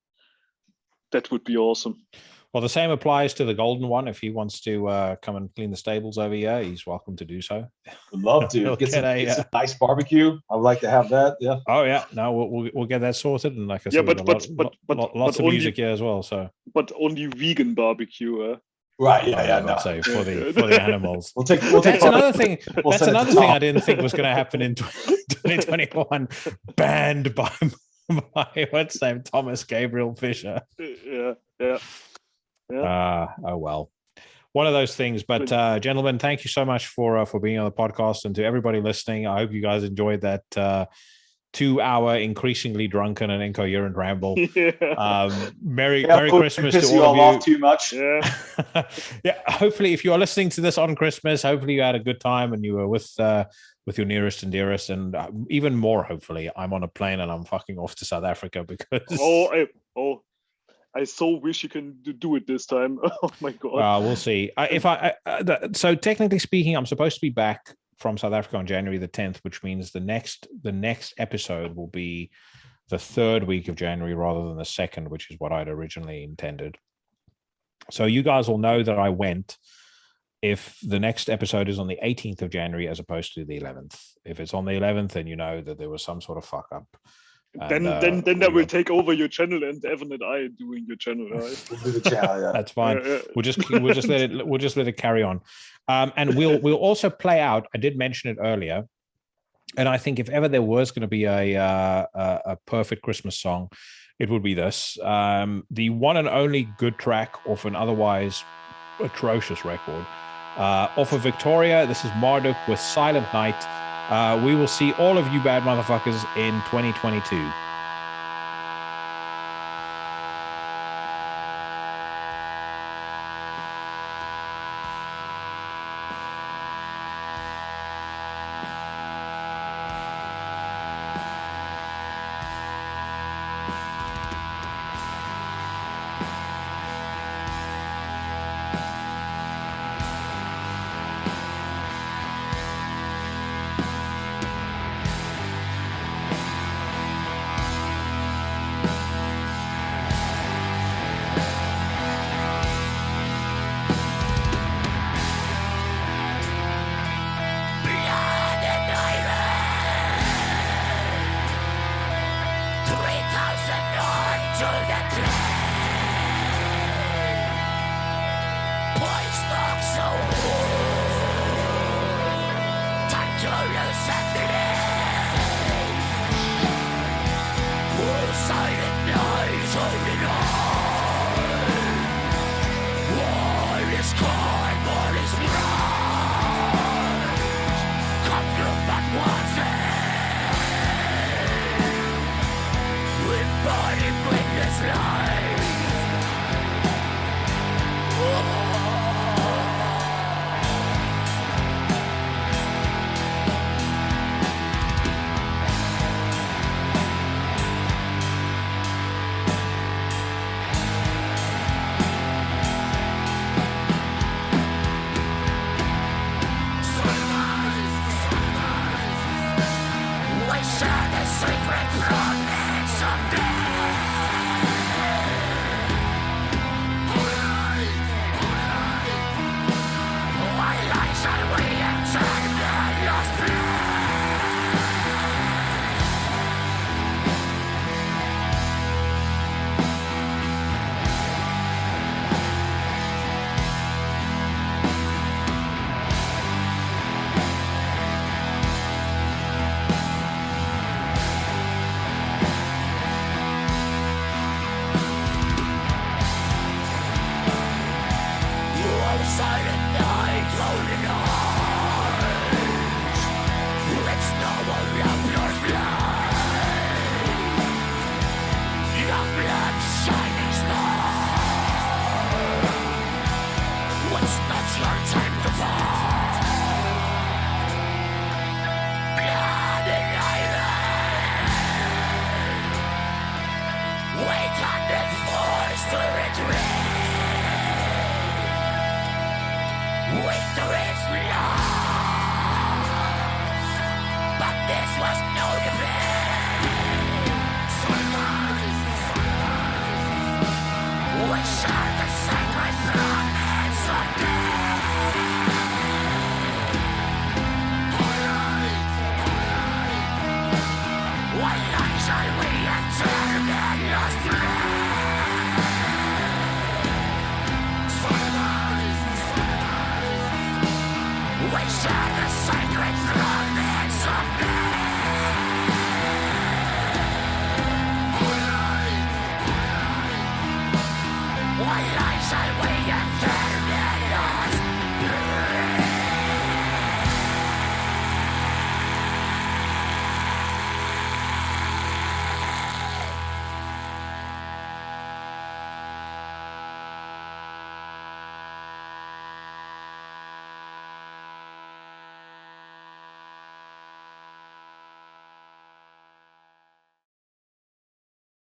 that would be awesome. Well, the same applies to the Golden One. If he wants to come and clean the stables over here, he's welcome to do so. Would love to get some nice barbecue. I would like to have that. Yeah. Oh yeah. No, we'll get that sorted. And like I said, lots of music here as well. So, but only vegan barbecue. Right. Yeah. No. So for the animals. We'll take that's another thing. That's another thing I didn't think was going to happen in 2021. Banned by what's his name, Thomas Gabriel Fisher. Yeah. Oh well, one of those things. But gentlemen, thank you so much for being on the podcast, and to everybody listening, I hope you guys enjoyed that 2-hour increasingly drunken and incoherent ramble. Merry Christmas to all of you. Off too much. Yeah. Hopefully, if you are listening to this on Christmas, hopefully you had a good time and you were with your nearest and dearest, and even more, hopefully, I'm on a plane and I'm fucking off to South Africa because. I so wish you can do it this time. Oh my god! We'll see. So technically speaking, I'm supposed to be back from South Africa on January the 10th, which means the next episode will be the 3rd week of January rather than the 2nd, which is what I'd originally intended. So you guys will know that I went if the next episode is on the 18th of January as opposed to the 11th. If it's on the 11th, then you know that there was some sort of fuck up. And, then I will take over your channel, and Evan and I doing your channel. Right? We'll do the channel, yeah. That's fine. We'll just let it carry on. And we'll also play out. I did mention it earlier, and I think if ever there was going to be a perfect Christmas song, it would be this. The one and only good track off an otherwise atrocious record. Off of Victoria, this is Marduk with Silent Night. We will see all of you bad motherfuckers in 2022. We share the sacred promise of death.